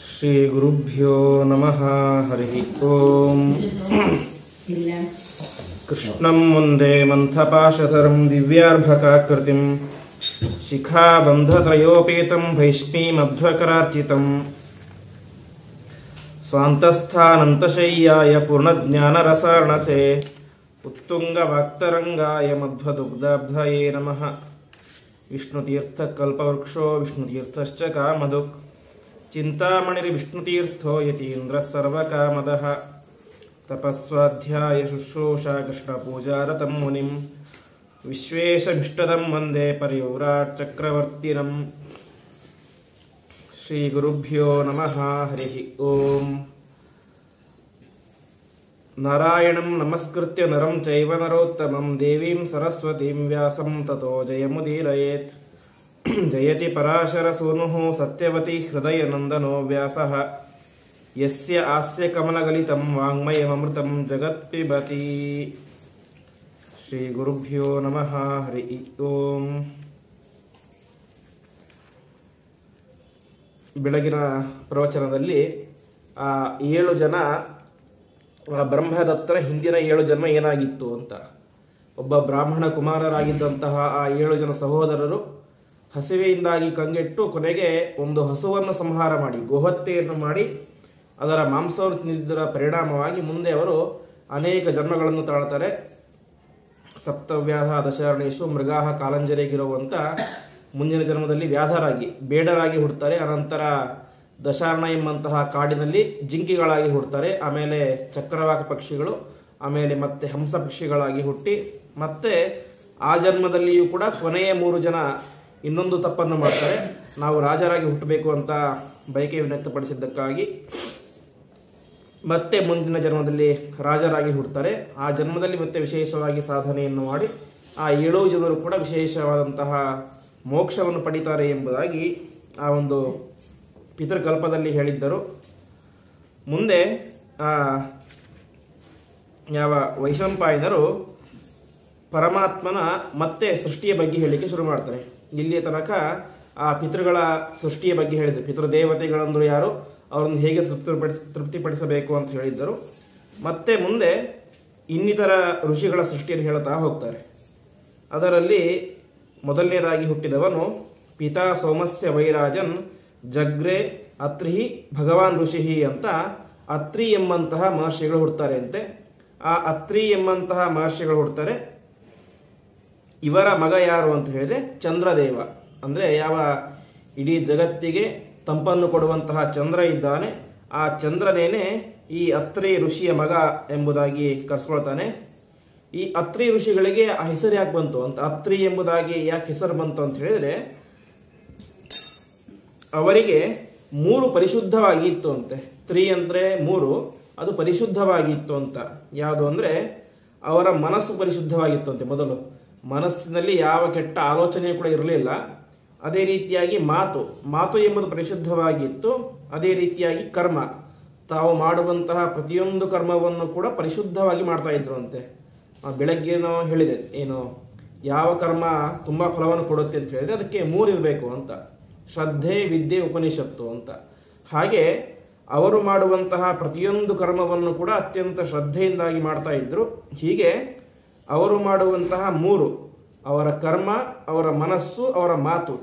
ಶ್ರೀ ಗುರುಭ್ಯೋ ನಮಃ ಹರಿ ಓಂ. ಕೃಷ್ಣಂ ವಂದೇ ಮಂಥಪಾಶಧರಂ ದಿವ್ಯಾರ್ಭಕಾಕೃತಿಂ ಶಿಖಾಬಂಧತ್ರಯೋಪೇತಂ ಭೈಷ್ಮೀಮಧ್ವಕರಾರ್ಚಿತಂ ಸ್ವಾಂತಸ್ಥಾನಂತಶಯ್ಯಾಯ ಪೂರ್ಣಜ್ಞಾನರಸಾರ್ಣಸೇ ಉತ್ತುಂಗವಾಕ್ತರಂಗಾಯ ಮಧ್ವದುಗ್ಧಾಬ್ಧಯೇ ನಮಃ. ವಿಷ್ಣುತೀರ್ಥಕಲ್ಪವೃಕ್ಷೋ ವಿಷ್ಣುತೀರ್ಥಶ್ಚ ಕಾಮಧುಕ್ ಚಿಂತಾಮಣಿರ್ವಿಷ್ಣುತೀರ್ಥೋ ಯತೀಂದ್ರಃ ಸರ್ವಕಾಮದಃ. ತಪಸ್ವಾಧ್ಯಾಯ ಶುಶ್ರೂಷಾ ಕೃಷ್ಣಪೂಜಾರತಂ ಮುನಿಂ ವಿಶ್ವೇಶಮಿಷ್ಟದಂ ವಂದೇ ಪರಿವ್ರಾಟ್ ಚಕ್ರವರ್ತಿನಂ. ಶ್ರೀ ಗುರುಭ್ಯೋ ನಮಃ ಹರಿ ಓಂ. ನಾರಾಯಣಂ ನಮಸ್ಕೃತ್ಯ ನರಂ ಚೈವ ನರೋತ್ತಮಂ ದೇವೀಂ ಸರಸ್ವತೀಂ ವ್ಯಾಸಂ ತತೋ ಜಯಮುದೀರಯೇತ್. ಜಯತಿ ಪರಾಶರ ಸೂನುಃ ಸತ್ಯವತಿ ಹೃದಯನಂದನೋ ವ್ಯಾಸಃ ಯಸ್ಯ ಆಸ್ಯ ಕಮಲಗಲಿತಂ ವಾಂಗ್ಮಯಮೃತಂ ಜಗತ್ಪಿಬತಿ. ಶ್ರೀ ಗುರುಭ್ಯೋ ನಮಃ ಹರಿ ಓಂ. ಬೆಳಗಿನ ಪ್ರವಚನದಲ್ಲಿ ಆ 7 ಜನ ಬ್ರಹ್ಮದತ್ತರ ಹಿಂದಿನ 7 ಜನ್ಮ ಏನಾಗಿತ್ತು ಅಂತ, ಒಬ್ಬ ಬ್ರಾಹ್ಮಣ ಕುಮಾರರಾಗಿದ್ದಂತಹ ಆ 7 ಜನ ಸಹೋದರರು ಹಸಿವೆಯಿಂದಾಗಿ ಕಂಗೆಟ್ಟು ಕೊನೆಗೆ ಒಂದು ಹಸುವನ್ನು ಸಂಹಾರ ಮಾಡಿ ಗೋಹತ್ಯೆಯನ್ನು ಮಾಡಿ ಅದರ ಮಾಂಸವನ್ನು ತಿಂದಿದ್ದರ ಪರಿಣಾಮವಾಗಿ ಮುಂದೆ ಅವರು ಅನೇಕ ಜನ್ಮಗಳನ್ನು ತಾಳ್ತಾರೆ. ಸಪ್ತವ್ಯಾಧ ದಶಾರಣೇಶು ಮೃಗಾಹ ಕಾಲಂಜರಿಗಿರುವಂಥ ಮುಂದಿನ ಜನ್ಮದಲ್ಲಿ ವ್ಯಾಧರಾಗಿ ಬೇಡರಾಗಿ ಹುಡ್ತಾರೆ. ಅನಂತರ ದಶಾರ್ಣ ಎಂಬಂತಹ ಕಾಡಿನಲ್ಲಿ ಜಿಂಕಿಗಳಾಗಿ ಹುಡ್ತಾರೆ. ಆಮೇಲೆ ಚಕ್ರವಾಕ ಪಕ್ಷಿಗಳು, ಆಮೇಲೆ ಮತ್ತೆ ಹಂಸ ಪಕ್ಷಿಗಳಾಗಿ ಹುಟ್ಟಿ ಮತ್ತೆ ಆ ಜನ್ಮದಲ್ಲಿಯೂ ಕೂಡ ಕೊನೆಯ 3 ಜನ ಇನ್ನೊಂದು ತಪ್ಪನ್ನು ಮಾಡ್ತಾರೆ. ನಾವು ರಾಜರಾಗಿ ಹುಟ್ಟಬೇಕು ಅಂತ ಬಯಕೆ ವ್ಯಕ್ತಪಡಿಸಿದ್ದಕ್ಕಾಗಿ ಮತ್ತೆ ಮುಂದಿನ ಜನ್ಮದಲ್ಲಿ ರಾಜರಾಗಿ ಹುಡ್ತಾರೆ. ಆ ಜನ್ಮದಲ್ಲಿ ಮತ್ತೆ ವಿಶೇಷವಾಗಿ ಸಾಧನೆಯನ್ನು ಮಾಡಿ ಆ 7 ಜನರು ಕೂಡ ವಿಶೇಷವಾದಂತಹ ಮೋಕ್ಷವನ್ನು ಪಡಿತಾರೆ ಎಂಬುದಾಗಿ ಆ ಒಂದು ಪಿತೃಕಲ್ಪದಲ್ಲಿ ಹೇಳಿದ್ದರು. ಮುಂದೆ ಯಾವ ವೈಶಂಪಾಯನರು ಪರಮಾತ್ಮನ ಮತ್ತೆ ಸೃಷ್ಟಿಯ ಬಗ್ಗೆ ಹೇಳಲಿಕ್ಕೆ ಶುರು ಮಾಡ್ತಾರೆ. ಇಲ್ಲಿಯ ತನಕ ಆ ಪಿತೃಗಳ ಸೃಷ್ಟಿಯ ಬಗ್ಗೆ ಹೇಳಿದರು. ಪಿತೃದೇವತೆಗಳಂದ್ರು ಯಾರು, ಅವರನ್ನು ಹೇಗೆ ತೃಪ್ತಿಪಡಿಸಬೇಕು ಅಂತ ಹೇಳಿದ್ದರು. ಮತ್ತೆ ಮುಂದೆ ಇನ್ನಿತರ ಋಷಿಗಳ ಸೃಷ್ಟಿಯನ್ನು ಹೇಳುತ್ತಾ ಹೋಗ್ತಾರೆ. ಅದರಲ್ಲಿ ಮೊದಲನೇದಾಗಿ ಹುಟ್ಟಿದವನು ಪಿತಾ ಸೋಮಸ್ಯ ವೈರಾಜನ್ ಜಗ್ರೆ ಅತ್ರಿ ಭಗವಾನ್ ಋಷಿ ಅಂತ ಅತ್ರಿ ಎಂಬಂತಹ ಮಹರ್ಷಿಗಳು ಹುಡ್ತಾರೆ ಅಂತೆ. ಆ ಅತ್ರಿ ಎಂಬಂತಹ ಮಹರ್ಷಿಗಳು ಹುಡ್ತಾರೆ. ಇವರ ಮಗ ಯಾರು ಅಂತ ಹೇಳಿದ್ರೆ ಚಂದ್ರದೇವ. ಅಂದರೆ ಯಾವ ಇಡೀ ಜಗತ್ತಿಗೆ ತಂಪನ್ನು ಕೊಡುವಂತಹ ಚಂದ್ರ ಇದ್ದಾನೆ, ಆ ಚಂದ್ರನೇನೆ ಈ ಅತ್ರಿ ಋಷಿಯ ಮಗ ಎಂಬುದಾಗಿ ಕರೆಸ್ಕೊಳ್ತಾನೆ. ಈ ಅತ್ರಿ ಋಷಿಗಳಿಗೆ ಆ ಹೆಸರು ಯಾಕೆ ಬಂತು ಅಂತ, ಅತ್ರಿ ಎಂಬುದಾಗಿ ಯಾಕೆ ಹೆಸರು ಬಂತು ಅಂತ ಹೇಳಿದ್ರೆ, ಅವರಿಗೆ 3 ಪರಿಶುದ್ಧವಾಗಿತ್ತು ಅಂತೆ. ತ್ರಿ ಅಂದರೆ 3, ಅದು ಪರಿಶುದ್ಧವಾಗಿತ್ತು ಅಂತ. ಯಾವುದು ಅಂದರೆ ಅವರ ಮನಸ್ಸು ಪರಿಶುದ್ಧವಾಗಿತ್ತು ಅಂತೆ. ಮೊದಲು ಮನಸ್ಸಿನಲ್ಲಿ ಯಾವ ಕೆಟ್ಟ ಆಲೋಚನೆ ಕೂಡ ಇರಲಿಲ್ಲ. ಅದೇ ರೀತಿಯಾಗಿ ಮಾತು ಎಂಬುದು ಪರಿಶುದ್ಧವಾಗಿತ್ತು. ಅದೇ ರೀತಿಯಾಗಿ ಕರ್ಮ, ತಾವು ಮಾಡುವಂತಹ ಪ್ರತಿಯೊಂದು ಕರ್ಮವನ್ನು ಕೂಡ ಪರಿಶುದ್ಧವಾಗಿ ಮಾಡ್ತಾ ಇದ್ರು ಅಂತೆ. ಬೆಳಗ್ಗೆನೋ ಹೇಳಿದೆ, ಏನು ಯಾವ ಕರ್ಮ ತುಂಬ ಫಲವನ್ನು ಕೊಡುತ್ತೆ ಅಂತ ಹೇಳಿದ್ರೆ ಅದಕ್ಕೆ 3 ಇರಬೇಕು ಅಂತ, ಶ್ರದ್ಧೆ ವಿದ್ಯೆ ಉಪನಿಷತ್ತು ಅಂತ. ಹಾಗೆ ಅವರು ಮಾಡುವಂತಹ ಪ್ರತಿಯೊಂದು ಕರ್ಮವನ್ನು ಕೂಡ ಅತ್ಯಂತ ಶ್ರದ್ಧೆಯಿಂದಾಗಿ ಮಾಡ್ತಾ ಇದ್ರು. ಹೀಗೆ ಅವರು ಮಾಡುವಂತಹ 3, ಅವರ ಕರ್ಮ, ಅವರ ಮನಸ್ಸು, ಅವರ ಮಾತು,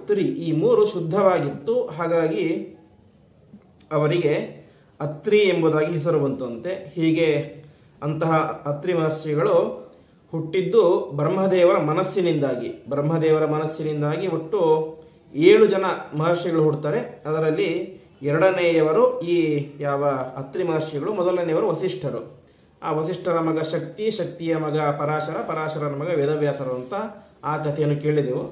ಈ 3 ಶುದ್ಧವಾಗಿತ್ತು. ಹಾಗಾಗಿ ಅವರಿಗೆ ಅತ್ರಿ ಎಂಬುದಾಗಿ ಹೆಸರು ಬಂತಂತೆ. ಹೀಗೆ ಅಂತಹ ಅತ್ರಿ ಮಹರ್ಷಿಗಳು ಹುಟ್ಟಿದ್ದು ಬ್ರಹ್ಮದೇವರ ಮನಸ್ಸಿನಿಂದಾಗಿ ಒಟ್ಟು 7 ಜನ ಮಹರ್ಷಿಗಳು ಹುಡ್ತಾರೆ. ಅದರಲ್ಲಿ 2ನೇಯವರು ಈ ಯಾವ ಅತ್ರಿ ಮಹರ್ಷಿಗಳು, ಮೊದಲನೆಯವರು ವಸಿಷ್ಠರು. ಆ ವಸಿಷ್ಠರ ಮಗ ಶಕ್ತಿಯ ಮಗ ಪರಾಶರನ ಮಗ ವೇದವ್ಯಾಸರು ಅಂತ ಆ ಕಥೆಯನ್ನು ಕೇಳಿದೆವು.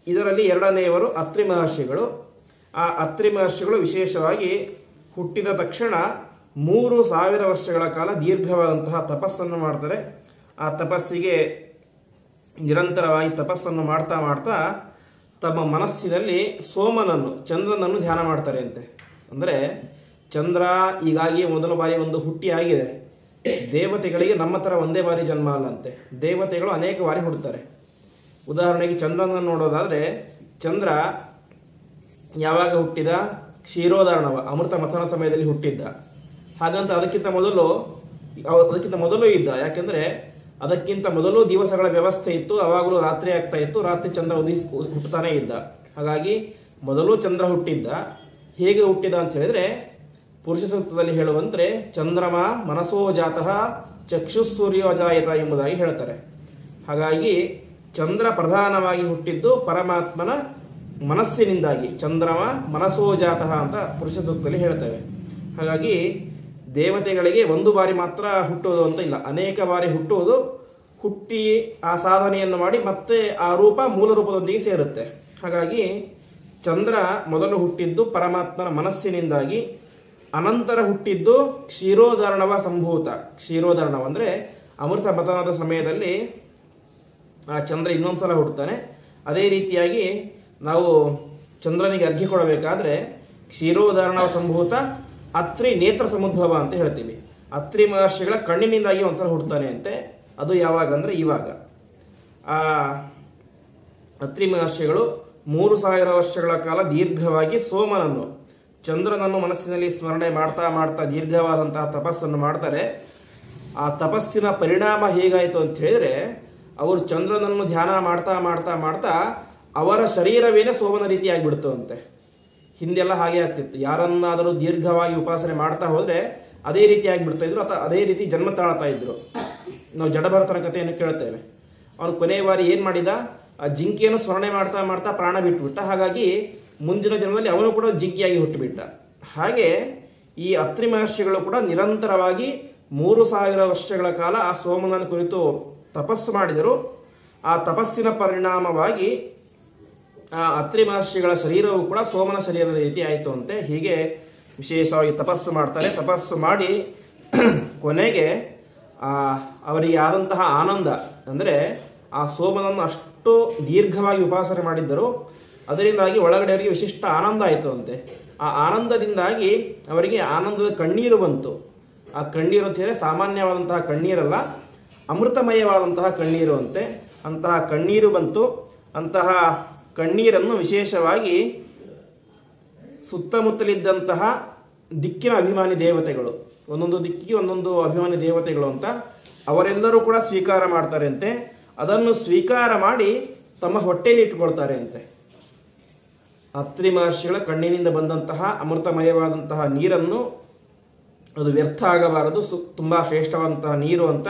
ಇದರಲ್ಲಿ 2ನೇಯವರು ಅತ್ರಿ ಮಹರ್ಷಿಗಳು. ಆ ಅತ್ರಿ ಮಹರ್ಷಿಗಳು ವಿಶೇಷವಾಗಿ ಹುಟ್ಟಿದ ತಕ್ಷಣ 3000 ವರ್ಷಗಳ ಕಾಲ ದೀರ್ಘವಾದಂತಹ ತಪಸ್ಸನ್ನು ಮಾಡ್ತಾರೆ. ಆ ತಪಸ್ಸಿಗೆ ನಿರಂತರವಾಗಿ ತಪಸ್ಸನ್ನು ಮಾಡ್ತಾ ಮಾಡ್ತಾ ತಮ್ಮ ಮನಸ್ಸಿನಲ್ಲಿ ಚಂದ್ರನನ್ನು ಧ್ಯಾನ ಮಾಡ್ತಾರೆ ಅಂತೆ. ಅಂದರೆ ಚಂದ್ರ ಈಗಾಗಿ ಮೊದಲ ಬಾರಿ ಒಂದು ಹುಟ್ಟಿ ಆಗಿದೆ. ದೇವತೆಗಳಿಗೆ ನಮ್ಮ ಥರ ಒಂದೇ ಬಾರಿ ಜನ್ಮ ಅಲ್ಲಂತೆ. ದೇವತೆಗಳು ಅನೇಕ ಬಾರಿ ಹುಡ್ತಾರೆ. ಉದಾಹರಣೆಗೆ ಚಂದ್ರನನ್ನು ನೋಡೋದಾದರೆ, ಚಂದ್ರ ಯಾವಾಗ ಹುಟ್ಟಿದ? ಕ್ಷೀರೋದಾರ್ಣವ ಅಮೃತ ಮಥನ ಸಮಯದಲ್ಲಿ ಹುಟ್ಟಿದ್ದ. ಹಾಗಂತ ಅದಕ್ಕಿಂತ ಮೊದಲು ಇದ್ದ. ಯಾಕೆಂದ್ರೆ ಅದಕ್ಕಿಂತ ಮೊದಲು ದಿವಸಗಳ ವ್ಯವಸ್ಥೆ ಇತ್ತು, ಅವಾಗಲೂ ರಾತ್ರಿ ಆಗ್ತಾ ಇತ್ತು, ರಾತ್ರಿ ಚಂದ್ರ ಹುಟ್ಟುತ್ತಾನೆ ಇದ್ದ. ಹಾಗಾಗಿ ಮೊದಲು ಚಂದ್ರ ಹುಟ್ಟಿದ್ದ. ಹೇಗೆ ಹುಟ್ಟಿದ ಅಂತ ಹೇಳಿದ್ರೆ ಪುರುಷ ಸೂಕ್ತದಲ್ಲಿ ಹೇಳುವಂತೆ ಚಂದ್ರಮ ಮನಸೋ ಜಾತಃ ಚಕ್ಷುಸೂರ್ಯೋಜಾಯತ ಎಂಬುದಾಗಿ ಹೇಳ್ತಾರೆ. ಹಾಗಾಗಿ ಚಂದ್ರ ಪ್ರಧಾನವಾಗಿ ಹುಟ್ಟಿದ್ದು ಪರಮಾತ್ಮನ ಮನಸ್ಸಿನಿಂದಾಗಿ, ಚಂದ್ರಮ ಮನಸೋ ಜಾತಃ ಅಂತ ಪುರುಷ ಸೂಕ್ತದಲ್ಲಿ ಹೇಳ್ತೇವೆ. ಹಾಗಾಗಿ ದೇವತೆಗಳಿಗೆ ಒಂದು ಬಾರಿ ಮಾತ್ರ ಹುಟ್ಟುವುದು ಅಂತ ಇಲ್ಲ, ಅನೇಕ ಬಾರಿ ಹುಟ್ಟಿ ಆ ಸಾಧನೆಯನ್ನು ಮಾಡಿ ಮತ್ತೆ ಆ ರೂಪ ಮೂಲ ರೂಪದೊಂದಿಗೆ ಸೇರುತ್ತೆ. ಹಾಗಾಗಿ ಚಂದ್ರ ಮೊದಲು ಹುಟ್ಟಿದ್ದು ಪರಮಾತ್ಮನ ಮನಸ್ಸಿನಿಂದಾಗಿ, ಅನಂತರ ಹುಟ್ಟಿದ್ದು ಕ್ಷೀರೋದಾರ್ಣವ ಸಂಭೂತ. ಕ್ಷೀರೋದಾರ್ಣವ ಅಂದರೆ ಅಮೃತ ಮಥನದ ಸಮಯದಲ್ಲಿ ಆ ಚಂದ್ರ ಇನ್ನೊಂದ್ಸಲ ಹುಟ್ಟುತ್ತಾನೆ. ಅದೇ ರೀತಿಯಾಗಿ ನಾವು ಚಂದ್ರನಿಗೆ ಅರ್ಘ್ಯ ಕೊಡಬೇಕಾದ್ರೆ ಕ್ಷೀರೋದಾರ್ಣವ ಸಂಭೂತ ಅತ್ರಿ ನೇತ್ರ ಸಮುದ್ಭವ ಅಂತ ಹೇಳ್ತೀವಿ. ಅತ್ರಿ ಮಹರ್ಷಿಗಳ ಕಣ್ಣಿನಿಂದಾಗಿ ಒಂದ್ಸಲ ಹುಡ್ತಾನೆ ಅಂತೆ. ಅದು ಯಾವಾಗ ಅಂದರೆ ಇವಾಗ ಆ ಅತ್ರಿ ಮಹರ್ಷಿಗಳು 3000 ವರ್ಷಗಳ ಕಾಲ ದೀರ್ಘವಾಗಿ ಸೋಮನನ್ನು, ಚಂದ್ರನನ್ನು ಮನಸ್ಸಿನಲ್ಲಿ ಸ್ಮರಣೆ ಮಾಡ್ತಾ ಮಾಡ್ತಾ ದೀರ್ಘವಾದಂತಹ ತಪಸ್ಸನ್ನು ಮಾಡ್ತಾರೆ. ಆ ತಪಸ್ಸಿನ ಪರಿಣಾಮ ಹೇಗಾಯಿತು ಅಂತ ಹೇಳಿದ್ರೆ, ಅವರು ಚಂದ್ರನನ್ನು ಧ್ಯಾನ ಮಾಡ್ತಾ ಮಾಡ್ತಾ ಮಾಡ್ತಾ ಅವರ ಶರೀರವೇನೆ ಸೋಮನ ರೀತಿ ಆಗಿಬಿಡ್ತು ಅಂತೆ. ಹಿಂದೆಲ್ಲ ಹಾಗೆ ಆಗ್ತಿತ್ತು, ಯಾರನ್ನಾದರೂ ದೀರ್ಘವಾಗಿ ಉಪಾಸನೆ ಮಾಡ್ತಾ ಹೋದರೆ ಅದೇ ರೀತಿ ಆಗಿಬಿಡ್ತಾ ಇದ್ರು, ಅಥವಾ ಅದೇ ರೀತಿ ಜನ್ಮ ತಾಳ್ತಾ ಇದ್ರು. ನಾವು ಜಡಭರತನ ಕಥೆಯನ್ನು ಕೇಳ್ತೇವೆ. ಅವನು ಕೊನೆಯ ಬಾರಿ ಏನು ಮಾಡಿದ, ಆ ಜಿಂಕೆಯನ್ನು ಸ್ಮರಣೆ ಮಾಡ್ತಾ ಮಾಡ್ತಾ ಪ್ರಾಣ ಬಿಟ್ಟುಬಿಟ್ಟ. ಹಾಗಾಗಿ ಮುಂದಿನ ಜನ್ಮದಲ್ಲಿ ಅವನು ಕೂಡ ಜಿಂಕೆಯಾಗಿ ಹುಟ್ಟುಬಿಟ್ಟ. ಹಾಗೆ ಈ ಅತ್ರಿ ಮಹರ್ಷಿಗಳು ಕೂಡ ನಿರಂತರವಾಗಿ 3000 ವರ್ಷಗಳ ಕಾಲ ಆ ಸೋಮನನ್ನು ಕುರಿತು ತಪಸ್ಸು ಮಾಡಿದರು. ಆ ತಪಸ್ಸಿನ ಪರಿಣಾಮವಾಗಿ ಆ ಅತ್ರಿ ಮಹರ್ಷಿಗಳ ಶರೀರವು ಕೂಡ ಸೋಮನ ಶರೀರದ ರೀತಿ ಆಯಿತು ಅಂತೆ. ಹೀಗೆ ವಿಶೇಷವಾಗಿ ತಪಸ್ಸು ಮಾಡ್ತಾರೆ. ತಪಸ್ಸು ಮಾಡಿ ಕೊನೆಗೆ ಅವರಿಗೆ ಆದಂತಹ ಆನಂದ ಅಂದರೆ ಆ ಸೋಮನನ್ನು ಅಷ್ಟು ದೀರ್ಘವಾಗಿ ಉಪಾಸನೆ ಮಾಡಿದ್ದರು, ಅದರಿಂದಾಗಿ ಒಳಗಡೆ ಅವರಿಗೆ ವಿಶಿಷ್ಟ ಆನಂದ ಆಯಿತು ಅಂತೆ. ಆ ಆನಂದದಿಂದಾಗಿ ಅವರಿಗೆ ಆನಂದದ ಕಣ್ಣೀರು ಬಂತು. ಆ ಕಣ್ಣೀರು ಅಂತ ಹೇಳಿದ್ರೆ ಸಾಮಾನ್ಯವಾದಂತಹ ಕಣ್ಣೀರಲ್ಲ, ಅಮೃತಮಯವಾದಂತಹ ಕಣ್ಣೀರು ಅಂತೆ. ಅಂತಹ ಕಣ್ಣೀರು ಬಂತು. ಅಂತಹ ಕಣ್ಣೀರನ್ನು ವಿಶೇಷವಾಗಿ ಸುತ್ತಮುತ್ತಲಿದ್ದಂತಹ ದಿಕ್ಕಿನ ಅಭಿಮಾನಿ ದೇವತೆಗಳು, ಒಂದೊಂದು ದಿಕ್ಕಿಗೆ ಒಂದೊಂದು ಅಭಿಮಾನಿ ದೇವತೆಗಳು ಅಂತ ಅವರೆಲ್ಲರೂ ಕೂಡ ಸ್ವೀಕಾರ ಮಾಡ್ತಾರೆ ಅಂತೆ. ಅದನ್ನು ಸ್ವೀಕಾರ ಮಾಡಿ ತಮ್ಮ ಹೊಟ್ಟೆಯಲ್ಲಿ ಇಟ್ಟುಕೊಳ್ತಾರೆ ಅಂತೆ. ಅತ್ರಿ ಮಹರ್ಷಿಗಳ ಕಣ್ಣಿನಿಂದ ಬಂದಂತಹ ಅಮೃತಮಯವಾದಂತಹ ನೀರನ್ನು, ಅದು ವ್ಯರ್ಥ ಆಗಬಾರದು, ತುಂಬ ಶ್ರೇಷ್ಠವಾದಂತಹ ನೀರು ಅಂತ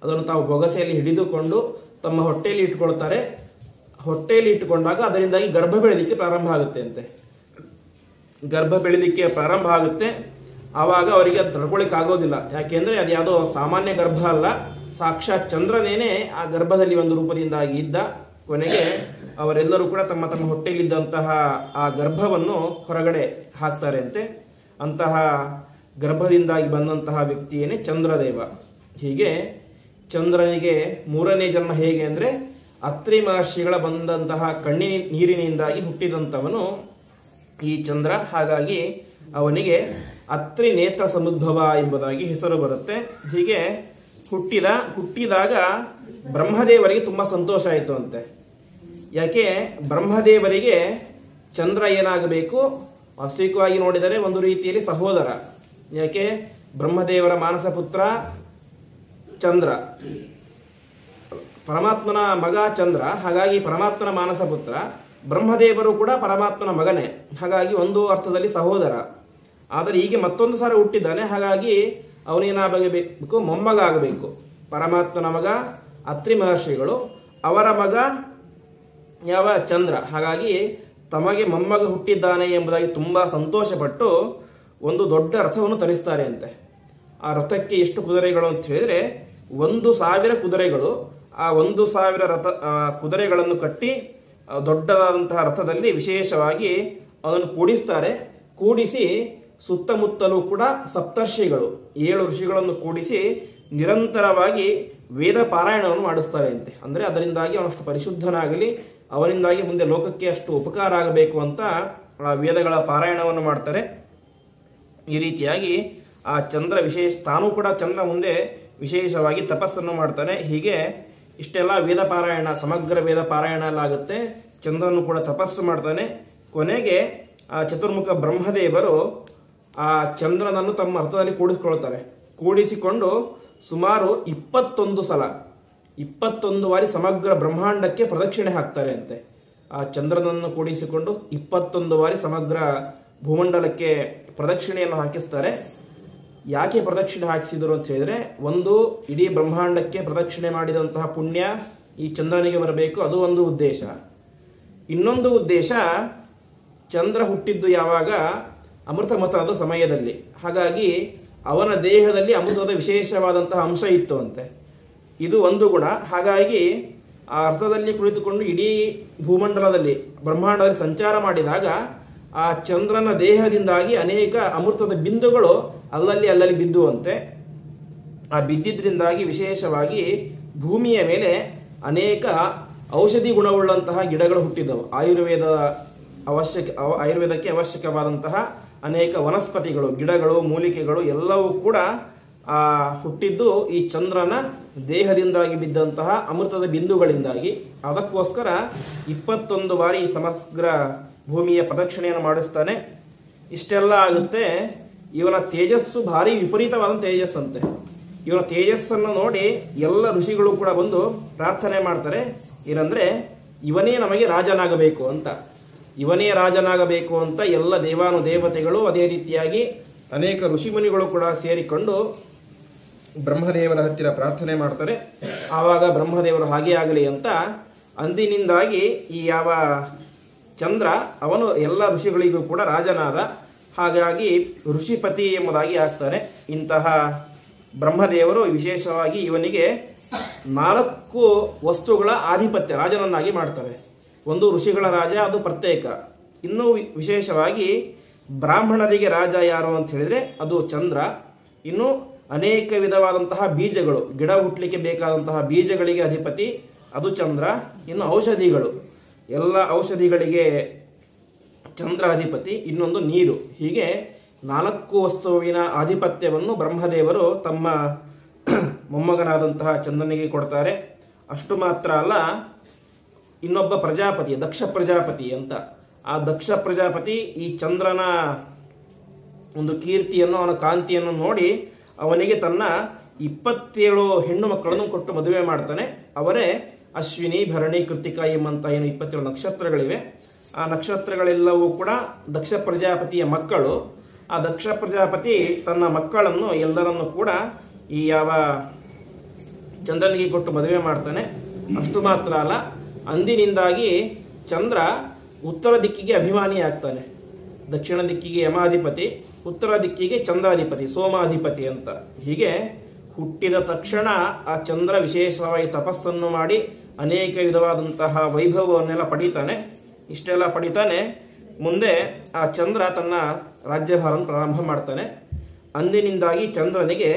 ಅದನ್ನು ತಾವು ಬೊಗಸೆಯಲ್ಲಿ ಹಿಡಿದುಕೊಂಡು ತಮ್ಮ ಹೊಟ್ಟೆಯಲ್ಲಿ ಇಟ್ಕೊಳ್ತಾರೆ. ಹೊಟ್ಟೆಯಲ್ಲಿ ಇಟ್ಟುಕೊಂಡಾಗ ಅದರಿಂದಾಗಿ ಗರ್ಭ ಬೆಳೆದಿಕ್ಕೆ ಪ್ರಾರಂಭ ಆಗುತ್ತೆ ಅಂತೆ. ಗರ್ಭ ಬೆಳೆದಿಕ್ಕೆ ಪ್ರಾರಂಭ ಆಗುತ್ತೆ. ಆವಾಗ ಅವರಿಗೆ ಅದು ತಡ್ಕೊಳ್ಳಿಕ್ಕೆ ಆಗೋದಿಲ್ಲ. ಯಾಕೆಂದರೆ ಅದು ಯಾವುದೋ ಸಾಮಾನ್ಯ ಗರ್ಭ ಅಲ್ಲ, ಸಾಕ್ಷಾತ್ ಚಂದ್ರನೇನೆ ಆ ಗರ್ಭದಲ್ಲಿ ಒಂದು ರೂಪದಿಂದಾಗಿ ಇದ್ದ. ಕೊನೆಗೆ ಅವರೆಲ್ಲರೂ ಕೂಡ ತಮ್ಮ ತಮ್ಮ ಹೊಟ್ಟೆಯಲ್ಲಿದ್ದಂತಹ ಆ ಗರ್ಭವನ್ನು ಹೊರಗಡೆ ಹಾಕ್ತಾರೆ ಅಂತೆ. ಅಂತಹ ಗರ್ಭದಿಂದಾಗಿ ಬಂದಂತಹ ವ್ಯಕ್ತಿಯೇನೆ ಚಂದ್ರದೇವ. ಹೀಗೆ ಚಂದ್ರನಿಗೆ 3ನೇ ಜನ್ಮ ಹೇಗೆ ಅಂದರೆ ಅತ್ರಿ ಮಹರ್ಷಿಗಳ ಬಂದಂತಹ ಕಣ್ಣಿನ ನೀರಿನಿಂದಾಗಿ ಹುಟ್ಟಿದಂಥವನು ಈ ಚಂದ್ರ. ಹಾಗಾಗಿ ಅವನಿಗೆ ಅತ್ರಿ ನೇತ್ರ ಸಮುದ್ಭವ ಎಂಬುದಾಗಿ ಹೆಸರು ಬರುತ್ತೆ. ಹೀಗೆ ಹುಟ್ಟಿದಾಗ ಬ್ರಹ್ಮದೇವರಿಗೆ ತುಂಬ ಸಂತೋಷ ಆಯಿತು ಅಂತೆ. ಯಾಕೆ ಬ್ರಹ್ಮದೇವರಿಗೆ ಚಂದ್ರ ಏನಾಗಬೇಕು, ವಾಸ್ತವಿಕವಾಗಿ ನೋಡಿದರೆ ಒಂದು ರೀತಿಯಲ್ಲಿ ಸಹೋದರ. ಯಾಕೆ ಬ್ರಹ್ಮದೇವರ ಮಾನಸ ಪುತ್ರ ಚಂದ್ರ, ಪರಮಾತ್ಮನ ಮಗ ಚಂದ್ರ. ಹಾಗಾಗಿ ಪರಮಾತ್ಮನ ಮಾನಸ ಪುತ್ರ. ಬ್ರಹ್ಮದೇವರು ಕೂಡ ಪರಮಾತ್ಮನ ಮಗನೇ. ಹಾಗಾಗಿ ಒಂದು ಅರ್ಥದಲ್ಲಿ ಸಹೋದರ. ಆದರೆ ಹೀಗೆ ಮತ್ತೊಂದು ಸಾರಿ ಹುಟ್ಟಿದ್ದಾನೆ. ಹಾಗಾಗಿ ಅವನೇನಾಗಬೇಕು, ಮೊಮ್ಮಗ ಆಗಬೇಕು. ಪರಮಾತ್ಮನ ಮಗ ಅತ್ರಿ ಮಹರ್ಷಿಗಳು, ಅವರ ಮಗ ಯಾವ ಚಂದ್ರ. ಹಾಗಾಗಿ ತಮಗೆ ಮೊಮ್ಮಗ ಹುಟ್ಟಿದ್ದಾನೆ ಎಂಬುದಾಗಿ ತುಂಬ ಸಂತೋಷಪಟ್ಟು ಒಂದು ದೊಡ್ಡ ರಥವನ್ನು ತರಿಸ್ತಾರೆ ಅಂತೆ. ಆ ರಥಕ್ಕೆ ಎಷ್ಟು ಕುದುರೆಗಳು ಅಂತ ಹೇಳಿದರೆ 1000 ಕುದುರೆಗಳು. ಆ 1000 ಕುದುರೆಗಳನ್ನು ಕಟ್ಟಿ ದೊಡ್ಡದಾದಂತಹ ರಥದಲ್ಲಿ ವಿಶೇಷವಾಗಿ ಅದನ್ನು ಕೂಡಿಸ್ತಾರೆ. ಕೂಡಿಸಿ ಸುತ್ತಮುತ್ತಲೂ ಕೂಡ ಸಪ್ತರ್ಷಿಗಳು, 7 ಋಷಿಗಳನ್ನು ಕೂಡಿಸಿ ನಿರಂತರವಾಗಿ ವೇದ ಪಾರಾಯಣವನ್ನು ಮಾಡಿಸ್ತಾರೆ ಅಂತೆ. ಅಂದರೆ ಅದರಿಂದಾಗಿ ಅವನಷ್ಟು ಪರಿಶುದ್ಧನಾಗಲಿ, ಅವನಿಂದಾಗಿ ಮುಂದೆ ಲೋಕಕ್ಕೆ ಅಷ್ಟು ಉಪಕಾರ ಆಗಬೇಕು ಅಂತ ಆ ವೇದಗಳ ಪಾರಾಯಣವನ್ನು ಮಾಡ್ತಾರೆ. ಈ ರೀತಿಯಾಗಿ ಆ ಚಂದ್ರ ತಾನೂ ಕೂಡ ಚಂದ್ರ ಮುಂದೆ ವಿಶೇಷವಾಗಿ ತಪಸ್ಸನ್ನು ಮಾಡ್ತಾನೆ. ಹೀಗೆ ಇಷ್ಟೆಲ್ಲ ವೇದ ಪಾರಾಯಣ, ಸಮಗ್ರ ವೇದ ಪಾರಾಯಣ ಎಲ್ಲ ಆಗುತ್ತೆ. ಚಂದ್ರನು ಕೂಡ ತಪಸ್ಸು ಮಾಡ್ತಾನೆ. ಕೊನೆಗೆ ಆ ಚತುರ್ಮುಖ ಬ್ರಹ್ಮದೇವರು ಆ ಚಂದ್ರನನ್ನು ತಮ್ಮ ಅರ್ಥದಲ್ಲಿ ಕೂಡಿಸಿಕೊಳ್ತಾರೆ. ಕೂಡಿಸಿಕೊಂಡು ಸುಮಾರು 21 ಸಲ 21 ಬಾರಿ ಸಮಗ್ರ ಬ್ರಹ್ಮಾಂಡಕ್ಕೆ ಪ್ರದಕ್ಷಿಣೆ ಹಾಕ್ತಾರೆ ಅಂತೆ. ಆ ಚಂದ್ರನನ್ನು ಕೂಡಿಸಿಕೊಂಡು 21 ಬಾರಿ ಸಮಗ್ರ ಭೂಮಂಡಲಕ್ಕೆ ಪ್ರದಕ್ಷಿಣೆಯನ್ನು ಹಾಕಿಸ್ತಾರೆ. ಯಾಕೆ ಪ್ರದಕ್ಷಿಣೆ ಹಾಕಿಸಿದರು ಅಂತ ಹೇಳಿದ್ರೆ, ಒಂದು ಇಡೀ ಬ್ರಹ್ಮಾಂಡಕ್ಕೆ ಪ್ರದಕ್ಷಿಣೆ ಮಾಡಿದಂತಹ ಪುಣ್ಯ ಈ ಚಂದ್ರನಿಗೆ ಬರಬೇಕು, ಅದು ಒಂದು ಉದ್ದೇಶ. ಇನ್ನೊಂದು ಉದ್ದೇಶ, ಚಂದ್ರ ಹುಟ್ಟಿದ್ದು ಯಾವಾಗ? ಅಮೃತ ಮಥನದ ಸಮಯದಲ್ಲಿ. ಹಾಗಾಗಿ ಅವನ ದೇಹದಲ್ಲಿ ಅಮೃತದ ವಿಶೇಷವಾದಂತಹ ಅಂಶ ಇತ್ತು ಅಂತೆ. ಇದು ಒಂದು ಗುಣ. ಹಾಗಾಗಿ ಆ ಅರ್ಥದಲ್ಲಿ ಕುಳಿತುಕೊಂಡು ಇಡೀ ಭೂಮಂಡಲದಲ್ಲಿ ಬ್ರಹ್ಮಾಂಡದಲ್ಲಿ ಸಂಚಾರ ಮಾಡಿದಾಗ ಆ ಚಂದ್ರನ ದೇಹದಿಂದಾಗಿ ಅನೇಕ ಅಮೃತದ ಬಿಂದುಗಳು ಅಲ್ಲಲ್ಲಿ ಬಿದ್ದುವಂತೆ. ಆ ಬಿದ್ದಿದ್ರಿಂದಾಗಿ ವಿಶೇಷವಾಗಿ ಭೂಮಿಯ ಮೇಲೆ ಅನೇಕ ಔಷಧಿ ಗುಣವುಳ್ಳಂತಹ ಗಿಡಗಳು ಹುಟ್ಟಿದವು. ಆಯುರ್ವೇದಕ್ಕೆ ಅವಶ್ಯಕವಾದಂತಹ ಅನೇಕ ವನಸ್ಪತಿಗಳು, ಗಿಡಗಳು, ಮೂಲಿಕೆಗಳು ಎಲ್ಲವೂ ಕೂಡ ಹುಟ್ಟಿದ್ದು ಈ ಚಂದ್ರನ ದೇಹದಿಂದಾಗಿ ಬಿದ್ದಂತಹ ಅಮೃತದ ಬಿಂದುಗಳಿಂದಾಗಿ. ಅದಕ್ಕೋಸ್ಕರ 21 ಬಾರಿ ಸಮಗ್ರ ಭೂಮಿಯ ಪ್ರದಕ್ಷಿಣೆಯನ್ನು ಮಾಡಿಸ್ತಾನೆ. ಇಷ್ಟೆಲ್ಲ ಆಗುತ್ತೆ. ಇವನ ತೇಜಸ್ಸು ಭಾರಿ ವಿಪರೀತವಾದ ತೇಜಸ್ಸಂತೆ. ಇವನ ತೇಜಸ್ಸನ್ನು ನೋಡಿ ಎಲ್ಲ ಋಷಿಗಳು ಕೂಡ ಬಂದು ಪ್ರಾರ್ಥನೆ ಮಾಡ್ತಾರೆ. ಏನಂದ್ರೆ, ಇವನೇ ನಮಗೆ ರಾಜನಾಗಬೇಕು ಅಂತ. ಇವನೇ ರಾಜನಾಗಬೇಕು ಅಂತ ಎಲ್ಲ ದೇವಾನುದೇವತೆಗಳು, ಅದೇ ರೀತಿಯಾಗಿ ಅನೇಕ ಋಷಿಮುನಿಗಳು ಕೂಡ ಸೇರಿಕೊಂಡು ಬ್ರಹ್ಮದೇವರ ಹತ್ತಿರ ಪ್ರಾರ್ಥನೆ ಮಾಡ್ತಾರೆ. ಆವಾಗ ಬ್ರಹ್ಮದೇವರು ಹಾಗೆ ಆಗಲಿ ಅಂತ ಅಂದಿನಿಂದಾಗಿ ಈ ಯಾವ ಚಂದ್ರ ಅವನು ಎಲ್ಲ ಋಷಿಗಳಿಗೂ ಕೂಡ ರಾಜನಾದ. ಹಾಗಾಗಿ ಋಷಿಪತಿ ಎಂಬುದಾಗಿ ಆಗ್ತಾನೆ. ಇಂತಹ ಬ್ರಹ್ಮದೇವರು ವಿಶೇಷವಾಗಿ ಇವನಿಗೆ 4 ವಸ್ತುಗಳ ಆಧಿಪತ್ಯ ರಾಜನನ್ನಾಗಿ ಮಾಡ್ತಾರೆ. ಒಂದು ಋಷಿಗಳ ರಾಜ, ಅದು ಪ್ರತ್ಯೇಕ. ಇನ್ನೂ ವಿಶೇಷವಾಗಿ ಬ್ರಾಹ್ಮಣರಿಗೆ ರಾಜ ಯಾರು ಅಂತ ಹೇಳಿದ್ರೆ ಅದು ಚಂದ್ರ. ಇನ್ನು ಅನೇಕ ವಿಧವಾದಂತಹ ಬೀಜಗಳು, ಗಿಡ ಹುಟ್ಟಲಿಕ್ಕೆ ಬೇಕಾದಂತಹ ಬೀಜಗಳಿಗೆ ಅಧಿಪತಿ ಅದು ಚಂದ್ರ. ಇನ್ನು ಔಷಧಿಗಳು, ಎಲ್ಲ ಔಷಧಿಗಳಿಗೆ ಚಂದ್ರ ಅಧಿಪತಿ. ಇನ್ನೊಂದು ನೀರು. ಹೀಗೆ 4 ವಸ್ತುವಿನ ಆಧಿಪತ್ಯವನ್ನು ಬ್ರಹ್ಮದೇವರು ತಮ್ಮ ಮೊಮ್ಮಗನಾದಂತಹ ಚಂದ್ರನಿಗೆ ಕೊಡ್ತಾರೆ. ಅಷ್ಟು ಮಾತ್ರ ಅಲ್ಲ, ಇನ್ನೊಬ್ಬ ಪ್ರಜಾಪತಿ, ದಕ್ಷ ಪ್ರಜಾಪತಿ ಅಂತ. ಆ ದಕ್ಷ ಪ್ರಜಾಪತಿ ಈ ಚಂದ್ರನ ಒಂದು ಕೀರ್ತಿಯನ್ನು, ಅವನ ಕಾಂತಿಯನ್ನು ನೋಡಿ ಅವನಿಗೆ ತನ್ನ 27 ಹೆಣ್ಣು ಮಕ್ಕಳನ್ನು ಕೊಟ್ಟು ಮದುವೆ ಮಾಡ್ತಾನೆ. ಅವರೇ ಅಶ್ವಿನಿ, ಭರಣಿ, ಕೃತಿಕಾ ಎಂಬಂತ ಏನು 27 ನಕ್ಷತ್ರಗಳಿವೆ. ಆ ನಕ್ಷತ್ರಗಳೆಲ್ಲವೂ ಕೂಡ ದಕ್ಷ ಪ್ರಜಾಪತಿಯ ಮಕ್ಕಳು. ಆ ದಕ್ಷ ಪ್ರಜಾಪತಿ ತನ್ನ ಮಕ್ಕಳನ್ನು ಎಲ್ಲರನ್ನು ಕೂಡ ಈ ಯಾವ ಚಂದ್ರನಿಗೆ ಕೊಟ್ಟು ಮದುವೆ ಮಾಡ್ತಾನೆ. ಅಷ್ಟು ಮಾತ್ರ ಅಲ್ಲ, ಅಂದಿನಿಂದಾಗಿ ಚಂದ್ರ ಉತ್ತರ ದಿಕ್ಕಿಗೆ ಅಭಿಮಾನಿ ಆಗ್ತಾನೆ. ದಕ್ಷಿಣ ದಿಕ್ಕಿಗೆ ಯಮಾಧಿಪತಿ, ಉತ್ತರ ದಿಕ್ಕಿಗೆ ಚಂದ್ರಾಧಿಪತಿ, ಸೋಮಾಧಿಪತಿ ಅಂತ. ಹೀಗೆ ಹುಟ್ಟಿದ ತಕ್ಷಣ ಆ ಚಂದ್ರ ವಿಶೇಷವಾಗಿ ತಪಸ್ಸನ್ನು ಮಾಡಿ ಅನೇಕ ವಿಧವಾದಂತಹ ವೈಭವವನ್ನೆಲ್ಲ ಪಡೀತಾನೆ. ಇಷ್ಟೆಲ್ಲ ಪಡಿತಾನೆ. ಮುಂದೆ ಆ ಚಂದ್ರ ತನ್ನ ರಾಜ್ಯಭಾರವನ್ನು ಪ್ರಾರಂಭ ಮಾಡ್ತಾನೆ. ಅಂದಿನಿಂದಾಗಿ ಚಂದ್ರನಿಗೆ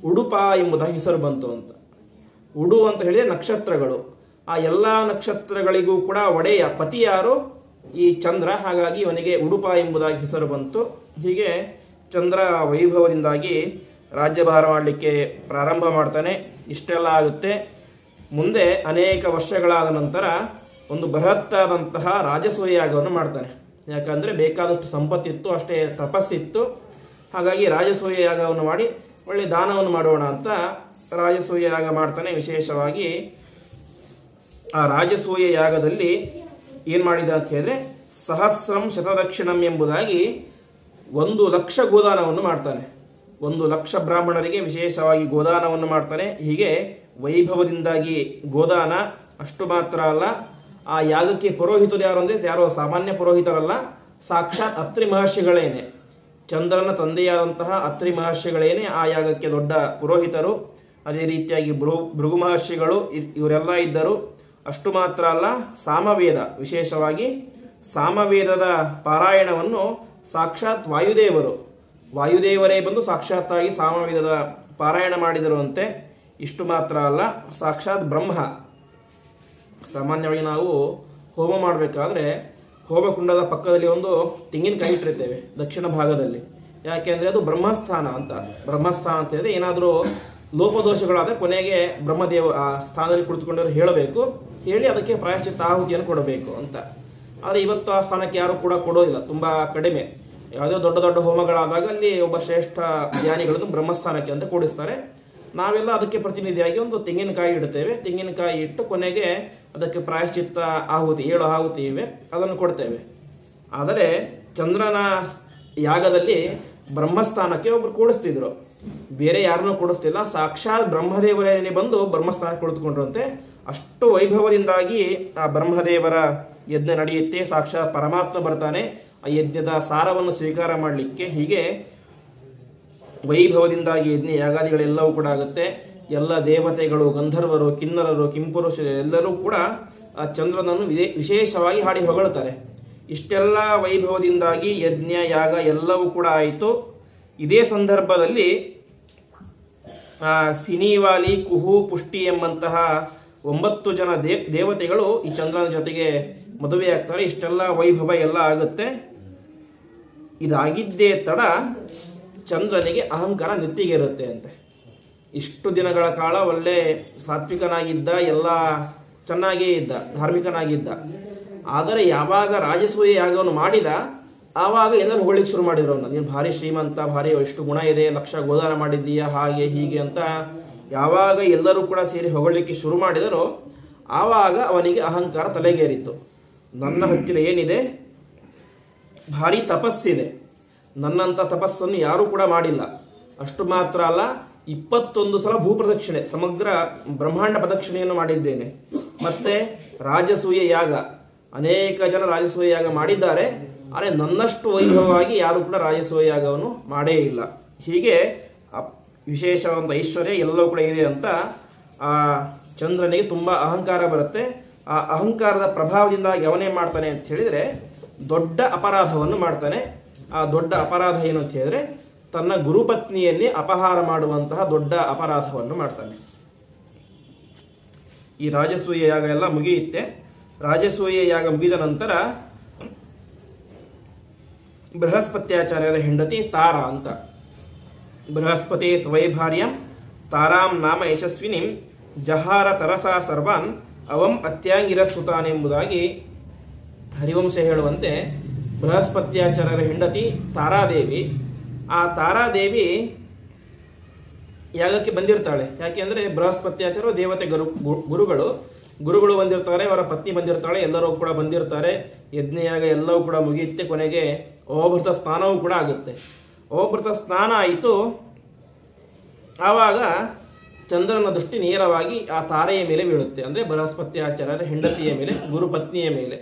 ಉಡುಪ ಎಂಬುದಾಗಿ ಹೆಸರು ಬಂತು ಅಂತ. ಉಡು ಅಂತ ಹೇಳಿದ್ರೆ ನಕ್ಷತ್ರಗಳು. ಆ ಎಲ್ಲ ನಕ್ಷತ್ರಗಳಿಗೂ ಕೂಡ ಒಡೆಯ ಪತಿ ಯಾರು? ಈ ಚಂದ್ರ. ಹಾಗಾಗಿ ಇವನಿಗೆ ಉಡುಪ ಎಂಬುದಾಗಿ ಹೆಸರು ಬಂತು. ಹೀಗೆ ಚಂದ್ರ ವೈಭವದಿಂದಾಗಿ ರಾಜ್ಯಭಾರ ಮಾಡಲಿಕ್ಕೆ ಪ್ರಾರಂಭ ಮಾಡ್ತಾನೆ. ಇಷ್ಟೆಲ್ಲ ಆಗುತ್ತೆ. ಮುಂದೆ ಅನೇಕ ವರ್ಷಗಳಾದ ನಂತರ ಒಂದು ಬೃಹತ್ತಾದಂತಹ ರಾಜಸೂಯ ಯಾಗವನ್ನು ಮಾಡ್ತಾನೆ. ಯಾಕಂದರೆ ಬೇಕಾದಷ್ಟು ಸಂಪತ್ತಿತ್ತು, ಅಷ್ಟೇ ತಪಸ್ಸಿತ್ತು. ಹಾಗಾಗಿ ರಾಜಸೂಯ ಯಾಗವನ್ನು ಮಾಡಿ ಒಳ್ಳೆ ದಾನವನ್ನು ಮಾಡೋಣ ಅಂತ ರಾಜಸೂಯ ಯಾಗ ಮಾಡ್ತಾನೆ. ವಿಶೇಷವಾಗಿ ಆ ರಾಜಸೂಯ ಯಾಗದಲ್ಲಿ ಏನು ಮಾಡಿದ ಅಂತ ಹೇಳಿದ್ರೆ, ಸಹಸ್ರಂ ಶತದಕ್ಷಿಣಂ ಎಂಬುದಾಗಿ 1,00,000 ಗೋದಾನವನ್ನು ಮಾಡ್ತಾನೆ. 1,00,000 ಬ್ರಾಹ್ಮಣರಿಗೆ ವಿಶೇಷವಾಗಿ ಗೋದಾನವನ್ನು ಮಾಡ್ತಾನೆ. ಹೀಗೆ ವೈಭವದಿಂದಾಗಿ ಗೋದಾನ. ಅಷ್ಟು ಮಾತ್ರ ಅಲ್ಲ, ಆ ಯಾಗಕ್ಕೆ ಪುರೋಹಿತರು ಯಾರು ಅಂದರೆ ಯಾರೋ ಸಾಮಾನ್ಯ ಪುರೋಹಿತರಲ್ಲ, ಸಾಕ್ಷಾತ್ ಅತ್ರಿ ಮಹರ್ಷಿಗಳೇನೆ. ಚಂದ್ರನ ತಂದೆಯಾದಂತಹ ಅತ್ರಿ ಮಹರ್ಷಿಗಳೇನೆ ಆ ಯಾಗಕ್ಕೆ ದೊಡ್ಡ ಪುರೋಹಿತರು. ಅದೇ ರೀತಿಯಾಗಿ ಭೃಗು ಮಹರ್ಷಿಗಳು ಇವರೆಲ್ಲ ಇದ್ದರು. ಅಷ್ಟು ಮಾತ್ರ ಅಲ್ಲ, ಸಾಮವೇದ, ವಿಶೇಷವಾಗಿ ಸಾಮವೇದದ ಪಾರಾಯಣವನ್ನು ಸಾಕ್ಷಾತ್ ವಾಯುದೇವರೇ ಬಂದು ಸಾಕ್ಷಾತ್ತಾಗಿ ಸಾಮವೇದದ ಪಾರಾಯಣ ಮಾಡಿದರು ಅಂತೆ. ಇಷ್ಟು ಮಾತ್ರ ಅಲ್ಲ, ಸಾಕ್ಷಾತ್ ಬ್ರಹ್ಮ. ಸಾಮಾನ್ಯವಾಗಿ ನಾವು ಹೋಮ ಮಾಡಬೇಕಾದ್ರೆ ಹೋಮಕುಂಡದ ಪಕ್ಕದಲ್ಲಿ ಒಂದು ತೆಂಗಿನಕಾಯಿ ಇಟ್ಟಿರ್ತೇವೆ ದಕ್ಷಿಣ ಭಾಗದಲ್ಲಿ. ಯಾಕೆಂದರೆ ಅದು ಬ್ರಹ್ಮಸ್ಥಾನ ಅಂತ. ಬ್ರಹ್ಮಸ್ಥಾನ ಅಂತ ಹೇಳಿದ್ರೆ ಏನಾದರೂ ಲೋಪದೋಷಗಳಾದರೆ ಕೊನೆಗೆ ಬ್ರಹ್ಮದೇವ ಆ ಸ್ಥಾನದಲ್ಲಿ ಕುಳಿತುಕೊಂಡವರು ಹೇಳಬೇಕು, ಹೇಳಿ ಅದಕ್ಕೆ ಪ್ರಾಯಶ್ಚಿತ್ತ ಆಹುತಿಯನ್ನು ಕೊಡಬೇಕು ಅಂತ. ಆದರೆ ಇವತ್ತು ಆ ಸ್ಥಾನಕ್ಕೆ ಯಾರು ಕೂಡ ಕೊಡೋದಿಲ್ಲ, ತುಂಬ ಕಡಿಮೆ. ಯಾವುದೇ ದೊಡ್ಡ ದೊಡ್ಡ ಹೋಮಗಳಾದಾಗ ಅಲ್ಲಿ ಒಬ್ಬ ಶ್ರೇಷ್ಠ ಜ್ಞಾನಿಗಳನ್ನು ಬ್ರಹ್ಮಸ್ಥಾನಕ್ಕೆ ಅಂತ ಕೂಡಿಸ್ತಾರೆ. ನಾವೆಲ್ಲ ಅದಕ್ಕೆ ಪ್ರತಿನಿಧಿಯಾಗಿ ಒಂದು ತೆಂಗಿನಕಾಯಿ ಇಡ್ತೇವೆ. ತೆಂಗಿನಕಾಯಿ ಇಟ್ಟು ಕೊನೆಗೆ ಅದಕ್ಕೆ ಪ್ರಾಯಶ್ಚಿತ್ತ ಆಹುತಿ 7 ಆಹುತಿ ಇವೆ, ಅದನ್ನು ಕೊಡ್ತೇವೆ. ಆದರೆ ಚಂದ್ರನ ಯಾಗದಲ್ಲಿ ಬ್ರಹ್ಮಸ್ಥಾನಕ್ಕೆ ಒಬ್ರು ಕೂಡಿಸ್ತಿದ್ರು, ಬೇರೆ ಯಾರನ್ನೂ ಕೂಡಿಸ್ತಿಲ್ಲ. ಸಾಕ್ಷಾತ್ ಬ್ರಹ್ಮದೇವರೇ ಬಂದು ಬ್ರಹ್ಮಸ್ಥಾನಕ್ಕೆ ಕುಳಿತುಕೊಂಡ್ರಂತೆ. ಅಷ್ಟು ವೈಭವದಿಂದಾಗಿ ಆ ಬ್ರಹ್ಮದೇವರ ಯಜ್ಞ ನಡೆಯುತ್ತೆ. ಸಾಕ್ಷಾತ್ ಪರಮಾತ್ಮ ಬರ್ತಾನೆ ಆ ಯಜ್ಞದ ಸಾರವನ್ನು ಸ್ವೀಕಾರ ಮಾಡಲಿಕ್ಕೆ. ಹೀಗೆ ವೈಭವದಿಂದಾಗಿ ಯಜ್ಞ ಯಾಗಾದಿಗಳೆಲ್ಲವೂ ಕೂಡ ಆಗುತ್ತೆ. ಎಲ್ಲ ದೇವತೆಗಳು, ಗಂಧರ್ವರು, ಕಿನ್ನರರು, ಕಿಂಪುರುಷರು ಎಲ್ಲರೂ ಕೂಡ ಆ ಚಂದ್ರನನ್ನು ವಿಶೇಷವಾಗಿ ಹಾಡಿ ಹೊಗಳುತ್ತಾರೆ. ಇಷ್ಟೆಲ್ಲ ವೈಭವದಿಂದಾಗಿ ಯಜ್ಞ ಯಾಗ ಎಲ್ಲವೂ ಕೂಡ ಆಯಿತು. ಇದೇ ಸಂದರ್ಭದಲ್ಲಿ ಸಿನಿವಾಲಿ, ಕುಹು, ಪುಷ್ಟಿ ಎಂಬಂತಹ 9 ಜನ ದೇವತೆಗಳು ಈ ಚಂದ್ರನ ಜೊತೆಗೆ ಮದುವೆಯಾಗ್ತಾರೆ. ಇಷ್ಟೆಲ್ಲ ವೈಭವ ಎಲ್ಲ ಆಗುತ್ತೆ. ಇದಾಗಿದ್ದೇ ತಡ ಚಂದ್ರನಿಗೆ ಅಹಂಕಾರ ನೆತ್ತಿಗೇರುತ್ತೆ ಅಂತೆ. ಇಷ್ಟು ದಿನಗಳ ಕಾಲ ಒಳ್ಳೆ ಸಾತ್ವಿಕನಾಗಿದ್ದ, ಎಲ್ಲ ಚೆನ್ನಾಗೇ ಇದ್ದ, ಧಾರ್ಮಿಕನಾಗಿದ್ದ. ಆದರೆ ಯಾವಾಗ ರಾಜಸೂಯ ಯಾಗವನ್ನು ಮಾಡಿದ ಆವಾಗ ಎಲ್ಲರೂ ಹೊಗಳಿಕ್ಕೆ ಶುರು ಮಾಡಿದ್ರು ಅವನ್ನ. ನೀನು ಭಾರಿ ಶ್ರೀಮಂತ, ಭಾರಿ ಎಷ್ಟು ಗುಣ ಇದೆ, ಲಕ್ಷ ಗೋದಾನ ಮಾಡಿದ್ದೀಯ, ಹಾಗೆ ಹೀಗೆ ಅಂತ ಯಾವಾಗ ಎಲ್ಲರೂ ಕೂಡ ಸೇರಿ ಹೊಗಳಿಕ್ಕೆ ಶುರು ಮಾಡಿದರೋ ಆವಾಗ ಅವನಿಗೆ ಅಹಂಕಾರ ತಲೆಗೇರಿತ್ತು. ನನ್ನ ಹತ್ತಿರ ಏನಿದೆ, ಭಾರಿ ತಪಸ್ಸಿದೆ, ನನ್ನಂಥ ತಪಸ್ಸನ್ನು ಯಾರೂ ಕೂಡ ಮಾಡಿಲ್ಲ. ಅಷ್ಟು ಮಾತ್ರ ಅಲ್ಲ, 21 ಸಲ ಭೂಪ್ರದಕ್ಷಿಣೆ, ಸಮಗ್ರ ಬ್ರಹ್ಮಾಂಡ ಪ್ರದಕ್ಷಿಣೆಯನ್ನು ಮಾಡಿದ್ದೇನೆ. ಮತ್ತೆ ರಾಜಸೂಯ ಯಾಗ, ಅನೇಕ ಜನ ರಾಜಸೂಯ ಯಾಗ ಮಾಡಿದ್ದಾರೆ. ಆದರೆ ನನ್ನಷ್ಟು ವೈಭವವಾಗಿ ಯಾರು ಕೂಡ ರಾಜಸೂಯ ಯಾಗವನ್ನು ಮಾಡೇ ಇಲ್ಲ. ಹೀಗೆ ವಿಶೇಷವಾದ ಐಶ್ವರ್ಯ ಎಲ್ಲವೂ ಕೂಡ ಇದೆ ಅಂತ ಆ ಚಂದ್ರನಿಗೆ ತುಂಬ ಅಹಂಕಾರ ಬರುತ್ತೆ. ಆ ಅಹಂಕಾರದ ಪ್ರಭಾವದಿಂದಾಗಿ ಅವನೇ ಮಾಡ್ತಾನೆ ಅಂತ ಹೇಳಿದರೆ ದೊಡ್ಡ ಅಪರಾಧವನ್ನು ಮಾಡ್ತಾನೆ. ಆ ದೊಡ್ಡ ಅಪರಾಧ ಏನು ಅಂತ ಹೇಳಿದ್ರೆ ತನ್ನ ಗುರುಪತ್ನಿಯನ್ನೇ ಅಪಹಾರ ಮಾಡುವಂತಹ ದೊಡ್ಡ ಅಪರಾಧವನ್ನು ಮಾಡ್ತಾನೆ. ಈ ರಾಜಸೂಯ ಯಾಗ ಎಲ್ಲ ಮುಗಿಯುತ್ತೆ. ರಾಜಸೂಯ ಯಾಗ ಮುಗಿದ ನಂತರ ಬೃಹಸ್ಪತ್ಯಾಚಾರ್ಯರ ಹೆಂಡತಿ ತಾರಾ ಅಂತ, ಬೃಹಸ್ಪತಿ ಸ್ವೈಭಾರ್ಯಂ ತಾರಾಂ ನಾಮ ಯಶಸ್ವಿನಿಂ ಜಹಾರ ತರಸಾ ಸರ್ವಾನ್ ಅವಂ ಅತ್ಯಾಂಗಿರ ಸುತಾನೆಂಬುದಾಗಿ ಹರಿವಂಶ ಹೇಳುವಂತೆ ಬೃಹಸ್ಪತ್ಯಾಚಾರ್ಯರ ಹೆಂಡತಿ ತಾರಾದೇವಿ. ಆ ತಾರಾದೇವಿ ಯಾಗಕ್ಕೆ ಬಂದಿರ್ತಾಳೆ. ಯಾಕೆಂದರೆ ಬೃಹಸ್ಪತ್ಯಾಚಾರ್ಯರು ದೇವತೆ ಗುರುಗಳು ಬಂದಿರ್ತಾರೆ, ಅವರ ಪತ್ನಿ ಬಂದಿರ್ತಾಳೆ, ಎಲ್ಲರೂ ಕೂಡ ಬಂದಿರ್ತಾರೆ. ಯಜ್ಞಯಾಗ ಎಲ್ಲವೂ ಕೂಡ ಮುಗಿಯುತ್ತೆ. ಕೊನೆಗೆ ಅವಭೃತ ಸ್ನಾನವೂ ಕೂಡ ಆಗುತ್ತೆ. ಅವಭೃತ ಸ್ನಾನ ಆಯಿತು. ಆವಾಗ ಚಂದ್ರನ ದೃಷ್ಟಿ ನೇರವಾಗಿ ಆ ತಾರೆಯ ಮೇಲೆ ಬೀಳುತ್ತೆ. ಅಂದರೆ ಬೃಹಸ್ಪತ್ಯಾಚಾರ್ಯರ ಹೆಂಡತಿಯ ಮೇಲೆ, ಗುರುಪತ್ನಿಯ ಮೇಲೆ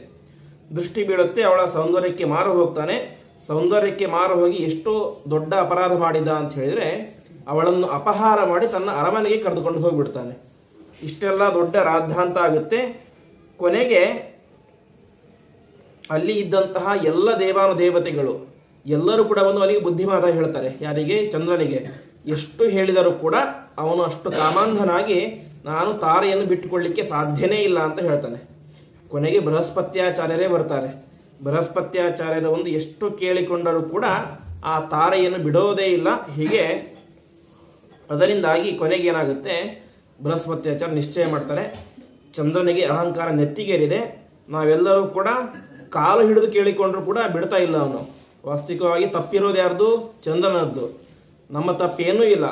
ದೃಷ್ಟಿ ಬೀಳುತ್ತೆ. ಅವಳ ಸೌಂದರ್ಯಕ್ಕೆ ಮಾರು ಹೋಗ್ತಾನೆ. ಸೌಂದರ್ಯಕ್ಕೆ ಮಾರು ಹೋಗಿ ಎಷ್ಟು ದೊಡ್ಡ ಅಪರಾಧ ಮಾಡಿದ ಅಂತ ಹೇಳಿದರೆ ಅವಳನ್ನು ಅಪಹಾರ ಮಾಡಿ ತನ್ನ ಅರಮನೆಗೆ ಕರೆದುಕೊಂಡು ಹೋಗಿಬಿಡ್ತಾನೆ. ಇಷ್ಟೆಲ್ಲ ದೊಡ್ಡ ರಾದ್ಧಾಂತ ಆಗುತ್ತೆ. ಕೊನೆಗೆ ಅಲ್ಲಿ ಇದ್ದಂತಹ ಎಲ್ಲ ದೇವಾನುದೇವತೆಗಳು ಎಲ್ಲರೂ ಕೂಡ ಬಂದು ಅವನಿಗೆ ಬುದ್ಧಿಮಾತ ಹೇಳ್ತಾರೆ. ಯಾರಿಗೆ? ಚಂದ್ರನಿಗೆ. ಎಷ್ಟು ಹೇಳಿದರೂ ಕೂಡ ಅವನು ಅಷ್ಟು ಕಾಮಾಂಧನಾಗಿ ನಾನು ತಾರೆಯನ್ನು ಬಿಟ್ಟುಕೊಳ್ಳಿಕ್ಕೆ ಸಾಧ್ಯನೇ ಇಲ್ಲ ಅಂತ ಹೇಳ್ತಾನೆ. ಕೊನೆಗೆ ಬೃಹಸ್ಪತ್ಯಾಚಾರ್ಯರೇ ಬರ್ತಾರೆ. ಬೃಹಸ್ಪತ್ಯಾಚಾರ್ಯರ ಒಂದು ಎಷ್ಟು ಕೇಳಿಕೊಂಡರೂ ಕೂಡ ಆ ತಾರೆಯನ್ನು ಬಿಡೋದೇ ಇಲ್ಲ. ಹೀಗೆ ಅದರಿಂದಾಗಿ ಕೊನೆಗೆ ಏನಾಗುತ್ತೆ, ಬೃಹಸ್ಪತ್ಯಾಚಾರ್ಯ ನಿಶ್ಚಯ ಮಾಡ್ತಾರೆ, ಚಂದ್ರನಿಗೆ ಅಹಂಕಾರ ನೆತ್ತಿಗೇರಿದೆ, ನಾವೆಲ್ಲರೂ ಕೂಡ ಕಾಲು ಹಿಡಿದು ಕೇಳಿಕೊಂಡ್ರೂ ಕೂಡ ಬಿಡ್ತಾ ಇಲ್ಲ ಅವನು. ವಾಸ್ತವಿಕವಾಗಿ ತಪ್ಪಿರೋದು ಯಾರ್ದು? ಚಂದ್ರನದ್ದು. ನಮ್ಮ ತಪ್ಪೇನೂ ಇಲ್ಲ.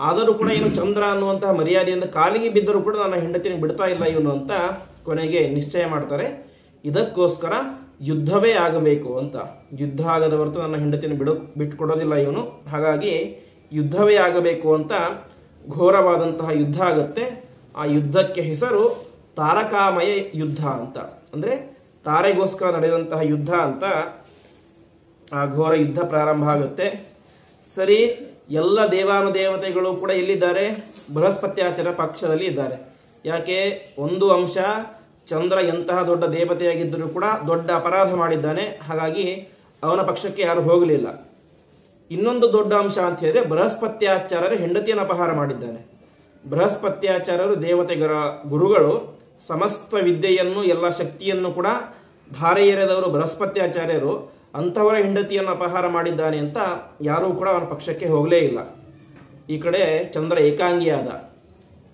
ಆದರೂ ಕೂಡ ಏನು ಚಂದ್ರ ಅನ್ನುವಂತಹ ಮರ್ಯಾದೆಯಿಂದ ಕಾಲಿಗೆ ಬಿದ್ದರೂ ಕೂಡ ನನ್ನ ಹೆಂಡತಿನ ಬಿಡ್ತಾ ಇಲ್ಲ ಇವನು ಅಂತ ಕೊನೆಗೆ ನಿಶ್ಚಯ ಮಾಡ್ತಾರೆ. ಇದಕ್ಕೋಸ್ಕರ ಯುದ್ಧವೇ ಆಗಬೇಕು ಅಂತ. ಯುದ್ಧ ಆಗದ ಹೊರತು ನನ್ನ ಹೆಂಡತಿನ ಬಿಟ್ಟುಕೊಡೋದಿಲ್ಲ ಇವನು. ಹಾಗಾಗಿ ಯುದ್ಧವೇ ಆಗಬೇಕು ಅಂತ ಘೋರವಾದಂತಹ ಯುದ್ಧ ಆಗುತ್ತೆ. ಆ ಯುದ್ಧಕ್ಕೆ ಹೆಸರು ತಾರಕಾಮಯ ಯುದ್ಧ ಅಂತ. ಅಂದರೆ ತಾರೆಗೋಸ್ಕರ ನಡೆದಂತಹ ಯುದ್ಧ ಅಂತ ಆ ಘೋರ ಯುದ್ಧ ಪ್ರಾರಂಭ ಆಗುತ್ತೆ. ಸರಿ, ಎಲ್ಲ ದೇವಾನುದೇವತೆಗಳು ಕೂಡ ಎಲ್ಲಿದ್ದಾರೆ? ಬೃಹಸ್ಪತ್ಯಾಚಾರ್ಯ ಪಕ್ಷದಲ್ಲಿ ಇದ್ದಾರೆ. ಯಾಕೆ? ಒಂದು ಅಂಶ, ಚಂದ್ರ ಎಂತಹ ದೊಡ್ಡ ದೇವತೆಯಾಗಿದ್ದರೂ ಕೂಡ ದೊಡ್ಡ ಅಪರಾಧ ಮಾಡಿದ್ದಾನೆ. ಹಾಗಾಗಿ ಅವನ ಪಕ್ಷಕ್ಕೆ ಯಾರು ಹೋಗಲಿಲ್ಲ. ಇನ್ನೊಂದು ದೊಡ್ಡ ಅಂಶ ಅಂತ ಹೇಳಿದ್ರೆ ಬೃಹಸ್ಪತ್ಯಾಚಾರ್ಯರ ಹೆಂಡತಿಯನ್ನು ಅಪಹಾರ ಮಾಡಿದ್ದಾನೆ. ಬೃಹಸ್ಪತ್ಯಾಚಾರ್ಯರು ದೇವತೆಗಳ ಗುರುಗಳು, ಸಮಸ್ತ ವಿದ್ಯೆಯನ್ನು ಎಲ್ಲ ಶಕ್ತಿಯನ್ನು ಕೂಡ ಧಾರೆ ಎರೆದವರು ಬೃಹಸ್ಪತ್ಯಾಚಾರ್ಯರು. ಅಂಥವರ ಹೆಂಡತಿಯನ್ನು ಅಪಹಾರ ಮಾಡಿದ್ದಾನೆ ಅಂತ ಯಾರೂ ಕೂಡ ಅವನ ಪಕ್ಷಕ್ಕೆ ಹೋಗಲೇ ಇಲ್ಲ. ಈ ಕಡೆ ಚಂದ್ರ ಏಕಾಂಗಿಯಾದ.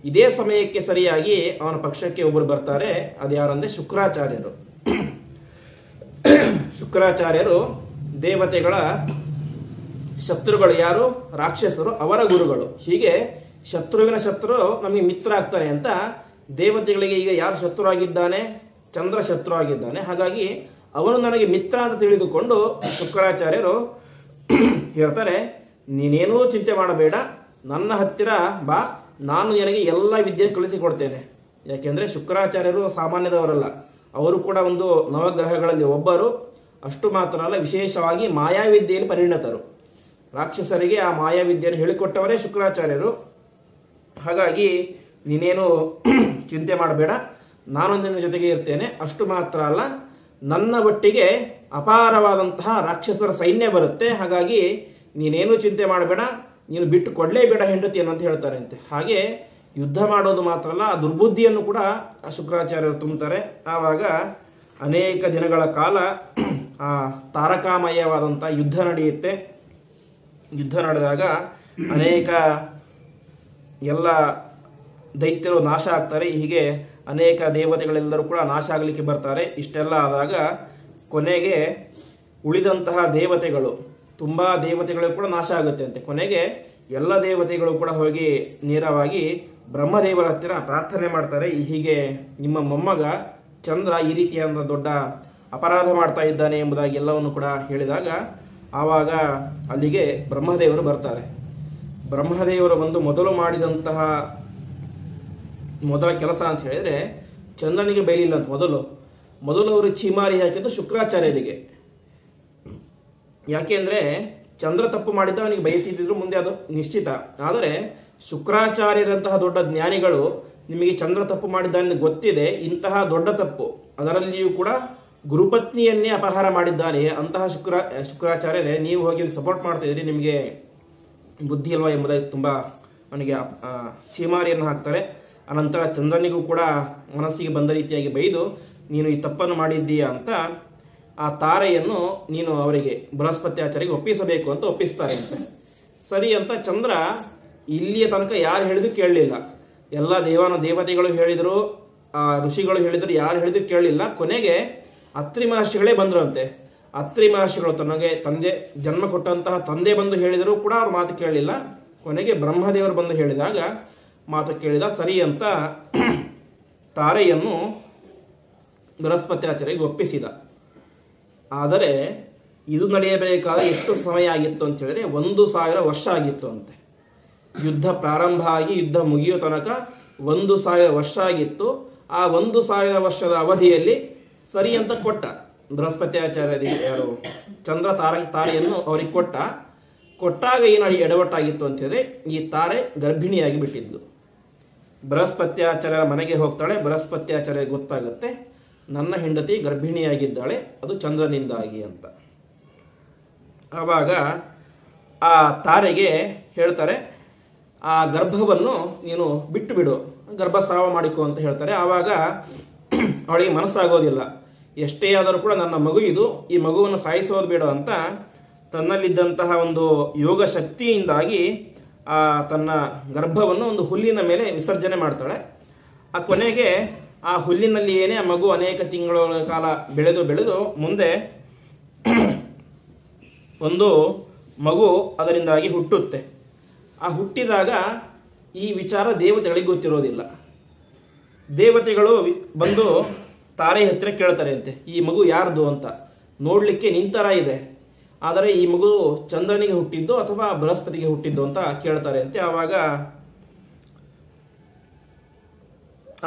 ಇದೇ ಸಮಯಕ್ಕೆ ಸರಿಯಾಗಿ ಅವನ ಪಕ್ಷಕ್ಕೆ ಒಬ್ಬರು ಬರ್ತಾರೆ. ಅದು ಯಾರಂದ್ರೆ ಶುಕ್ರಾಚಾರ್ಯರು. ಶುಕ್ರಾಚಾರ್ಯರು ದೇವತೆಗಳ ಶತ್ರುಗಳು ಯಾರು? ರಾಕ್ಷಸರು, ಅವರ ಗುರುಗಳು. ಹೀಗೆ ಶತ್ರುವಿನ ಶತ್ರು ನಮಗೆ ಮಿತ್ರ ಆಗ್ತಾನೆ ಅಂತ ದೇವತೆಗಳಿಗೆ ಈಗ ಯಾರು ಶತ್ರು ಆಗಿದ್ದಾನೆ? ಚಂದ್ರ ಶತ್ರು ಆಗಿದ್ದಾನೆ. ಹಾಗಾಗಿ ಅವನು ನನಗೆ ಮಿತ್ರ ಅಂತ ತಿಳಿದುಕೊಂಡು ಶುಕ್ರಾಚಾರ್ಯರು ಹೇಳ್ತಾರೆ, ನೀನೇನೂ ಚಿಂತೆ ಮಾಡಬೇಡ, ನನ್ನ ಹತ್ತಿರ ಬಾ, ನಾನು ನಿನಗೆ ಎಲ್ಲ ವಿದ್ಯೆ ಕಲಿಸಿಕೊಡ್ತೇನೆ. ಯಾಕೆಂದ್ರೆ ಶುಕ್ರಾಚಾರ್ಯರು ಸಾಮಾನ್ಯದವರಲ್ಲ, ಅವರು ಕೂಡ ಒಂದು ನವಗ್ರಹಗಳಲ್ಲಿ ಒಬ್ಬರು. ಅಷ್ಟು ಮಾತ್ರ ಅಲ್ಲ, ವಿಶೇಷವಾಗಿ ಮಾಯಾವಿದ್ಯೆಯಲ್ಲಿ ಪರಿಣತರು. ರಾಕ್ಷಸರಿಗೆ ಆ ಮಾಯಾವಿದ್ಯೆಯನ್ನು ಹೇಳಿಕೊಟ್ಟವರೇ ಶುಕ್ರಾಚಾರ್ಯರು. ಹಾಗಾಗಿ ನೀನೇನು ಚಿಂತೆ ಮಾಡಬೇಡ, ನಾನು ನಿನ್ನ ಜೊತೆಗೆ ಇರ್ತೇನೆ. ಅಷ್ಟು ಮಾತ್ರ ಅಲ್ಲ, ನನ್ನ ಒಟ್ಟಿಗೆ ಅಪಾರವಾದಂತಹ ರಾಕ್ಷಸರ ಸೈನ್ಯ ಬರುತ್ತೆ. ಹಾಗಾಗಿ ನೀನೇನು ಚಿಂತೆ ಮಾಡಬೇಡ, ನೀನು ಬಿಟ್ಟು ಕೊಡಲೇಬೇಡ ಹೆಂಡತಿಯನ್ನು ಅಂತ ಹೇಳ್ತಾರೆ ಅಂತೆ. ಹಾಗೆ ಯುದ್ಧ ಮಾಡೋದು ಮಾತ್ರ ಅಲ್ಲ, ಆ ದುರ್ಬುದ್ಧಿಯನ್ನು ಕೂಡ ಶುಕ್ರಾಚಾರ್ಯರು ತುಂಬುತ್ತಾರೆ. ಆವಾಗ ಅನೇಕ ದಿನಗಳ ಕಾಲ ಆ ತಾರಕಾಮಯವಾದಂಥ ಯುದ್ಧ ನಡೆಯುತ್ತೆ. ಯುದ್ಧ ನಡೆದಾಗ ಅನೇಕ ಎಲ್ಲ ದೈತ್ಯರು ನಾಶ ಆಗ್ತಾರೆ. ಹೀಗೆ ಅನೇಕ ದೇವತೆಗಳೆಲ್ಲರೂ ಕೂಡ ನಾಶ ಆಗಲಿಕ್ಕೆ ಬರ್ತಾರೆ. ಇಷ್ಟೆಲ್ಲ ಆದಾಗ ಕೊನೆಗೆ ಉಳಿದಂತಹ ದೇವತೆಗಳು, ತುಂಬ ದೇವತೆಗಳು ಕೂಡ ನಾಶ ಆಗುತ್ತೆ ಅಂತೆ. ಕೊನೆಗೆ ಎಲ್ಲ ದೇವತೆಗಳು ಕೂಡ ಹೋಗಿ ನೇರವಾಗಿ ಬ್ರಹ್ಮದೇವರ ಹತ್ತಿರ ಪ್ರಾರ್ಥನೆ ಮಾಡ್ತಾರೆ. ಹೀಗೆ ನಿಮ್ಮ ಮೊಮ್ಮಗ ಚಂದ್ರ ಈ ರೀತಿಯಾದ ದೊಡ್ಡ ಅಪರಾಧ ಮಾಡ್ತಾ ಇದ್ದಾನೆ ಎಂಬುದಾಗಿ ಎಲ್ಲವನ್ನು ಕೂಡ ಹೇಳಿದಾಗ ಆವಾಗ ಅಲ್ಲಿಗೆ ಬ್ರಹ್ಮದೇವರು ಬರ್ತಾರೆ. ಬ್ರಹ್ಮದೇವರು ಬಂದು ಮೊದಲು ಮಾಡಿದಂತಹ ಮೊದಲ ಕೆಲಸ ಅಂತ ಹೇಳಿದ್ರೆ ಚಂದ್ರನಿಗೆ ಬೈಲಿಲ್ಲ ಅಂತ ಮೊದಲು ಅವರು ಚೀಮಾರಿ ಹಾಕಿದ್ದು ಶುಕ್ರಾಚಾರ್ಯರಿಗೆ. ಯಾಕೆಂದ್ರೆ ಚಂದ್ರ ತಪ್ಪು ಮಾಡಿದ್ದ ಅವನಿಗೆ ಬೈತಿದ್ರು, ಮುಂದೆ ಅದು ನಿಶ್ಚಿತ. ಆದರೆ ಶುಕ್ರಾಚಾರ್ಯರಂತಹ ದೊಡ್ಡ ಜ್ಞಾನಿಗಳು ನಿಮಗೆ ಚಂದ್ರ ತಪ್ಪು ಮಾಡಿದ್ದಾನೆ ಗೊತ್ತಿದೆ, ಇಂತಹ ದೊಡ್ಡ ತಪ್ಪು, ಅದರಲ್ಲಿಯೂ ಕೂಡ ಗುರುಪತ್ನಿಯನ್ನೇ ಅಪಹಾರ ಮಾಡಿದ್ದಾನೆ, ಅಂತಹ ಶುಕ್ರಾಚಾರ್ಯರೇ ನೀವು ಹೋಗಿ ಸಪೋರ್ಟ್ ಮಾಡ್ತಾ ಇದ್ರಿ, ನಿಮಗೆ ಬುದ್ಧಿ ಇಲ್ವಾ ಎಂಬುದಾಗಿ ತುಂಬ ಅವನಿಗೆ ಚೀಮಾರಿಯನ್ನು ಹಾಕ್ತಾರೆ. ಅನಂತರ ಚಂದ್ರನಿಗೂ ಕೂಡ ಮನಸ್ಸಿಗೆ ಬಂದ ರೀತಿಯಾಗಿ ಬೈದು ನೀನು ಈ ತಪ್ಪನ್ನು ಮಾಡಿದ್ದೀಯಾ ಅಂತ ಆ ತಾರೆಯನ್ನು ನೀನು ಅವರಿಗೆ ಬೃಹಸ್ಪತಿ ಆಚಾರ್ಯಗೆ ಒಪ್ಪಿಸಬೇಕು ಅಂತ ಒಪ್ಪಿಸ್ತಾರೆ ಅಂತ. ಸರಿ ಅಂತ ಚಂದ್ರ ಇಲ್ಲಿಯ ತನಕ ಯಾರು ಹೇಳಿದ್ರು ಕೇಳಲಿಲ್ಲ. ಎಲ್ಲ ದೇವತೆಗಳು ಹೇಳಿದರು, ಋಷಿಗಳು ಹೇಳಿದ್ರು, ಯಾರು ಹೇಳಿದ್ರು ಕೇಳಲಿಲ್ಲ. ಕೊನೆಗೆ ಅತ್ರಿ ಮಹರ್ಷಿಗಳೇ ಬಂದ್ರಂತೆ. ಅತ್ರಿ ಮಹರ್ಷಿಗಳು ತನಗೆ ಜನ್ಮ ಕೊಟ್ಟಂತಹ ತಂದೆ ಬಂದು ಹೇಳಿದರೂ ಕೂಡ ಅವ್ರ ಮಾತು ಕೇಳಲಿಲ್ಲ. ಕೊನೆಗೆ ಬ್ರಹ್ಮದೇವರು ಬಂದು ಹೇಳಿದಾಗ ಮಾತು ಕೇಳಿದ. ಸರಿ ಅಂತ ತಾರೆಯನ್ನು ಬೃಹಸ್ಪತಿ ಆಚಾರ್ಯಗೆ ಒಪ್ಪಿಸಿದ. ಆದರೆ ಇದು ನಡೆಯಬೇಕಾದ ಎಷ್ಟು ಸಮಯ ಆಗಿತ್ತು ಅಂತ ಹೇಳಿದ್ರೆ 1000 ವರ್ಷ ಆಗಿತ್ತು ಅಂತೆ. ಯುದ್ಧ ಪ್ರಾರಂಭ ಆಗಿ ಯುದ್ಧ ಮುಗಿಯೋ ತನಕ 1000 ವರ್ಷ ಆಗಿತ್ತು. ಆ 1000 ವರ್ಷದ ಅವಧಿಯಲ್ಲಿ ಸರಿ ಅಂತ ಕೊಟ್ಟ ಬೃಹಸ್ಪತಿ ಆಚಾರ್ಯರಿಗೆ, ಯಾರು ಚಂದ್ರ ತಾರೆಯನ್ನು ಅವ್ರಿಗೆ ಕೊಟ್ಟಾಗ ಏನು ಎಡವಟ್ಟಾಗಿತ್ತು ಅಂತ ಹೇಳಿದ್ರೆ ಈ ತಾರೆ ಗರ್ಭಿಣಿಯಾಗಿ ಬಿಟ್ಟಿದ್ಲು. ಬೃಹಸ್ಪತಿ ಆಚಾರ್ಯರ ಮನೆಗೆ ಹೋಗ್ತಾಳೆ. ಬೃಹಸ್ಪತಿ ಆಚಾರ್ಯ ಗೊತ್ತಾಗುತ್ತೆ, ನನ್ನ ಹೆಂಡತಿ ಗರ್ಭಿಣಿಯಾಗಿದ್ದಾಳೆ, ಅದು ಚಂದ್ರನಿಂದಾಗಿ ಅಂತ. ಆವಾಗ ಆ ತಾರೆಗೆ ಹೇಳ್ತಾರೆ, ಆ ಗರ್ಭವನ್ನು ನೀನು ಬಿಟ್ಟು ಬಿಡು, ಗರ್ಭಸ್ರಾವ ಮಾಡಿಕೊ ಅಂತ ಹೇಳ್ತಾರೆ. ಆವಾಗ ಅವಳಿಗೆ ಮನಸ್ಸಾಗೋದಿಲ್ಲ. ಎಷ್ಟೇ ಆದರೂ ಕೂಡ ನನ್ನ ಮಗು ಇದು, ಈ ಮಗುವನ್ನು ಸಾಯಿಸೋದು ಬೇಡ ಅಂತ ತನ್ನಲ್ಲಿದ್ದಂತಹ ಒಂದು ಯೋಗ ಶಕ್ತಿಯಿಂದಾಗಿ ತನ್ನ ಗರ್ಭವನ್ನು ಒಂದು ಹುಲ್ಲಿನ ಮೇಲೆ ವಿಸರ್ಜನೆ ಮಾಡ್ತಾಳೆ. ಆ ಕೊನೆಗೆ ಆ ಹುಲ್ಲಿನಲ್ಲಿ ಏನೇ ಆ ಮಗು ಅನೇಕ ತಿಂಗಳ ಕಾಲ ಬೆಳೆದು ಮುಂದೆ ಒಂದು ಮಗು ಅದರಿಂದಾಗಿ ಹುಟ್ಟುತ್ತೆ. ಆ ಹುಟ್ಟಿದಾಗ ಈ ವಿಚಾರ ದೇವತೆಗಳಿಗೆ ಗೊತ್ತಿರೋದಿಲ್ಲ. ದೇವತೆಗಳು ಬಂದು ತಾರೆ ಹತ್ತಿರ ಕೇಳ್ತಾರೆ ಅಂತೆ, ಈ ಮಗು ಯಾರ್ದು ಅಂತ. ನೋಡ್ಲಿಕ್ಕೆ ನಿಂತರ ಇದೆ, ಆದರೆ ಈ ಮಗು ಚಂದ್ರನಿಗೆ ಹುಟ್ಟಿದ್ದು ಅಥವಾ ಬೃಹಸ್ಪತಿಗೆ ಹುಟ್ಟಿದ್ದು ಅಂತ ಕೇಳ್ತಾರೆ ಅಂತೆ. ಆವಾಗ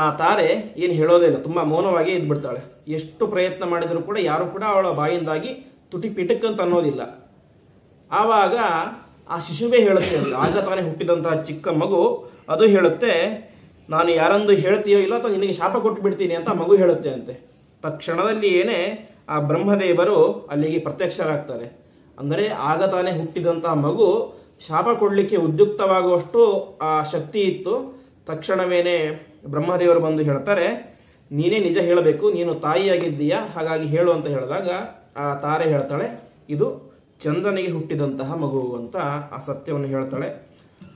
ಆ ತಾರೆ ಏನು ಹೇಳೋದೇ ಇಲ್ಲ, ತುಂಬ ಮೌನವಾಗಿ ಇದ್ಬಿಡ್ತಾಳೆ. ಎಷ್ಟು ಪ್ರಯತ್ನ ಮಾಡಿದರೂ ಕೂಡ ಯಾರು ಕೂಡ ಅವಳ ಬಾಯಿಂದಾಗಿ ತುಟಿ ಪಿಟಕ್ಕಂತ ಅನ್ನೋದಿಲ್ಲ. ಆವಾಗ ಆ ಶಿಶುವೇ ಹೇಳುತ್ತೆ, ಆಗ ತಾನೇ ಹುಟ್ಟಿದಂತಹ ಚಿಕ್ಕ ಮಗು ಅದು ಹೇಳುತ್ತೆ, ನಾನು ಯಾರಂದು ಹೇಳ್ತೀಯೋ ಇಲ್ಲ ಅಥವಾ ನಿನಗೆ ಶಾಪ ಕೊಟ್ಟು ಬಿಡ್ತೀನಿ ಅಂತ ಮಗು ಹೇಳುತ್ತೆ ಅಂತೆ. ತಕ್ಷಣದಲ್ಲಿ ಏನೇ ಆ ಬ್ರಹ್ಮದೇವರು ಅಲ್ಲಿಗೆ ಪ್ರತ್ಯಕ್ಷರಾಗ್ತಾರೆ. ಅಂದರೆ ಆಗ ತಾನೇ ಹುಟ್ಟಿದಂತಹ ಮಗು ಶಾಪ ಕೊಡಲಿಕ್ಕೆ ಉದ್ಯುಕ್ತವಾಗುವಷ್ಟು ಆ ಶಕ್ತಿ ಇತ್ತು. ತಕ್ಷಣವೇನೆ ಬ್ರಹ್ಮದೇವರು ಬಂದು ಹೇಳ್ತಾರೆ, ನೀನೇ ನಿಜ ಹೇಳಬೇಕು, ನೀನು ತಾಯಿಯಾಗಿದ್ದೀಯಾ, ಹಾಗಾಗಿ ಹೇಳು ಅಂತ ಹೇಳಿದಾಗ ಆ ತಾರೆ ಹೇಳ್ತಾಳೆ, ಇದು ಚಂದ್ರನಿಗೆ ಹುಟ್ಟಿದಂತಹ ಮಗು ಅಂತ ಆ ಸತ್ಯವನ್ನು ಹೇಳ್ತಾಳೆ.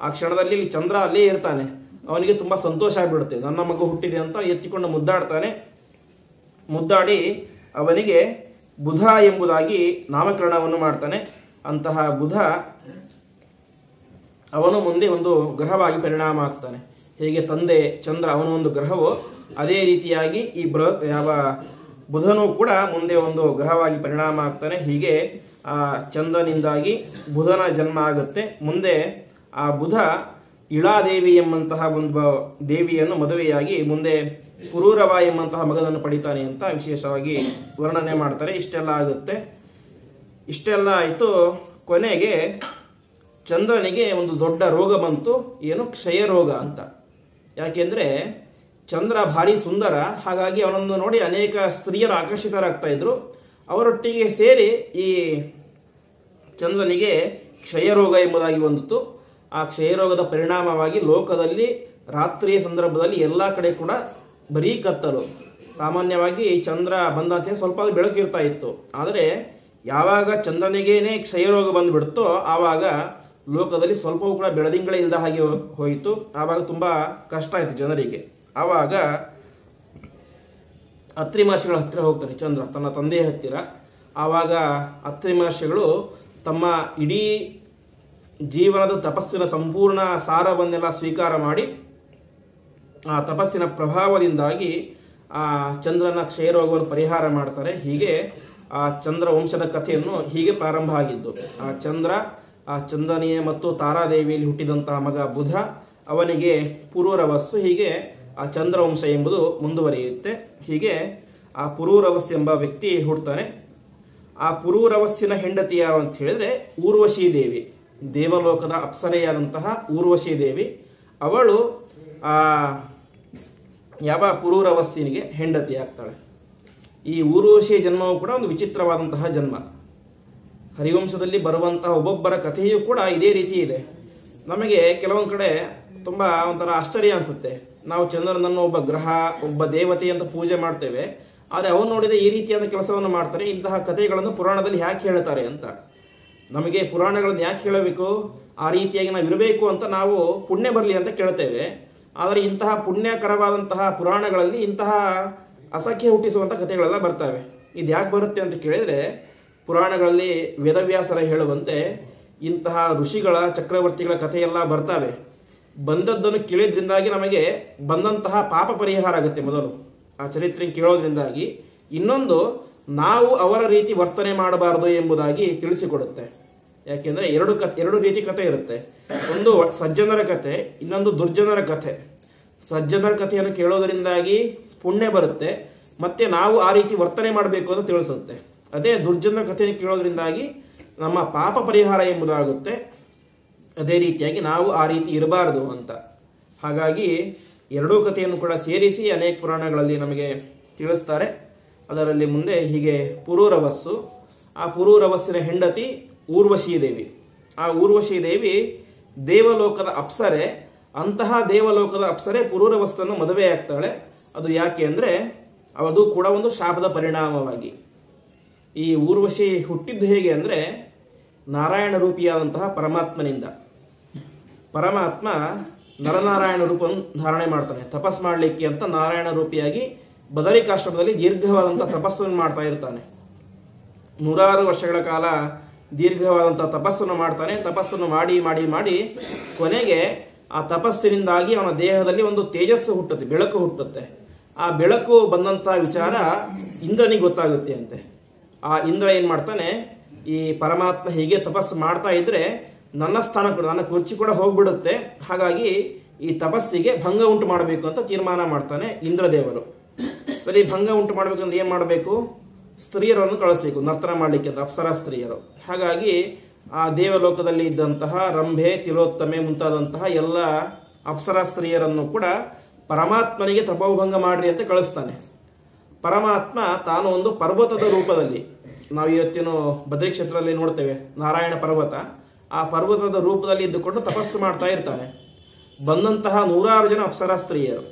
ಆ ಕ್ಷಣದಲ್ಲಿ ಇಲ್ಲಿ ಚಂದ್ರ ಅಲ್ಲೇ ಇರ್ತಾನೆ. ಅವನಿಗೆ ತುಂಬ ಸಂತೋಷ ಆಗಿಬಿಡುತ್ತೆ, ನನ್ನ ಮಗು ಹುಟ್ಟಿದೆ ಅಂತ ಎತ್ತಿಕೊಂಡು ಮುದ್ದಾಡ್ತಾನೆ. ಮುದ್ದಾಡಿ ಅವನಿಗೆ ಬುಧ ಎಂಬುದಾಗಿ ನಾಮಕರಣವನ್ನು ಮಾಡ್ತಾನೆ. ಅಂತಹ ಬುಧ ಅವನು ಮುಂದೆ ಒಂದು ಗ್ರಹವಾಗಿ ಪರಿಣಾಮ ಆಗ್ತಾನೆ. ಹೇಗೆ ತಂದೆ ಚಂದ್ರ ಅವನು ಒಂದು ಗ್ರಹವೋ ಅದೇ ರೀತಿಯಾಗಿ ಈ ಬುಧನು ಕೂಡ ಮುಂದೆ ಒಂದು ಗ್ರಹವಾಗಿ ಪರಿಣಾಮ ಆಗ್ತಾನೆ. ಹೀಗೆ ಆ ಚಂದ್ರನಿಂದಾಗಿ ಬುಧನ ಜನ್ಮ ಆಗುತ್ತೆ. ಮುಂದೆ ಆ ಬುಧ ಇಳಾದೇವಿ ಎಂಬಂತಹ ಒಂದು ದೇವಿಯನ್ನು ಮದುವೆಯಾಗಿ ಮುಂದೆ ಪುರೂರವ ಎಂಬಂತಹ ಮಗನನ್ನು ಪಡಿತಾನೆ ಅಂತ ವಿಶೇಷವಾಗಿ ವರ್ಣನೆ ಮಾಡ್ತಾರೆ. ಇಷ್ಟೆಲ್ಲ ಆಗುತ್ತೆ. ಇಷ್ಟೆಲ್ಲ ಆಯಿತು. ಕೊನೆಗೆ ಚಂದ್ರನಿಗೆ ಒಂದು ದೊಡ್ಡ ರೋಗ ಬಂತು. ಏನು? ಕ್ಷಯ ರೋಗ ಅಂತ. ಯಾಕೆಂದ್ರೆ ಚಂದ್ರ ಭಾರಿ ಸುಂದರ, ಹಾಗಾಗಿ ಅವನನ್ನು ನೋಡಿ ಅನೇಕ ಸ್ತ್ರೀಯರು ಆಕರ್ಷಿತರಾಗ್ತಾ ಇದ್ರು. ಅವರೊಟ್ಟಿಗೆ ಸೇರಿ ಈ ಚಂದ್ರನಿಗೆ ಕ್ಷಯರೋಗ ಎಂಬುದಾಗಿ ಬಂದಿತ್ತು. ಆ ಕ್ಷಯರೋಗದ ಪರಿಣಾಮವಾಗಿ ಲೋಕದಲ್ಲಿ ರಾತ್ರಿಯ ಸಂದರ್ಭದಲ್ಲಿ ಎಲ್ಲ ಕಡೆ ಕೂಡ ಬರೀ ಕತ್ತಲು. ಸಾಮಾನ್ಯವಾಗಿ ಚಂದ್ರ ಬಂದಂತೆ ಸ್ವಲ್ಪ ಬೆಳಕಿರ್ತಾ ಇತ್ತು. ಆದರೆ ಯಾವಾಗ ಚಂದ್ರನಿಗೇನೆ ಕ್ಷಯರೋಗ ಬಂದುಬಿಡ್ತೋ ಆವಾಗ ಲೋಕದಲ್ಲಿ ಸ್ವಲ್ಪವೂ ಕೂಡ ಬೆಳದಿಂಗಳೇ ಇಲ್ಲದ ಹಾಗೆ ಹೋಯಿತು. ಆವಾಗ ತುಂಬ ಕಷ್ಟ ಆಯಿತು ಜನರಿಗೆ. ಆವಾಗ ಅತ್ರಿ ಮಹರ್ಷಿಗಳ ಹತ್ತಿರ ಹೋಗ್ತಾನೆ ಚಂದ್ರ, ತನ್ನ ತಂದೆಯ ಹತ್ತಿರ. ಆವಾಗ ಅತ್ರಿ ಮಹರ್ಷಿಗಳು ತಮ್ಮ ಇಡೀ ಜೀವನದ ತಪಸ್ಸಿನ ಸಂಪೂರ್ಣ ಸಾರವನ್ನೆಲ್ಲ ಸ್ವೀಕಾರ ಮಾಡಿ ಆ ತಪಸ್ಸಿನ ಪ್ರಭಾವದಿಂದಾಗಿ ಆ ಚಂದ್ರನ ಕ್ಷಯರೋಗವನ್ನು ಪರಿಹಾರ ಮಾಡ್ತಾರೆ. ಹೀಗೆ ಆ ಚಂದ್ರ ವಂಶದ ಕಥೆಯನ್ನು ಹೀಗೆ ಪ್ರಾರಂಭ ಆಗಿದ್ದು. ಆ ಚಂದ್ರನಿಯ ಮತ್ತು ತಾರಾದೇವಿಯಲ್ಲಿ ಹುಟ್ಟಿದಂತಹ ಮಗ ಬುಧ, ಅವನಿಗೆ ಪುರೂರವಸ್ಸು. ಹೀಗೆ ಆ ಚಂದ್ರವಂಶ ಎಂಬುದು ಮುಂದುವರಿಯುತ್ತೆ. ಹೀಗೆ ಆ ಪುರೂರವಸ್ ಎಂಬ ವ್ಯಕ್ತಿ ಹುಡ್ತಾನೆ. ಆ ಪುರೂರವಸ್ಸಿನ ಹೆಂಡತಿ ಯಾರು ಅಂತ ಹೇಳಿದ್ರೆ ಊರ್ವಶೀ ದೇವಿ, ದೇವಲೋಕದ ಅಪ್ಸರೆಯಾದಂತಹ ಊರ್ವಶೀ ದೇವಿ. ಅವಳು ಯಾವ ಪುರೂರವಸ್ಸಿನಿಗೆ ಹೆಂಡತಿ ಆಗ್ತಾಳೆ. ಈ ಊರ್ವಶಿ ಜನ್ಮವು ಕೂಡ ಒಂದು ವಿಚಿತ್ರವಾದಂತಹ ಜನ್ಮ. ಹರಿವಂಶದಲ್ಲಿ ಬರುವಂತಹ ಒಬ್ಬೊಬ್ಬರ ಕಥೆಯೂ ಕೂಡ ಇದೇ ರೀತಿ ಇದೆ. ನಮಗೆ ಕೆಲವೊಂದು ಕಡೆ ತುಂಬ ಒಂಥರ ಆಶ್ಚರ್ಯ ಅನಿಸುತ್ತೆ. ನಾವು ಚಂದ್ರನನ್ನು ಒಬ್ಬ ಗ್ರಹ, ಒಬ್ಬ ದೇವತೆ ಅಂತ ಪೂಜೆ ಮಾಡ್ತೇವೆ. ಆದರೆ ಅವನು ನೋಡಿದ ಈ ರೀತಿಯಾದ ಕೆಲಸವನ್ನು ಮಾಡ್ತಾರೆ. ಇಂತಹ ಕಥೆಗಳನ್ನು ಪುರಾಣದಲ್ಲಿ ಯಾಕೆ ಹೇಳ್ತಾರೆ ಅಂತ. ನಮಗೆ ಪುರಾಣಗಳನ್ನು ಯಾಕೆ ಹೇಳಬೇಕು, ಆ ರೀತಿಯಾಗಿ ನಾವು ಇರಬೇಕು ಅಂತ ನಾವು ಪುಣ್ಯ ಬರಲಿ ಅಂತ ಕೇಳ್ತೇವೆ. ಆದರೆ ಇಂತಹ ಪುಣ್ಯಕರವಾದಂತಹ ಪುರಾಣಗಳಲ್ಲಿ ಇಂತಹ ಅಸಖ್ಯ ಹುಟ್ಟಿಸುವಂಥ ಕಥೆಗಳೆಲ್ಲ ಬರ್ತವೆ. ಇದು ಯಾಕೆ ಬರುತ್ತೆ ಅಂತ ಕೇಳಿದರೆ, ಪುರಾಣಗಳಲ್ಲಿ ವೇದವ್ಯಾಸರ ಹೇಳುವಂತೆ ಇಂತಹ ಋಷಿಗಳ ಚಕ್ರವರ್ತಿಗಳ ಕಥೆಯೆಲ್ಲ ಬರ್ತವೆ. ಬಂದದ್ದನ್ನು ಕೇಳಿದ್ರಿಂದಾಗಿ ನಮಗೆ ಬಂದಂತಹ ಪಾಪ ಪರಿಹಾರ ಆಗುತ್ತೆ. ಮೊದಲು ಆ ಚರಿತ್ರೆ ಕೇಳೋದ್ರಿಂದಾಗಿ. ಇನ್ನೊಂದು, ನಾವು ಅವರ ರೀತಿ ವರ್ತನೆ ಮಾಡಬಾರದು ಎಂಬುದಾಗಿ ತಿಳಿಸಿಕೊಡುತ್ತೆ. ಯಾಕೆಂದರೆ ಎರಡು ರೀತಿ ಕಥೆ ಇರುತ್ತೆ. ಒಂದು ಸಜ್ಜನರ ಕಥೆ, ಇನ್ನೊಂದು ದುರ್ಜನರ ಕಥೆ. ಸಜ್ಜನರ ಕಥೆಯನ್ನು ಕೇಳೋದರಿಂದಾಗಿ ಪುಣ್ಯ ಬರುತ್ತೆ, ಮತ್ತೆ ನಾವು ಆ ರೀತಿ ವರ್ತನೆ ಮಾಡಬೇಕು ಅಂತ ತಿಳಿಸುತ್ತೆ. ಅದೇ ದುರ್ಜನರ ಕಥೆಯನ್ನು ಕೇಳೋದ್ರಿಂದಾಗಿ ನಮ್ಮ ಪಾಪ ಪರಿಹಾರ ಎಂಬುದಾಗುತ್ತೆ. ಅದೇ ರೀತಿಯಾಗಿ ನಾವು ಆ ರೀತಿ ಇರಬಾರದು ಅಂತ. ಹಾಗಾಗಿ ಎರಡೂ ಕಥೆಯನ್ನು ಕೂಡ ಸೇರಿಸಿ ಅನೇಕ ಪುರಾಣಗಳಲ್ಲಿ ನಮಗೆ ತಿಳಿಸ್ತಾರೆ. ಅದರಲ್ಲಿ ಮುಂದೆ ಹೀಗೆ ಪುರೂರವಸ್ಸು, ಆ ಪುರೂರವಸ್ಸಿನ ಹೆಂಡತಿ ಊರ್ವಶೀ ದೇವಿ. ಆ ಊರ್ವಶೀ ದೇವಿ ದೇವಲೋಕದ ಅಪ್ಸರೆ. ಅಂತಹ ದೇವಲೋಕದ ಅಪ್ಸರೆ ಪುರೂರವಸ್ಸನ್ನು ಮದುವೆ ಆಗ್ತಾಳೆ. ಅದು ಯಾಕೆ ಅಂದರೆ ಅದು ಕೂಡ ಒಂದು ಶಾಪದ ಪರಿಣಾಮವಾಗಿ. ಈ ಊರ್ವಶಿ ಹುಟ್ಟಿದ್ದು ಹೇಗೆ ಅಂದರೆ ನಾರಾಯಣ ರೂಪಿಯಾದಂತಹ ಪರಮಾತ್ಮನಿಂದ. ಪರಮಾತ್ಮ ನರನಾರಾಯಣ ರೂಪವನ್ನು ಧಾರಣೆ ಮಾಡ್ತಾನೆ ತಪಸ್ ಮಾಡಲಿಕ್ಕೆ ಅಂತ. ನಾರಾಯಣ ರೂಪಿಯಾಗಿ ಬದರಿಕಾಶ್ರಮದಲ್ಲಿ ದೀರ್ಘವಾದಂಥ ತಪಸ್ಸನ್ನು ಮಾಡ್ತಾ ಇರ್ತಾನೆ. 100 ವರ್ಷಗಳ ಕಾಲ ದೀರ್ಘವಾದಂಥ ತಪಸ್ಸನ್ನು ಮಾಡ್ತಾನೆ. ತಪಸ್ಸನ್ನು ಮಾಡಿ ಮಾಡಿ ಮಾಡಿ ಕೊನೆಗೆ ಆ ತಪಸ್ಸಿನಿಂದಾಗಿ ಅವನ ದೇಹದಲ್ಲಿ ಒಂದು ತೇಜಸ್ಸು ಹುಟ್ಟುತ್ತೆ, ಬೆಳಕು ಹುಟ್ಟುತ್ತೆ. ಆ ಬೆಳಕು ಬಂದಂಥ ವಿಚಾರ ಇಂದ್ರನಿಗೆ ಗೊತ್ತಾಗುತ್ತೆ ಅಂತೆ. ಆ ಇಂದ್ರ ಏನು ಮಾಡ್ತಾನೆ, ಈ ಪರಮಾತ್ಮ ಹೀಗೆ ತಪಸ್ಸು ಮಾಡ್ತಾ ಇದ್ರೆ ನನ್ನ ಸ್ಥಾನ ಕೂಡ, ನನ್ನ ಕುರ್ಚಿ ಕೂಡ ಹೋಗ್ಬಿಡುತ್ತೆ. ಹಾಗಾಗಿ ಈ ತಪಸ್ಸಿಗೆ ಭಂಗ ಉಂಟು ಮಾಡಬೇಕು ಅಂತ ತೀರ್ಮಾನ ಮಾಡ್ತಾನೆ ಇಂದ್ರದೇವರು. ಸರಿ, ಭಂಗ ಉಂಟು ಮಾಡಬೇಕಂದ್ರೆ ಏನು ಮಾಡಬೇಕು? ಸ್ತ್ರೀಯರನ್ನು ಕಳಿಸ್ಬೇಕು ನರ್ತನ ಮಾಡಲಿಕ್ಕೆ ಅಂತ, ಅಪ್ಸರಾ ಸ್ತ್ರೀಯರು. ಹಾಗಾಗಿ ಆ ದೇವಲೋಕದಲ್ಲಿ ಇದ್ದಂತಹ ರಂಭೆ, ತಿಲೋತ್ತಮೆ ಮುಂತಾದಂತಹ ಎಲ್ಲ ಅಪ್ಸರಾ ಸ್ತ್ರೀಯರನ್ನು ಕೂಡ ಪರಮಾತ್ಮನಿಗೆ ತಪೋಭಂಗ ಮಾಡ್ರಿ ಅಂತ ಕಳಿಸ್ತಾನೆ. ಪರಮಾತ್ಮ ತಾನು ಒಂದು ಪರ್ವತದ ರೂಪದಲ್ಲಿ, ನಾವು ಇವತ್ತಿನ ಬದ್ರಿ ಕ್ಷೇತ್ರದಲ್ಲಿ ನೋಡ್ತೇವೆ ನಾರಾಯಣ ಪರ್ವತ, ಆ ಪರ್ವತದ ರೂಪದಲ್ಲಿ ಇದ್ದುಕೊಂಡು ತಪಸ್ಸು ಮಾಡ್ತಾ ಇರ್ತಾನೆ. ಬಂದಂತಹ 100 ಜನ ಅಪ್ಸರಾ ಸ್ತ್ರೀಯರು,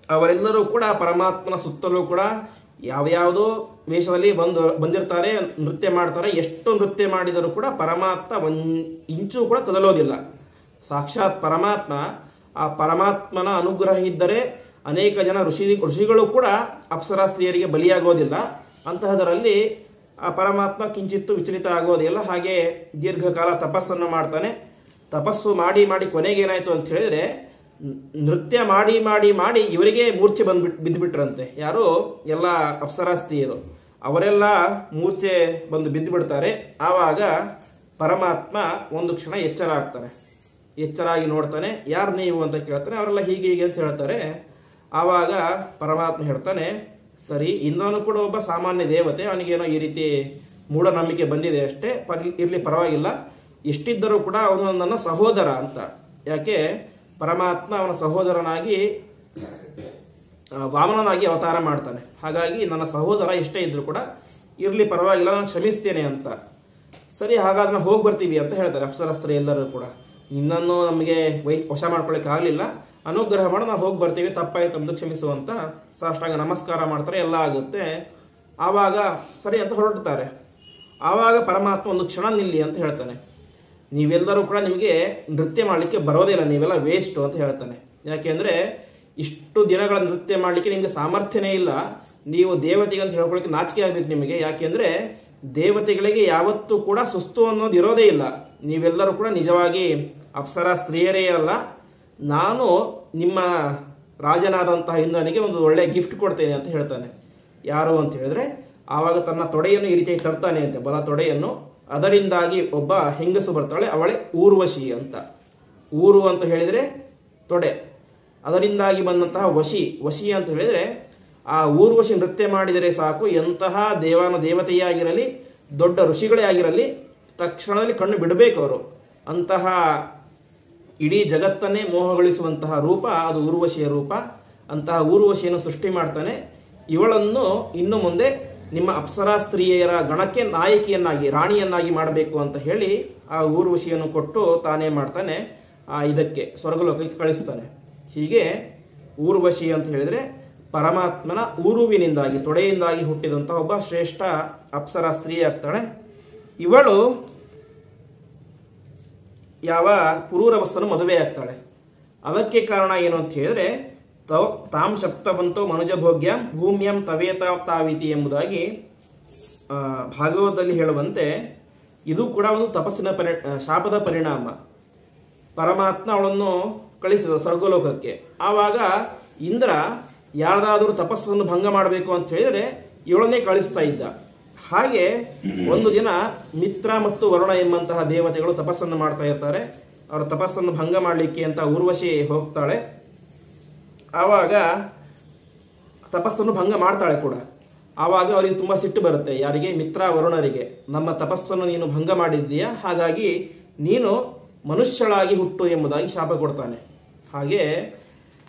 ಅವರೆಲ್ಲರೂ ಕೂಡ ಪರಮಾತ್ಮನ ಸುತ್ತಲೂ ಕೂಡ ಯಾವ್ಯಾವುದೋ ವೇಷದಲ್ಲಿ ಬಂದಿರ್ತಾರೆ, ನೃತ್ಯ ಮಾಡ್ತಾರೆ. ಎಷ್ಟು ನೃತ್ಯ ಮಾಡಿದರೂ ಕೂಡ ಪರಮಾತ್ಮ ಇಂಚು ಕೂಡ ಕದಲೋದಿಲ್ಲ. ಸಾಕ್ಷಾತ್ ಪರಮಾತ್ಮ, ಆ ಪರಮಾತ್ಮನ ಅನುಗ್ರಹ ಇದ್ದರೆ ಅನೇಕ ಜನ ಋಷಿಗಳು ಕೂಡ ಅಪ್ಸರಾ ಸ್ತ್ರೀಯರಿಗೆ ಬಲಿಯಾಗೋದಿಲ್ಲ. ಅಂತಹದರಲ್ಲಿ ಆ ಪರಮಾತ್ಮ ಕಿಂಚಿತ್ತು ವಿಚಲಿತ ಆಗೋದಿಲ್ಲ. ಹಾಗೆ ದೀರ್ಘಕಾಲ ತಪಸ್ಸನ್ನು ಮಾಡ್ತಾನೆ. ತಪಸ್ಸು ಮಾಡಿ ಮಾಡಿ ಕೊನೆಗೇನಾಯಿತು ಅಂತ ಹೇಳಿದ್ರೆ, ನೃತ್ಯ ಮಾಡಿ ಮಾಡಿ ಮಾಡಿ ಇವರಿಗೆ ಮೂರ್ಛೆ ಬಿದ್ದುಬಿಟ್ರಂತೆ. ಯಾರು? ಎಲ್ಲ ಅಪ್ಸರಾಸ್ತಿಯರು ಅವರೆಲ್ಲ ಮೂರ್ಛೆ ಬಂದು ಬಿದ್ದು ಬಿಡ್ತಾರೆ. ಆವಾಗ ಪರಮಾತ್ಮ ಒಂದು ಕ್ಷಣ ಎಚ್ಚರ ಆಗ್ತಾನೆ. ಎಚ್ಚರಾಗಿ ನೋಡ್ತಾನೆ. ಯಾರು ನೀವು ಅಂತ ಕೇಳ್ತಾನೆ. ಅವರೆಲ್ಲ ಹೀಗೆ ಹೀಗೆ ಅಂತ ಹೇಳ್ತಾರೆ. ಆವಾಗ ಪರಮಾತ್ಮ ಹೇಳ್ತಾನೆ, ಸರಿ, ಇನ್ನವನು ಕೂಡ ಒಬ್ಬ ಸಾಮಾನ್ಯ ದೇವತೆ, ಅವನಿಗೇನೋ ಈ ರೀತಿ ಮೂಢನಂಬಿಕೆ ಬಂದಿದೆ ಅಷ್ಟೇ, ಇರಲಿ ಪರವಾಗಿಲ್ಲ. ಎಷ್ಟಿದ್ದರೂ ಕೂಡ ಅವನು ನನ್ನ ಸಹೋದರ ಅಂತ. ಯಾಕೆ? ಪರಮಾತ್ಮ ಅವನ ಸಹೋದರನಾಗಿ ವಾಮನನಾಗಿ ಅವತಾರ ಮಾಡ್ತಾನೆ. ಹಾಗಾಗಿ ನನ್ನ ಸಹೋದರ ಎಷ್ಟೇ ಇದ್ರೂ ಕೂಡ ಇರಲಿ ಪರವಾಗಿಲ್ಲ, ನಾನು ಕ್ಷಮಿಸ್ತೇನೆ ಅಂತ. ಸರಿ, ಹಾಗಾದ್ರೆ ನಾವು ಹೋಗಿ ಬರ್ತೀವಿ ಅಂತ ಹೇಳ್ತಾರೆ ಅಪ್ಸರಸ್ತ್ರೀ ಎಲ್ಲರೂ ಕೂಡ. ಇನ್ನನ್ನು ನಮಗೆ ವಶ ಮಾಡ್ಕೊಳ್ಳಿಕ್ಕೆ ಆಗಲಿಲ್ಲ, ಅನುಗ್ರಹ ಮಾಡಿ ನಾವು ಹೋಗಿ ಬರ್ತೀವಿ, ತಪ್ಪಾಯ್ತು ನಮ್ದು ಕ್ಷಮಿಸುವಂತ ಸಾಷ್ಟಾಂಗ ನಮಸ್ಕಾರ ಮಾಡ್ತಾರೆ. ಎಲ್ಲ ಆಗುತ್ತೆ. ಆವಾಗ ಸರಿ ಅಂತ ಹೊರಡ್ತಾರೆ. ಆವಾಗ ಪರಮಾತ್ಮ ಒಂದು ಕ್ಷಣ ನಿಲ್ಲಿ ಅಂತ ಹೇಳ್ತಾನೆ. ನೀವೆಲ್ಲರೂ ಕೂಡ ನಿಮಗೆ ನೃತ್ಯ ಮಾಡಲಿಕ್ಕೆ ಬರೋದಿಲ್ಲ, ನೀವೆಲ್ಲ ವೇಸ್ಟ್ ಅಂತ ಹೇಳ್ತಾನೆ. ಯಾಕೆಂದ್ರೆ ಇಷ್ಟು ದಿನಗಳ ನೃತ್ಯ ಮಾಡಲಿಕ್ಕೆ ನಿಮಗೆ ಸಾಮರ್ಥ್ಯನೇ ಇಲ್ಲ. ನೀವು ದೇವತೆಗೆ ಅಂತ ಹೇಳ್ಕೊಳ್ಳಿಕ್ಕೆ ನಾಚಿಕೆ ಆಗ್ಬೇಕು ನಿಮಗೆ. ಯಾಕೆಂದ್ರೆ ದೇವತೆಗಳಿಗೆ ಯಾವತ್ತೂ ಕೂಡ ಸುಸ್ತು ಅನ್ನೋದು ಇರೋದೇ ಇಲ್ಲ. ನೀವೆಲ್ಲರೂ ಕೂಡ ನಿಜವಾಗಿ ಅಪ್ಸರಾ ಸ್ತ್ರೀಯರೇ ಅಲ್ಲ. ನಾನು ನಿಮ್ಮ ರಾಜನಾದಂತಹ ಇಂದ್ರನಿಗೆ ಒಂದು ಒಳ್ಳೆ ಗಿಫ್ಟ್ ಕೊಡ್ತೇನೆ ಅಂತ ಹೇಳ್ತಾನೆ. ಯಾರು ಅಂತ ಹೇಳಿದ್ರೆ, ಆವಾಗ ತನ್ನ ತೊಡೆಯನ್ನು ಈ ರೀತಿಯಾಗಿ ತರ್ತಾನೆ ಅಂತೆ, ಬಲ ತೊಡೆಯನ್ನು. ಅದರಿಂದಾಗಿ ಒಬ್ಬ ಹೆಂಗಸು ಬರ್ತಾಳೆ, ಅವಳೆ ಊರ್ವಶಿ ಅಂತ. ಊರು ಅಂತ ಹೇಳಿದ್ರೆ ತೊಡೆ, ಅದರಿಂದಾಗಿ ಬಂದಂತಹ ವಶಿ ಅಂತ ಹೇಳಿದ್ರೆ, ಆ ಊರ್ವಶಿ ನೃತ್ಯ ಮಾಡಿದರೆ ಸಾಕು, ಎಂತಹ ದೇವತೆಯಾಗಿರಲಿ, ದೊಡ್ಡ ಋಷಿಗಳೇ ಆಗಿರಲಿ, ತಕ್ಷಣದಲ್ಲಿ ಕಣ್ಣು ಬಿಡಬೇಕು ಅವರು. ಅಂತಹ ಇಡೀ ಜಗತ್ತನ್ನೇ ಮೋಹಗೊಳಿಸುವಂತಹ ರೂಪ ಅದು ಊರ್ವಶಿಯ ರೂಪ. ಅಂತಹ ಊರ್ವಶಿಯನ್ನು ಸೃಷ್ಟಿ ಮಾಡ್ತಾನೆ. ಇವಳನ್ನು ಇನ್ನು ಮುಂದೆ ನಿಮ್ಮ ಅಪ್ಸರಾ ಸ್ತ್ರೀಯರ ಗಣಕ್ಕೆ ನಾಯಕಿಯನ್ನಾಗಿ, ರಾಣಿಯನ್ನಾಗಿ ಮಾಡಬೇಕು ಅಂತ ಹೇಳಿ ಆ ಊರ್ವಶಿಯನ್ನು ಕೊಟ್ಟು ತಾನೇ ಮಾಡ್ತಾನೆ, ಇದಕ್ಕೆ ಸ್ವರ್ಗಲೋಕಕ್ಕೆ ಕಳಿಸ್ತಾನೆ. ಹೀಗೆ ಊರ್ವಶಿ ಅಂತ ಹೇಳಿದ್ರೆ ಪರಮಾತ್ಮನ ಊರುವಿನಿಂದಾಗಿ, ತೊಡೆಯಿಂದಾಗಿ ಹುಟ್ಟಿದಂತಹ ಒಬ್ಬ ಶ್ರೇಷ್ಠ ಅಪ್ಸರಾ ಸ್ತ್ರೀ ಆಗ್ತಾಳೆ. ಇವಳು ಯಾವ ಪುರೂರವಸ್ಸನ್ನು ಮದುವೆ ಆಗ್ತಾಳೆ. ಅದಕ್ಕೆ ಕಾರಣ ಏನು ಅಂತ ಹೇಳಿದ್ರೆ, ತಾಂ ಶಪ್ತವಂತೋ ಮನುಜ ಭೋಗ್ಯಂ ಭೂಮ್ಯಂ ತವೇತ ತಾವಿತಿ ಎಂಬುದಾಗಿ ಭಾಗವತದಲ್ಲಿ ಹೇಳುವಂತೆ, ಇದು ಕೂಡ ಒಂದು ತಪಸ್ಸಿನ ಶಾಪದ ಪರಿಣಾಮ. ಪರಮಾತ್ಮ ಅವಳನ್ನು ಕಳಿಸಿದ ಸ್ವರ್ಗಲೋಕಕ್ಕೆ. ಆವಾಗ ಇಂದ್ರ ಯಾರ್ದಾದ್ರೂ ತಪಸ್ಸನ್ನು ಭಂಗ ಮಾಡಬೇಕು ಅಂತ ಹೇಳಿದ್ರೆ ಇವಳನ್ನೇ ಕಳಿಸ್ತಾ ಇದ್ದ. ಹಾಗೆ ಒಂದು ದಿನ ಮಿತ್ರ ಮತ್ತು ವರುಣ ಎಂಬಂತಹ ದೇವತೆಗಳು ತಪಸ್ಸನ್ನು ಮಾಡ್ತಾ ಇರ್ತಾರೆ. ಅವರ ತಪಸ್ಸನ್ನು ಭಂಗ ಮಾಡಲಿಕ್ಕೆ ಅಂತ ಊರ್ವಶಿ ಹೋಗ್ತಾಳೆ. ಆವಾಗ ತಪಸ್ಸನ್ನು ಭಂಗ ಮಾಡ್ತಾಳೆ ಕೂಡ. ಆವಾಗ ಅವರಿಗೆ ತುಂಬಾ ಸಿಟ್ಟು ಬರುತ್ತೆ. ಯಾರಿಗೆ? ಮಿತ್ರ ವರುಣರಿಗೆ. ನಮ್ಮ ತಪಸ್ಸನ್ನು ನೀನು ಭಂಗ ಮಾಡಿದ್ದೀಯಾ, ಹಾಗಾಗಿ ನೀನು ಮನುಷ್ಯಳಾಗಿ ಹುಟ್ಟು ಎಂಬುದಾಗಿ ಶಾಪ ಕೊಡ್ತಾನೆ. ಹಾಗೆ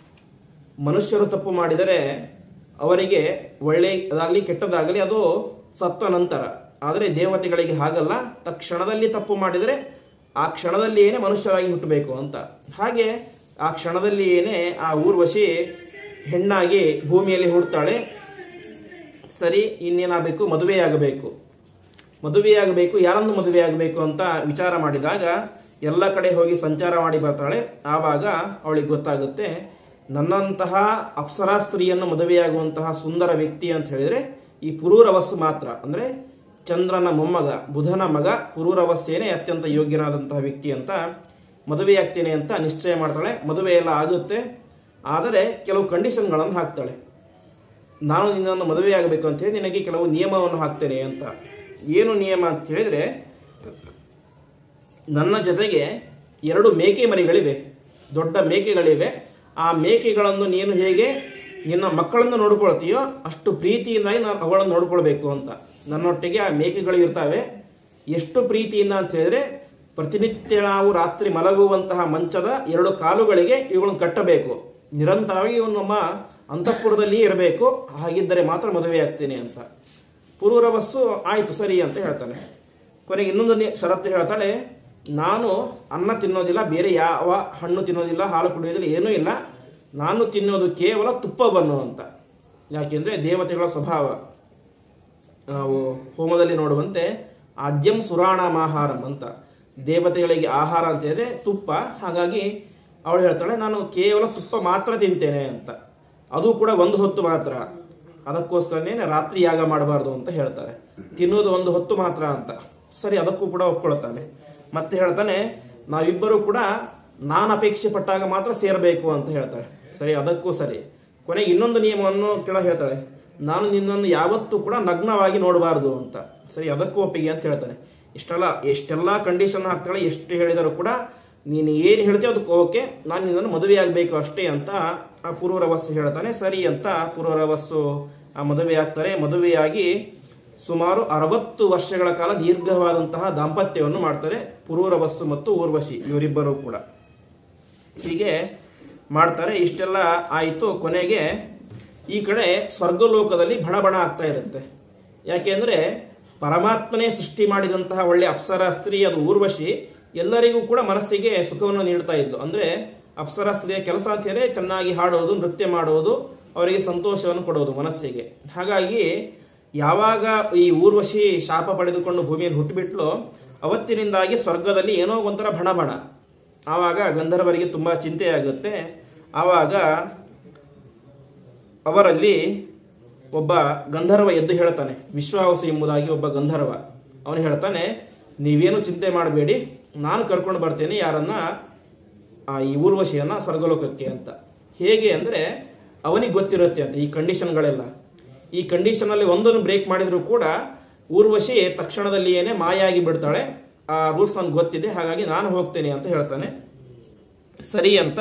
ಮನುಷ್ಯರು ತಪ್ಪು ಮಾಡಿದರೆ ಅವರಿಗೆ ಒಳ್ಳೆಯದಾಗಲಿ ಕೆಟ್ಟದಾಗಲಿ ಅದು ಸತ್ತ ನಂತರ. ಆದರೆ ದೇವತೆಗಳಿಗೆ ಹಾಗಲ್ಲ, ತಕ್ಷಣದಲ್ಲಿ ತಪ್ಪು ಮಾಡಿದರೆ ಆ ಕ್ಷಣದಲ್ಲಿಯೇನೆ ಮನುಷ್ಯರಾಗಿ ಹುಟ್ಟಬೇಕು ಅಂತ. ಹಾಗೆ ಆ ಕ್ಷಣದಲ್ಲಿಯೇನೆ ಆ ಊರ್ವಶಿ ಹೆಣ್ಣಾಗಿ ಭೂಮಿಯಲ್ಲಿ ಹುಡ್ತಾಳೆ. ಸರಿ, ಇನ್ನೇನಾಗಬೇಕು? ಮದುವೆಯಾಗಬೇಕು. ಯಾರನ್ನು ಮದುವೆಯಾಗಬೇಕು ಅಂತ ವಿಚಾರ ಮಾಡಿದಾಗ ಎಲ್ಲ ಕಡೆ ಹೋಗಿ ಸಂಚಾರ ಮಾಡಿ ಬರ್ತಾಳೆ. ಆವಾಗ ಅವಳಿಗೆ ಗೊತ್ತಾಗುತ್ತೆ, ನನ್ನಂತಹ ಅಪ್ಸರಾ ಸ್ತ್ರೀಯನ್ನು ಮದುವೆಯಾಗುವಂತಹ ಸುಂದರ ವ್ಯಕ್ತಿ ಅಂತ ಹೇಳಿದ್ರೆ ಈ ಪುರೂರವಸ್ಸು ಮಾತ್ರ. ಅಂದ್ರೆ ಚಂದ್ರನ ಮೊಮ್ಮಗ, ಬುಧನ ಮಗ ಪುರೂರವಸ್ಸೇನೆ ಅತ್ಯಂತ ಯೋಗ್ಯನಾದಂತಹ ವ್ಯಕ್ತಿ ಅಂತ ಮದುವೆಯಾಗ್ತೇನೆ ಅಂತ ನಿಶ್ಚಯ ಮಾಡ್ತಾಳೆ. ಮದುವೆ ಎಲ್ಲ ಆಗುತ್ತೆ. ಆದರೆ ಕೆಲವು ಕಂಡೀಷನ್ಗಳನ್ನು ಹಾಕ್ತಾಳೆ. ನಾನು ನಿನ್ನನ್ನು ಮದುವೆಯಾಗಬೇಕು ಅಂತ ಹೇಳಿ ನಿನಗೆ ಕೆಲವು ನಿಯಮವನ್ನು ಹಾಕ್ತೇನೆ ಅಂತ. ಏನು ನಿಯಮ ಅಂತ ಹೇಳಿದ್ರೆ, ನನ್ನ ಜೊತೆಗೆ 2 ಮೇಕೆ ಮರಿಗಳಿವೆ, ದೊಡ್ಡ ಮೇಕೆಗಳಿವೆ. ಆ ಮೇಕೆಗಳನ್ನು ನೀನು ಹೇಗೆ ನಿನ್ನ ಮಕ್ಕಳನ್ನು ನೋಡ್ಕೊಳ್ತೀಯೋ ಅಷ್ಟು ಪ್ರೀತಿಯಿಂದಾಗಿ ನಾನು ಅವುಗಳನ್ನು ನೋಡ್ಕೊಳ್ಬೇಕು ಅಂತ. ನನ್ನೊಟ್ಟಿಗೆ ಆ ಮೇಕೆಗಳು ಇರ್ತವೆ. ಎಷ್ಟು ಪ್ರೀತಿಯಿಂದ ಅಂತ ಹೇಳಿದ್ರೆ, ಪ್ರತಿನಿತ್ಯ ನಾವು ರಾತ್ರಿ ಮಲಗುವಂತಹ ಮಂಚದ 2 ಕಾಲುಗಳಿಗೆ ಇವುಗಳನ್ನು ಕಟ್ಟಬೇಕು. ನಿರಂತರವಾಗಿ ಇವು ನಮ್ಮ ಅಂತಃಪುರದಲ್ಲಿ ಇರಬೇಕು. ಹಾಗಿದ್ದರೆ ಮಾತ್ರ ಮದುವೆ ಆಗ್ತೇನೆ ಅಂತ. ಪುರೂರವಸ್ಸು ಆಯ್ತು ಸರಿ ಅಂತ ಹೇಳ್ತಾನೆ. ಕೊನೆಗೆ ಇನ್ನೊಂದು ಷರತ್ತು ಹೇಳ್ತಾಳೆ, ನಾನು ಅನ್ನ ತಿನ್ನೋದಿಲ್ಲ, ಬೇರೆ ಯಾವ ಹಣ್ಣು ತಿನ್ನೋದಿಲ್ಲ, ಹಾಲು ಕುಡಿಯೋದಿಲ್ಲ, ಏನೂ ಇಲ್ಲ. ನಾನು ತಿನ್ನೋದು ಕೇವಲ ತುಪ್ಪವನ್ನು ಅಂತ. ಯಾಕೆಂದ್ರೆ ದೇವತೆಗಳ ಸ್ವಭಾವ ನಾವು ಹೋಮದಲ್ಲಿ ನೋಡುವಂತೆ ಆಜ್ಯಂ ಸುರಾಣಮಾಹಾರಂ ಅಂತ. ದೇವತೆಗಳಿಗೆ ಆಹಾರ ಅಂತ ಹೇಳಿದ್ರೆ ತುಪ್ಪ. ಹಾಗಾಗಿ ಅವಳು ಹೇಳ್ತಾಳೆ, ನಾನು ಕೇವಲ ತುಪ್ಪ ಮಾತ್ರ ತಿಂತೇನೆ ಅಂತ. ಅದು ಕೂಡ 1 ಹೊತ್ತು ಮಾತ್ರ. ಅದಕ್ಕೋಸ್ಕರನೇ ರಾತ್ರಿ ಯಾಗ ಮಾಡಬಾರ್ದು ಅಂತ ಹೇಳ್ತಾರೆ. ತಿನ್ನೋದು ಒಂದು ಹೊತ್ತು ಮಾತ್ರ ಅಂತ. ಸರಿ, ಅದಕ್ಕೂ ಕೂಡ ಒಪ್ಕೊಳ್ತಾನೆ. ಮತ್ತೆ ಹೇಳ್ತಾನೆ, ನಾವಿಬ್ಬರು ಕೂಡ ನಾನು ಅಪೇಕ್ಷೆ ಪಟ್ಟಾಗ ಮಾತ್ರ ಸೇರಬೇಕು ಅಂತ ಹೇಳ್ತಾರೆ. ಸರಿ, ಅದಕ್ಕೂ ಸರಿ. ಕೊನೆಗೆ ಇನ್ನೊಂದು ನಿಯಮವನ್ನು ಹೇಳ್ತಾಳೆ, ನಾನು ನಿನ್ನನ್ನು ಯಾವತ್ತೂ ಕೂಡ ನಗ್ನವಾಗಿ ನೋಡಬಾರ್ದು ಅಂತ. ಸರಿ, ಅದಕ್ಕೂ ಒಪ್ಪಿಗೆ ಅಂತ ಹೇಳ್ತಾನೆ. ಎಷ್ಟೆಲ್ಲ ಕಂಡೀಷನ್ ಹಾಕ್ತಾಳೆ, ಎಷ್ಟು ಹೇಳಿದರೂ ಕೂಡ ನೀನು ಏನು ಹೇಳ್ತೀವಿ ಅದಕ್ಕೆ ಓಕೆ, ನಾನು ನಿನ್ನನ್ನು ಮದುವೆ ಆಗಬೇಕು ಅಷ್ಟೇ ಅಂತ ಆ ಪುರೂರವಸ್ಸು ಹೇಳ್ತಾನೆ. ಸರಿ ಅಂತ ಪುರೂರವಸ್ಸು ಆ ಮದುವೆ ಆಗ್ತಾರೆ. ಮದುವೆಯಾಗಿ ಸುಮಾರು 60 ವರ್ಷಗಳ ಕಾಲ ದೀರ್ಘವಾದಂತಹ ದಾಂಪತ್ಯವನ್ನು ಮಾಡ್ತಾರೆ ಪುರೂರವಸ್ಸು ಮತ್ತು ಊರ್ವಶಿ ಇವರಿಬ್ಬರು ಕೂಡ. ಹೀಗೆ ಮಾಡ್ತಾರೆ. ಇಷ್ಟೆಲ್ಲ ಆಯಿತು. ಕೊನೆಗೆ ಈ ಕಡೆ ಸ್ವರ್ಗಲೋಕದಲ್ಲಿ ಬಣ ಆಗ್ತಾ ಇರುತ್ತೆ. ಯಾಕೆಂದ್ರೆ ಪರಮಾತ್ಮನೇ ಸೃಷ್ಟಿ ಮಾಡಿದಂತಹ ಒಳ್ಳೆ ಅಪ್ಸರಾ ಸ್ತ್ರೀ ಅದು ಊರ್ವಶಿ ಎಲ್ಲರಿಗೂ ಕೂಡ ಮನಸ್ಸಿಗೆ ಸುಖವನ್ನು ನೀಡ್ತಾ ಇದ್ಲು. ಅಂದ್ರೆ ಅಪ್ಸರಾ ಸ್ತ್ರೀಯ ಕೆಲಸ ಅಂತ ಹೇಳಿದ್ರೆ ಚೆನ್ನಾಗಿ ಹಾಡೋದು, ನೃತ್ಯ ಮಾಡೋದು, ಅವರಿಗೆ ಸಂತೋಷವನ್ನು ಕೊಡೋದು ಮನಸ್ಸಿಗೆ. ಹಾಗಾಗಿ ಯಾವಾಗ ಈ ಊರ್ವಶಿ ಶಾಪ ಪಡೆದುಕೊಂಡು ಭೂಮಿಯಲ್ಲಿ ಹುಟ್ಟುಬಿಟ್ಲು, ಅವತ್ತಿನಿಂದಾಗಿ ಸ್ವರ್ಗದಲ್ಲಿ ಏನೋ ಒಂಥರ ಬಣ. ಆವಾಗ ಗಂಧರ್ವರಿಗೆ ತುಂಬಾ ಚಿಂತೆ ಆಗುತ್ತೆ. ಆವಾಗ ಅವರಲ್ಲಿ ಒಬ್ಬ ಗಂಧರ್ವ ಎದ್ದು ಹೇಳ್ತಾನೆ, ವಿಶ್ವಾವಸು ಎಂಬುದಾಗಿ ಒಬ್ಬ ಗಂಧರ್ವ. ಅವನು ಹೇಳ್ತಾನೆ, ನೀವೇನು ಚಿಂತೆ ಮಾಡಬೇಡಿ, ನಾನು ಕರ್ಕೊಂಡು ಬರ್ತೇನೆ ಯಾರನ್ನ, ಈ ಊರ್ವಶಿಯನ್ನ ಸ್ವರ್ಗಲೋಕಕ್ಕೆ ಅಂತ. ಹೇಗೆ ಅಂದ್ರೆ ಅವನಿಗೆ ಗೊತ್ತಿರುತ್ತೆ ಅಂತ ಈ ಕಂಡೀಷನ್ಗಳೆಲ್ಲ. ಈ ಕಂಡೀಷನ್ ಅಲ್ಲಿ ಒಂದನ್ನು ಬ್ರೇಕ್ ಮಾಡಿದ್ರು ಕೂಡ ಊರ್ವಶಿ ತಕ್ಷಣದಲ್ಲಿಯೇನೆ ಮಾಯಾಗಿ ಬಿಡ್ತಾಳೆ. ಆ ರೂಲ್ಸ್ ನನಗೆ ಗೊತ್ತಿದೆ, ಹಾಗಾಗಿ ನಾನು ಹೋಗ್ತೇನೆ ಅಂತ ಹೇಳ್ತಾನೆ. ಸರಿ ಅಂತ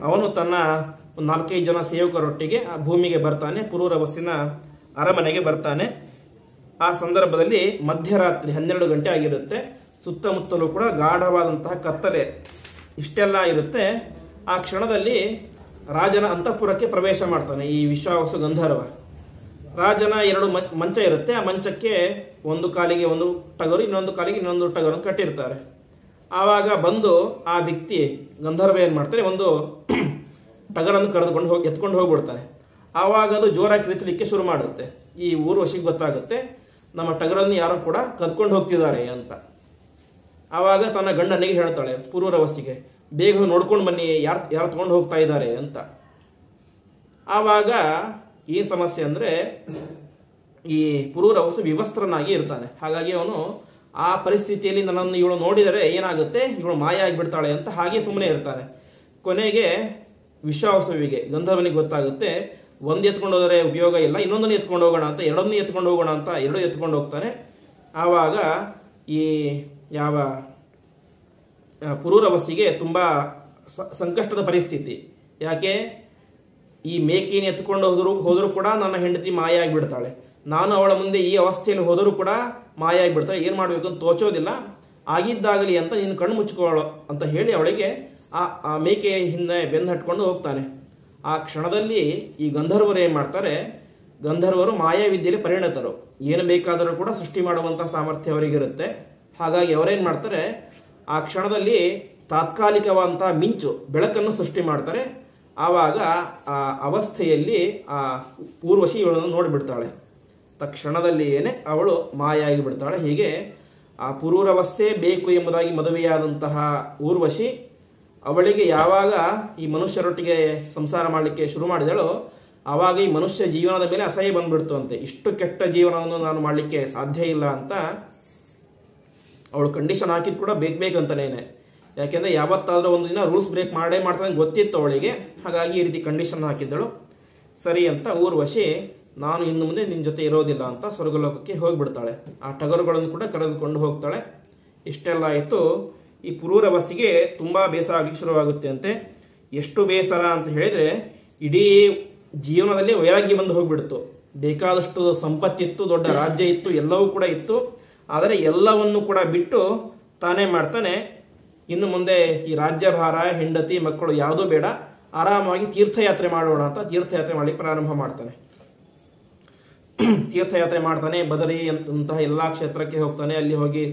ಅವನು ತನ್ನ 4-5 ಜನ ಸೇವಕರೊಟ್ಟಿಗೆ ಆ ಭೂಮಿಗೆ ಬರ್ತಾನೆ, ಪುರೂರವಸ್ಸಿನ ಅರಮನೆಗೆ ಬರ್ತಾನೆ. ಆ ಸಂದರ್ಭದಲ್ಲಿ ಮಧ್ಯರಾತ್ರಿ 12 ಗಂಟೆ ಆಗಿರುತ್ತೆ. ಸುತ್ತಮುತ್ತಲೂ ಕೂಡ ಗಾಢವಾದಂತಹ ಕತ್ತಲೆ ಇಷ್ಟೆಲ್ಲ ಇರುತ್ತೆ. ಆ ಕ್ಷಣದಲ್ಲಿ ರಾಜನ ಅಂತಃಪುರಕ್ಕೆ ಪ್ರವೇಶ ಮಾಡ್ತಾನೆ ಈ ವಿಶ್ವಾವಸು ಗಂಧರ್ವ. ರಾಜನ 2 ಮಂಚ ಇರುತ್ತೆ. ಆ ಮಂಚಕ್ಕೆ ಒಂದು ಕಾಲಿಗೆ ಒಂದು ಟಗರು, ಇನ್ನೊಂದು ಕಾಲಿಗೆ ಇನ್ನೊಂದು ಟಗರು ಕಟ್ಟಿರ್ತಾರೆ. ಆವಾಗ ಬಂದು ಆ ವ್ಯಕ್ತಿ ಗಂಧರ್ವ ಏನ್ ಮಾಡ್ತಾರೆ, ಒಂದು ಟಗರನ್ನು ಎತ್ಕೊಂಡು ಹೋಗ್ಬಿಡ್ತಾನೆ. ಆವಾಗ ಅದು ಜೋರಾಗಿ ಕಿರಿಚಲಿಕ್ಕೆ ಶುರು ಮಾಡುತ್ತೆ. ಈ ಊರ್ವಶಿಗೆ ಗೊತ್ತಾಗುತ್ತೆ, ನಮ್ಮ ಟಗರನ್ನು ಯಾರು ಕೂಡ ಕದ್ಕೊಂಡು ಹೋಗ್ತಿದ್ದಾರೆ ಅಂತ. ಆವಾಗ ತನ್ನ ಗಂಡನಿಗೆ ಹೇಳ್ತಾಳೆ ಪುರೂರವಸ್ಸಿಗೆ, ಬೇಗ ನೋಡ್ಕೊಂಡು ಬನ್ನಿ, ಯಾರು ತಗೊಂಡು ಹೋಗ್ತಾ ಇದ್ದಾರೆ ಅಂತ. ಆವಾಗ ಏನ್ ಸಮಸ್ಯೆ ಅಂದ್ರೆ ಈ ಪುರೂರವಸ್ಸು ವಿವಸ್ತ್ರನಾಗಿ ಇರ್ತಾನೆ. ಹಾಗಾಗಿ ಅವನು ಆ ಪರಿಸ್ಥಿತಿಯಲ್ಲಿ ನನ್ನನ್ನು ಇವಳು ನೋಡಿದರೆ ಏನಾಗುತ್ತೆ, ಇವಳು ಮಾಯ ಆಗಿಬಿಡ್ತಾಳೆ ಅಂತ ಹಾಗೆ ಸುಮ್ಮನೆ ಇರ್ತಾನೆ. ಕೊನೆಗೆ ವಿಶ್ವಾವಸುವಿಗೆ ಗಂಧರ್ವನಿಗೆ ಗೊತ್ತಾಗುತ್ತೆ, ಒಂದು ಎತ್ಕೊಂಡು ಹೋದರೆ ಉಪಯೋಗ ಇಲ್ಲ, ಇನ್ನೊಂದನ್ನು ಎತ್ಕೊಂಡು ಹೋಗೋಣ ಅಂತ, ಎರಡನ್ನೂ ಎತ್ಕೊಂಡು ಹೋಗೋಣ ಅಂತ ಎರಡು ಎತ್ಕೊಂಡು ಹೋಗ್ತಾನೆ. ಆವಾಗ ಈ ಯಾವ ಪುರೂರವಸ್ಸಿಗೆ ತುಂಬಾ ಸಂಕಷ್ಟದ ಪರಿಸ್ಥಿತಿ. ಯಾಕೆ, ಈ ಮೇಕೆಯನ್ನು ಎತ್ಕೊಂಡು ಹೋದರೂ ಕೂಡ ನನ್ನ ಹೆಂಡತಿ ಮಾಯ ಆಗಿಬಿಡ್ತಾಳೆ, ನಾನು ಅವಳ ಮುಂದೆ ಈ ಅವಸ್ಥೆಯಲ್ಲಿ ಹೋದರೂ ಕೂಡ ಮಾಯ ಆಗಿಬಿಡ್ತಾಳೆ, ಏನ್ ಮಾಡ್ಬೇಕು ಅಂತ ತೋಚೋದಿಲ್ಲ, ಆಗಿದ್ದಾಗಲಿ ಅಂತ ನೀನು ಕಣ್ಣು ಮುಚ್ಕೊಳ್ಳೋ ಅಂತ ಹೇಳಿ ಅವಳಿಗೆ ಆ ಮೇಕೆಯ ಹಿಂದೆ ಬೆನ್ನು ಹಟ್ಕೊಂಡು ಹೋಗ್ತಾನೆ. ಆ ಕ್ಷಣದಲ್ಲಿ ಈ ಗಂಧರ್ವರು ಏನ್ ಮಾಡ್ತಾರೆ, ಗಂಧರ್ವರು ಮಾಯಾವಿದ್ಯೆಯಲ್ಲಿ ಪರಿಣತರು, ಏನು ಬೇಕಾದರೂ ಕೂಡ ಸೃಷ್ಟಿ ಮಾಡುವಂತಹ ಸಾಮರ್ಥ್ಯ ಅವರಿಗಿರುತ್ತೆ. ಹಾಗಾಗಿ ಅವರೇನ್ ಮಾಡ್ತಾರೆ, ಆ ಕ್ಷಣದಲ್ಲಿ ತಾತ್ಕಾಲಿಕವಾದಂತಹ ಮಿಂಚು ಬೆಳಕನ್ನು ಸೃಷ್ಟಿ ಮಾಡ್ತಾರೆ. ಆವಾಗ ಆ ಅವಸ್ಥೆಯಲ್ಲಿ ಆ ಊರ್ವಶಿ ಇವಳನ್ನು ನೋಡಿಬಿಡ್ತಾಳೆ. ತಕ್ಷಣದಲ್ಲಿ ಏನೇ ಅವಳು ಮಾಯಾಗಿ ಬಿಡ್ತಾಳೆ. ಹೀಗೆ ಆ ಪುರೂರವಸ್ಸೇ ಬೇಕು ಎಂಬುದಾಗಿ ಮದುವೆಯಾದಂತಹ ಊರ್ವಶಿ ಅವಳಿಗೆ ಯಾವಾಗ ಈ ಮನುಷ್ಯರೊಟ್ಟಿಗೆ ಸಂಸಾರ ಮಾಡಲಿಕ್ಕೆ ಶುರು ಮಾಡಿದಳು, ಆವಾಗ ಈ ಮನುಷ್ಯ ಜೀವನದ ಮೇಲೆ ಅಸಹ್ಯ ಬಂದ್ಬಿಡ್ತು ಅಂತೆ. ಇಷ್ಟು ಕೆಟ್ಟ ಜೀವನವನ್ನು ನಾನು ಮಾಡಲಿಕ್ಕೆ ಸಾಧ್ಯ ಇಲ್ಲ ಅಂತ ಅವಳು ಕಂಡೀಷನ್ ಹಾಕಿದ್ ಕೂಡ ಬೇಕಂತಾನೇನೆ. ಯಾಕೆಂದ್ರೆ ಯಾವತ್ತಾದ್ರೂ ಒಂದು ದಿನ ರೂಲ್ಸ್ ಬ್ರೇಕ್ ಮಾಡ್ತಾನೆ ಗೊತ್ತಿತ್ತು ಅವಳಿಗೆ. ಹಾಗಾಗಿ ಈ ರೀತಿ ಕಂಡೀಷನ್ ಹಾಕಿದ್ದಳು. ಸರಿ ಅಂತ ಊರ್ವಶಿ, ನಾನು ಇನ್ನು ಮುಂದೆ ನಿನ್ನ ಜೊತೆ ಇರೋದಿಲ್ಲ ಅಂತ ಸ್ವರ್ಗಲೋಕಕ್ಕೆ ಹೋಗ್ಬಿಡ್ತಾಳೆ. ಆ ಟಗರುಗಳನ್ನು ಕೂಡ ಕರೆದುಕೊಂಡು ಹೋಗ್ತಾಳೆ. ಇಷ್ಟೆಲ್ಲ ಆಯಿತು. ಈ ಪುರೂರವಸ್ಸಿಗೆ ತುಂಬಾ ಬೇಸರ ಆಗಲಿಕ್ಕೆ ಶುರುವಾಗುತ್ತೆ ಅಂತೆ. ಎಷ್ಟು ಬೇಸರ ಅಂತ ಹೇಳಿದ್ರೆ, ಇಡೀ ಜೀವನದಲ್ಲಿ ವೈರಾಗ್ಯ ಬಂದು ಹೋಗ್ಬಿಡ್ತು. ಬೇಕಾದಷ್ಟು ಸಂಪತ್ತಿತ್ತು, ದೊಡ್ಡ ರಾಜ್ಯ ಇತ್ತು, ಎಲ್ಲವೂ ಕೂಡ ಇತ್ತು. ಆದರೆ ಎಲ್ಲವನ್ನು ಕೂಡ ಬಿಟ್ಟು ತಾನೇ ಮಾಡ್ತಾನೆ, ಇನ್ನು ಮುಂದೆ ಈ ರಾಜ್ಯಭಾರ, ಹೆಂಡತಿ, ಮಕ್ಕಳು ಯಾವುದೂ ಬೇಡ, ಆರಾಮಾಗಿ ತೀರ್ಥಯಾತ್ರೆ ಮಾಡೋಣ ಅಂತ ತೀರ್ಥಯಾತ್ರೆ ಮಾಡಲಿಕ್ಕೆ ಪ್ರಾರಂಭ ಮಾಡ್ತಾನೆ. ತೀರ್ಥಯಾತ್ರೆ ಮಾಡ್ತಾನೆ. ಬದರಿ ಅಂತಹ ಎಲ್ಲಾ ಕ್ಷೇತ್ರಕ್ಕೆ ಹೋಗ್ತಾನೆ. ಅಲ್ಲಿ ಹೋಗಿ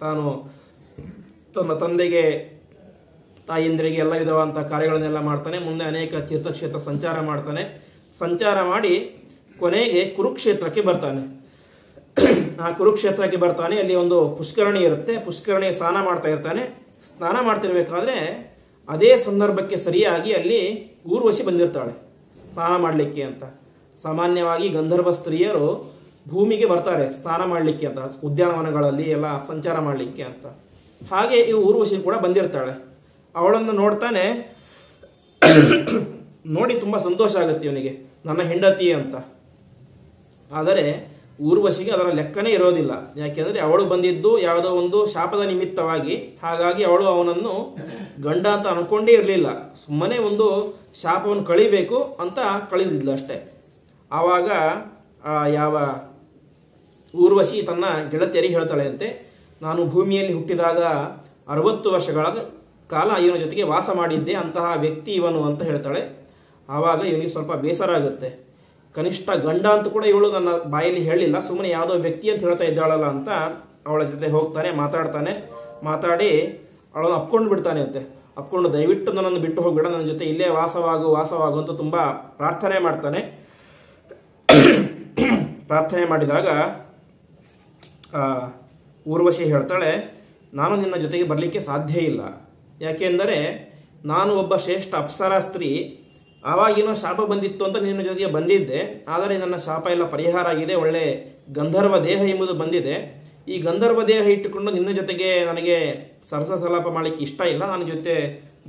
ತಾನು ತನ್ನ ತಂದೆಗೆ, ತಾಯಂದಿರಿಗೆ ಎಲ್ಲ ವಿಧವಾದಂತಹ ಕಾರ್ಯಗಳನ್ನೆಲ್ಲ ಮಾಡ್ತಾನೆ. ಮುಂದೆ ಅನೇಕ ತೀರ್ಥಕ್ಷೇತ್ರ ಸಂಚಾರ ಮಾಡ್ತಾನೆ. ಸಂಚಾರ ಮಾಡಿ ಕೊನೆಗೆ ಕುರುಕ್ಷೇತ್ರಕ್ಕೆ ಬರ್ತಾನೆ. ಆ ಕುರುಕ್ಷೇತ್ರಕ್ಕೆ ಬರ್ತಾನೆ. ಅಲ್ಲಿ ಒಂದು ಪುಷ್ಕರಣಿ ಇರುತ್ತೆ. ಪುಷ್ಕರಣಿ ಸ್ನಾನ ಮಾಡ್ತಾ ಇರ್ತಾನೆ. ಸ್ನಾನ ಮಾಡ್ತಿರ್ಬೇಕಾದ್ರೆ ಅದೇ ಸಂದರ್ಭಕ್ಕೆ ಸರಿಯಾಗಿ ಅಲ್ಲಿ ಊರ್ವಶಿ ಬಂದಿರ್ತಾಳೆ ಸ್ನಾನ ಮಾಡಲಿಕ್ಕೆ ಅಂತ. ಸಾಮಾನ್ಯವಾಗಿ ಗಂಧರ್ವ ಸ್ತ್ರೀಯರು ಭೂಮಿಗೆ ಬರ್ತಾರೆ ಸ್ನಾನ ಮಾಡಲಿಕ್ಕೆ ಅಂತ, ಉದ್ಯಾನವನಗಳಲ್ಲಿ ಎಲ್ಲ ಸಂಚಾರ ಮಾಡಲಿಕ್ಕೆ ಅಂತ. ಹಾಗೆ ಈ ಊರ್ವಶಿ ಕೂಡ ಬಂದಿರ್ತಾಳೆ. ಅವಳನ್ನು ನೋಡ್ತಾನೆ, ನೋಡಿ ತುಂಬ ಸಂತೋಷ ಆಗುತ್ತೆ ಇವನಿಗೆ, ನನ್ನ ಹೆಂಡತಿ ಅಂತ. ಆದರೆ ಊರ್ವಶಿಗೆ ಅದರ ಲೆಕ್ಕನೇ ಇರೋದಿಲ್ಲ. ಯಾಕೆಂದರೆ ಅವಳು ಬಂದಿದ್ದು ಯಾವುದೋ ಒಂದು ಶಾಪದ ನಿಮಿತ್ತವಾಗಿ, ಹಾಗಾಗಿ ಅವಳು ಅವನನ್ನು ಗಂಡ ಅಂತ ಅನ್ಕೊಂಡೇ ಇರಲಿಲ್ಲ. ಸುಮ್ಮನೆ ಒಂದು ಶಾಪವನ್ನು ಕಳಿಬೇಕು ಅಂತ ಕಳಿದಿಲ್ಲ ಅಷ್ಟೆ. ಆವಾಗ ಯಾವ ಊರ್ವಶಿ ತನ್ನ ಗೆಳತಿಯರಿಗೆ ಹೇಳ್ತಾಳೆ ಅಂತೆ, ನಾನು ಭೂಮಿಯಲ್ಲಿ ಹುಟ್ಟಿದಾಗ 60 ವರ್ಷಗಳ ಕಾಲ ಇವನ ಜೊತೆಗೆ ವಾಸ ಮಾಡಿದ್ದೆ, ಅಂತಹ ವ್ಯಕ್ತಿ ಇವನು ಅಂತ ಹೇಳ್ತಾಳೆ. ಆವಾಗ ಇವನಿಗೆ ಸ್ವಲ್ಪ ಬೇಸರ ಆಗುತ್ತೆ. ಕನಿಷ್ಠ ಗಂಡ ಅಂತ ಕೂಡ ಇವಳು ನನ್ನ ಬಾಯಲ್ಲಿ ಹೇಳಿಲ್ಲ, ಸುಮ್ಮನೆ ಯಾವುದೋ ವ್ಯಕ್ತಿ ಅಂತ ಹೇಳ್ತಾ ಇದ್ದಾಳಲ್ಲ ಅಂತ ಅವಳ ಜೊತೆ ಹೋಗ್ತಾನೆ, ಮಾತಾಡಿ ಅವಳನ್ನು ಅಪ್ಕೊಂಡು ಬಿಡ್ತಾನೆ ಅಂತೆ. ಅಪ್ಕೊಂಡು ದಯವಿಟ್ಟು ನನ್ನನ್ನು ಬಿಟ್ಟು ಹೋಗ್ಬೇಡ, ನನ್ನ ಜೊತೆ ಇಲ್ಲೇ ವಾಸವಾಗು ಅಂತ ತುಂಬ ಪ್ರಾರ್ಥನೆ ಮಾಡ್ತಾನೆ. ಪ್ರಾರ್ಥನೆ ಮಾಡಿದಾಗ ಊರ್ವಶಿ ಹೇಳ್ತಾಳೆ, ನಾನು ನಿನ್ನ ಜೊತೆಗೆ ಬರಲಿಕ್ಕೆ ಸಾಧ್ಯ ಇಲ್ಲ. ಯಾಕೆಂದರೆ ನಾನು ಒಬ್ಬ ಶ್ರೇಷ್ಠ ಅಪ್ಸರಾ ಸ್ತ್ರೀ, ಆವಾಗಿನೋ ಶಾಪ ಬಂದಿತ್ತು ಅಂತ ನಿನ್ನ ಜೊತೆಗೆ ಬಂದಿದ್ದೆ. ಆದರೆ ನನ್ನ ಶಾಪ ಎಲ್ಲ ಪರಿಹಾರ ಆಗಿದೆ, ಒಳ್ಳೆ ಗಂಧರ್ವ ದೇಹ ಎಂಬುದು ಬಂದಿದೆ. ಈ ಗಂಧರ್ವ ದೇಹ ಇಟ್ಟುಕೊಂಡು ನಿನ್ನ ಜೊತೆಗೆ ನನಗೆ ಸರಸ ಸಲಾಪ ಮಾಡಲಿಕ್ಕೆ ಇಷ್ಟ ಇಲ್ಲ, ನನ್ನ ಜೊತೆ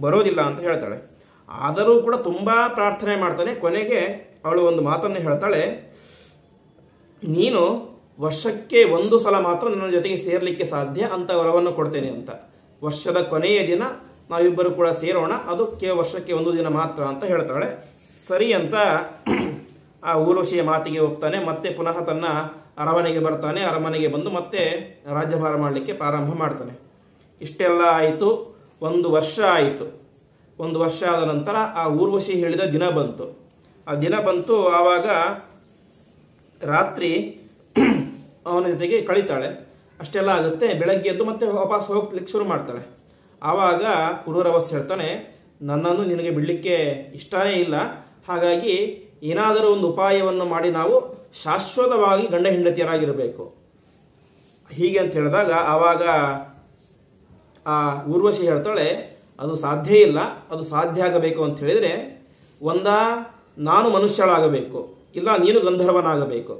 ಬರೋದಿಲ್ಲ ಅಂತ ಹೇಳ್ತಾಳೆ. ಆದರೂ ಕೂಡ ತುಂಬ ಪ್ರಾರ್ಥನೆ ಮಾಡ್ತಾನೆ. ಕೊನೆಗೆ ಅವಳು ಒಂದು ಮಾತನ್ನು ಹೇಳ್ತಾಳೆ, ನೀನು ವರ್ಷಕ್ಕೆ 1 ಸಲ ಮಾತ್ರ ನನ್ನ ಜೊತೆಗೆ ಸೇರಲಿಕ್ಕೆ ಸಾಧ್ಯ ಅಂತ ವರವನ್ನು ಕೊಡ್ತೇನೆ ಅಂತ. ವರ್ಷದ ಕೊನೆಯ ದಿನ ನಾವಿಬ್ಬರು ಕೂಡ ಸೇರೋಣ, ಅದು ವರ್ಷಕ್ಕೆ 1 ದಿನ ಮಾತ್ರ ಅಂತ ಹೇಳ್ತಾಳೆ. ಸರಿ ಅಂತ ಆ ಊರ್ವಶಿಯ ಮಾತಿಗೆ ಹೋಗ್ತಾನೆ. ಮತ್ತೆ ಪುನಃ ತನ್ನ ಅರಮನೆಗೆ ಬರ್ತಾನೆ. ಅರಮನೆಗೆ ಬಂದು ಮತ್ತೆ ರಾಜ್ಯಭಾರ ಮಾಡಲಿಕ್ಕೆ ಪ್ರಾರಂಭ ಮಾಡ್ತಾನೆ. ಇಷ್ಟೆಲ್ಲ ಆಯಿತು. 1 ವರ್ಷ ಆಯಿತು. 1 ವರ್ಷ ಆದ ನಂತರ ಆ ಊರ್ವಶಿ ಹೇಳಿದ ದಿನ ಬಂತು. ಆ ದಿನ ಬಂತು. ಆವಾಗ ರಾತ್ರಿ ಅವನ ಜೊತೆಗೆ ಕಳೀತಾಳೆ. ಅಷ್ಟೆಲ್ಲ ಆಗುತ್ತೆ. ಬೆಳಗ್ಗೆ ಎದ್ದು ಮತ್ತೆ ವಾಪಸ್ ಹೋಗ್ಲಿಕ್ಕೆ ಶುರು ಮಾಡ್ತಾಳೆ. ಆವಾಗ ಪುರೂರವಸ್ ಹೇಳ್ತಾನೆ, ನನ್ನನ್ನು ನಿನಗೆ ಬಿಡಲಿಕ್ಕೆ ಇಷ್ಟನೇ ಇಲ್ಲ, ಹಾಗಾಗಿ ಏನಾದರೂ ಒಂದು ಉಪಾಯವನ್ನು ಮಾಡಿ ನಾವು ಶಾಶ್ವತವಾಗಿ ಗಂಡ ಹೆಂಡತಿಯರಾಗಿರಬೇಕು ಹೀಗೆ ಅಂತ ಹೇಳಿದಾಗ, ಆವಾಗ ಆ ಊರ್ವಶಿ ಹೇಳ್ತಾಳೆ, ಅದು ಸಾಧ್ಯ ಇಲ್ಲ. ಅದು ಸಾಧ್ಯ ಆಗಬೇಕು ಅಂತ ಹೇಳಿದರೆ ನಾನು ಮನುಷ್ಯಳಾಗಬೇಕು, ಇಲ್ಲ ನೀನು ಗಂಧರ್ವನಾಗಬೇಕು.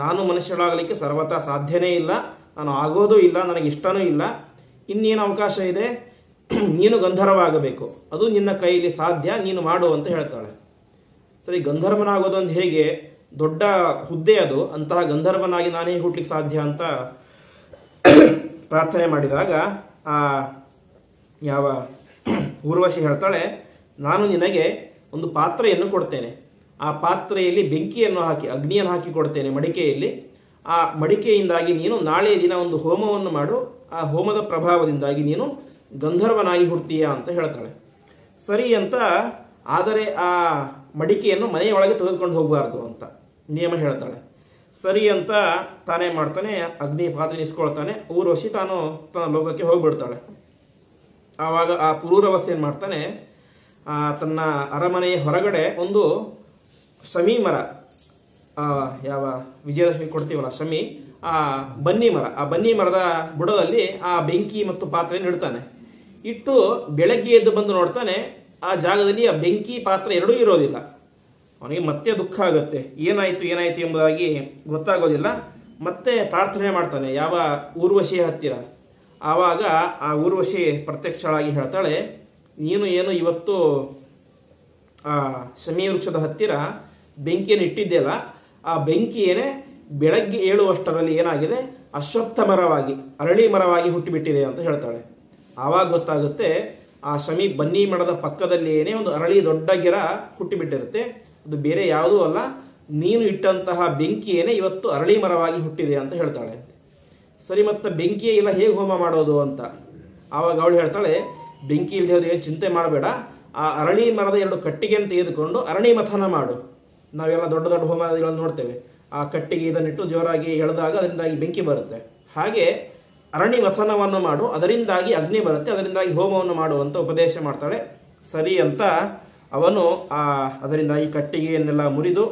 ನಾನು ಮನುಷ್ಯಳಾಗಲಿಕ್ಕೆ ಸರ್ವತಾ ಸಾಧ್ಯನೇ ಇಲ್ಲ, ನಾನು ಆಗೋದೂ ಇಲ್ಲ, ನನಗೆ ಇಷ್ಟನೂ ಇಲ್ಲ. ಇನ್ನೇನು ಅವಕಾಶ ಇದೆ, ನೀನು ಗಂಧರ್ವ ಆಗಬೇಕು, ಅದು ನಿನ್ನ ಕೈಯಲ್ಲಿ ಸಾಧ್ಯ, ನೀನು ಮಾಡು ಅಂತ ಹೇಳ್ತಾಳೆ. ಸರಿ, ಗಂಧರ್ವನಾಗೋದೊಂದು ಹೇಗೆ ದೊಡ್ಡ ಹುದ್ದೆ ಅದು, ಅಂತಹ ಗಂಧರ್ವನಾಗಿ ನಾನೇ ಹುಟ್ಲಿಕ್ಕೆ ಸಾಧ್ಯ ಅಂತ ಪ್ರಾರ್ಥನೆ ಮಾಡಿದಾಗ ಆ ಯಾವ ಊರ್ವಶಿ ಹೇಳ್ತಾಳೆ, ನಾನು ನಿನಗೆ ಒಂದು ಪಾತ್ರೆಯನ್ನು ಕೊಡ್ತೇನೆ. ಆ ಪಾತ್ರೆಯಲ್ಲಿ ಬೆಂಕಿಯನ್ನು ಹಾಕಿ, ಅಗ್ನಿಯನ್ನು ಹಾಕಿ ಕೊಡ್ತೇನೆ ಮಡಿಕೆಯಲ್ಲಿ. ಆ ಮಡಿಕೆಯಿಂದಾಗಿ ನೀನು ನಾಳೆಯ ದಿನ ಒಂದು ಹೋಮವನ್ನು ಮಾಡು, ಆ ಹೋಮದ ಪ್ರಭಾವದಿಂದಾಗಿ ನೀನು ಗಂಧರ್ವನಾಗಿ ಹುಡ್ತೀಯ ಅಂತ ಹೇಳ್ತಾಳೆ. ಸರಿ ಅಂತ. ಆದರೆ ಆ ಮಡಿಕೆಯನ್ನು ಮನೆಯೊಳಗೆ ತೆಗೆದುಕೊಂಡು ಹೋಗಬಾರ್ದು ಅಂತ ನಿಯಮ ಹೇಳ್ತಾಳೆ. ಸರಿ ಅಂತ ತಾನೇ ಮಾಡ್ತಾನೆ, ಅಗ್ನಿ ಪಾತ್ರೆ ಇಸ್ಕೊಳ್ತಾನೆ. ಊರ್ವಶಿ ತಾನು ತನ್ನ ಲೋಕಕ್ಕೆ ಹೋಗ್ಬಿಡ್ತಾಳೆ. ಆವಾಗ ಆ ಪುರೂರವಸ್ ಏನು ಮಾಡ್ತಾನೆ, ತನ್ನ ಅರಮನೆಯ ಹೊರಗಡೆ ಒಂದು ಶಮಿ ಮರ, ಯಾವ ವಿಜಯದಶಮಿ ಕೊಡ್ತೀವಲ್ಲ ಶಮಿ, ಆ ಬನ್ನಿ ಮರ, ಆ ಬನ್ನಿ ಮರದ ಬುಡದಲ್ಲಿ ಆ ಬೆಂಕಿ ಮತ್ತು ಪಾತ್ರೆಯನ್ನು ಇಡ್ತಾನೆ. ಇಟ್ಟು ಬೆಳಗ್ಗೆ ಎದ್ದು ಬಂದು ನೋಡ್ತಾನೆ, ಆ ಜಾಗದಲ್ಲಿ ಆ ಬೆಂಕಿ ಪಾತ್ರೆ ಎರಡೂ ಇರೋದಿಲ್ಲ. ಅವನಿಗೆ ಮತ್ತೆ ದುಃಖ ಆಗುತ್ತೆ. ಏನಾಯಿತು ಎಂಬುದಾಗಿ ಗೊತ್ತಾಗೋದಿಲ್ಲ. ಮತ್ತೆ ಪ್ರಾರ್ಥನೆ ಮಾಡ್ತಾನೆ ಯಾವ ಊರ್ವಶಿಯ ಹತ್ತಿರ. ಆವಾಗ ಆ ಊರ್ವಶಿ ಪ್ರತ್ಯಕ್ಷಳಾಗಿ ಹೇಳ್ತಾಳೆ, ನೀನು ಏನು ಇವತ್ತು ಆ ಶಮಿ ವೃಕ್ಷದ ಹತ್ತಿರ ಬೆಂಕಿಯನ್ನು ಇಟ್ಟಿದ್ದೆಯಲ್ಲ, ಆ ಬೆಂಕಿ ಏನೇ ಬೆಳಗ್ಗೆ ಏಳುವಷ್ಟರಲ್ಲಿ ಏನಾಗಿದೆ, ಅಶ್ವತ್ಥ ಮರವಾಗಿ, ಅರಳಿ ಮರವಾಗಿ ಹುಟ್ಟಿಬಿಟ್ಟಿದೆ ಅಂತ ಹೇಳ್ತಾಳೆ. ಆವಾಗ ಗೊತ್ತಾಗುತ್ತೆ, ಆ ಶಮಿ ಬನ್ನಿ ಮರದ ಪಕ್ಕದಲ್ಲಿ ಏನೇ ಒಂದು ಅರಳಿ ದೊಡ್ಡ ಗಿಡ ಹುಟ್ಟಿಬಿಟ್ಟಿರುತ್ತೆ. ಅದು ಬೇರೆ ಯಾವುದೂ ಅಲ್ಲ, ನೀನು ಇಟ್ಟಂತಹ ಬೆಂಕಿ ಏನೇ ಇವತ್ತು ಅರಳಿ ಮರವಾಗಿ ಹುಟ್ಟಿದೆ ಅಂತ ಹೇಳ್ತಾಳೆ. ಸರಿ, ಮತ್ತೆ ಬೆಂಕಿ ಇಲ್ಲ ಹೇಗೆ ಹೋಮ ಮಾಡೋದು ಅಂತ. ಆವಾಗ ಅವಳು ಹೇಳ್ತಾಳೆ, ಬೆಂಕಿ ಇಲ್ಲದೆ ಏನು ಚಿಂತೆ ಮಾಡಬೇಡ, ಆ ಅರಳಿ ಮರದ 2 ಕಟ್ಟಿಗೆಯನ್ನು ತೆಗೆದುಕೊಂಡು ಅರಣಿ ಮಥನ ಮಾಡು. ನಾವೆಲ್ಲ ದೊಡ್ಡ ದೊಡ್ಡ ಹೋಮಗಳನ್ನು ನೋಡ್ತೇವೆ, ಆ ಕಟ್ಟಿಗೆ ಇದನ್ನಿಟ್ಟು ಜೋರಾಗಿ ಎಳೆದಾಗ ಅದರಿಂದಾಗಿ ಬೆಂಕಿ ಬರುತ್ತೆ. ಹಾಗೆ ಅರಣಿ ಮಥನವನ್ನು ಮಾಡು, ಅದರಿಂದಾಗಿ ಅಗ್ನಿ ಬರುತ್ತೆ, ಅದರಿಂದಾಗಿ ಹೋಮವನ್ನು ಮಾಡುವಂತ ಉಪದೇಶ ಮಾಡ್ತಾಳೆ. ಸರಿ ಅಂತ ಅವನು ಅದರಿಂದಾಗಿ ಕಟ್ಟಿಗೆಯನ್ನೆಲ್ಲ ಮುರಿದು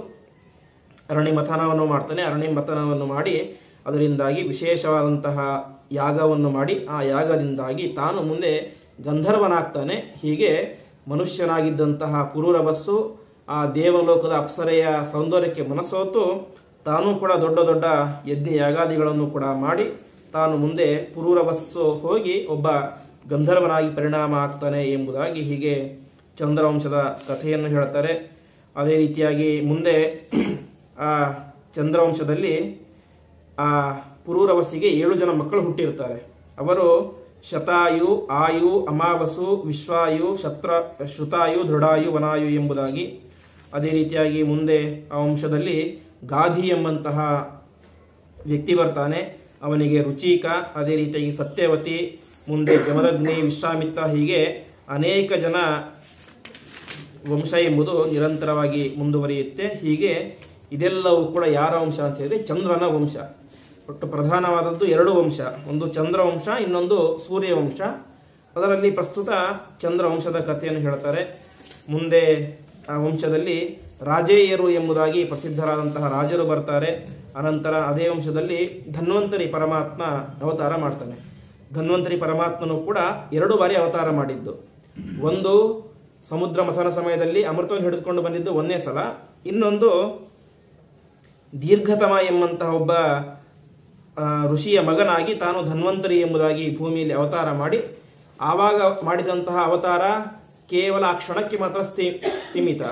ಅರಣಿ ಮಥನವನ್ನು ಮಾಡ್ತಾನೆ. ಅರಣಿ ಮಥನವನ್ನು ಮಾಡಿ ಅದರಿಂದಾಗಿ ವಿಶೇಷವಾದಂತಹ ಯಾಗವನ್ನು ಮಾಡಿ, ಆ ಯಾಗದಿಂದಾಗಿ ತಾನು ಮುಂದೆ ಗಂಧರ್ವನಾಗ್ತಾನೆ. ಹೀಗೆ ಮನುಷ್ಯನಾಗಿದ್ದಂತಹ ಪುರೂರವಸ್ಸು ಆ ದೇವಲೋಕದ ಅಪ್ಸರೆಯ ಸೌಂದರ್ಯಕ್ಕೆ ಮನಸೋತು ತಾನೂ ಕೂಡ ದೊಡ್ಡ ದೊಡ್ಡ ಯಜ್ಞ ಯಾಗಾದಿಗಳನ್ನು ಕೂಡ ಮಾಡಿ ತಾನು ಮುಂದೆ ಪುರೂರವಸ್ಸು ಹೋಗಿ ಒಬ್ಬ ಗಂಧರ್ವನಾಗಿ ಪರಿಣಾಮ ಆಗ್ತಾನೆ ಎಂಬುದಾಗಿ ಹೀಗೆ ಚಂದ್ರವಂಶದ ಕಥೆಯನ್ನು ಹೇಳ್ತಾರೆ. ಅದೇ ರೀತಿಯಾಗಿ ಮುಂದೆ ಆ ಚಂದ್ರವಂಶದಲ್ಲಿ ಆ ಪುರೂರವಸ್ಸಿಗೆ 7 ಜನ ಮಕ್ಕಳು ಹುಟ್ಟಿರ್ತಾರೆ. ಅವರು ಶತಾಯು, ಆಯು, ಅಮಾವಸು, ವಿಶ್ವಾಯು, ಶ್ರುತಾಯು, ದೃಢಾಯು, ವನಾಯು ಎಂಬುದಾಗಿ. ಅದೇ ರೀತಿಯಾಗಿ ಮುಂದೆ ಆ ವಂಶದಲ್ಲಿ ಗಾಧಿ ಎಂಬಂತಹ ವ್ಯಕ್ತಿ ಬರ್ತಾನೆ, ಅವನಿಗೆ ರುಚಿಕ, ಅದೇ ರೀತಿಯಾಗಿ ಸತ್ಯವತಿ, ಮುಂದೆ ಜಮದಗ್ನಿ, ವಿಶ್ವಾಮಿತ್ರ, ಹೀಗೆ ಅನೇಕ ಜನ ವಂಶ ಎಂಬುದು ನಿರಂತರವಾಗಿ ಮುಂದುವರಿಯುತ್ತೆ. ಹೀಗೆ ಇದೆಲ್ಲವೂ ಕೂಡ ಯಾರ ವಂಶ ಅಂತ ಹೇಳಿದ್ರೆ ಚಂದ್ರನ ವಂಶ. ಒಟ್ಟು ಪ್ರಧಾನವಾದದ್ದು 2 ವಂಶ, ಒಂದು ಚಂದ್ರವಂಶ, ಇನ್ನೊಂದು ಸೂರ್ಯವಂಶ. ಅದರಲ್ಲಿ ಪ್ರಸ್ತುತ ಚಂದ್ರವಂಶದ ಕಥೆಯನ್ನು ಹೇಳ್ತಾರೆ. ಮುಂದೆ ಆ ವಂಶದಲ್ಲಿ ರಾಜೇಯರು ಎಂಬುದಾಗಿ ಪ್ರಸಿದ್ಧರಾದಂತಹ ರಾಜರು ಬರ್ತಾರೆ. ಅನಂತರ ಅದೇ ವಂಶದಲ್ಲಿ ಧನ್ವಂತರಿ ಪರಮಾತ್ಮ ಅವತಾರ ಮಾಡ್ತಾನೆ. ಧನ್ವಂತರಿ ಪರಮಾತ್ಮನು ಕೂಡ 2 ಬಾರಿ ಅವತಾರ ಮಾಡಿದ್ದು. ಒಂದು ಸಮುದ್ರ ಮಥನ ಸಮಯದಲ್ಲಿ ಅಮೃತವನ್ನು ಹಿಡಿದುಕೊಂಡು ಬಂದಿದ್ದು 1ನೇ ಸಲ, ಇನ್ನೊಂದು ದೀರ್ಘತಮ ಎಂಬಂತಹ ಒಬ್ಬ ಋಷಿಯ ಮಗನಾಗಿ ತಾನು ಧನ್ವಂತರಿ ಎಂಬುದಾಗಿ ಭೂಮಿಯಲ್ಲಿ ಅವತಾರ ಮಾಡಿ, ಆವಾಗ ಮಾಡಿದಂತಹ ಅವತಾರ ಕೇವಲ ಆ ಕ್ಷಣಕ್ಕೆ ಮಾತ್ರ ಸೀಮಿತ.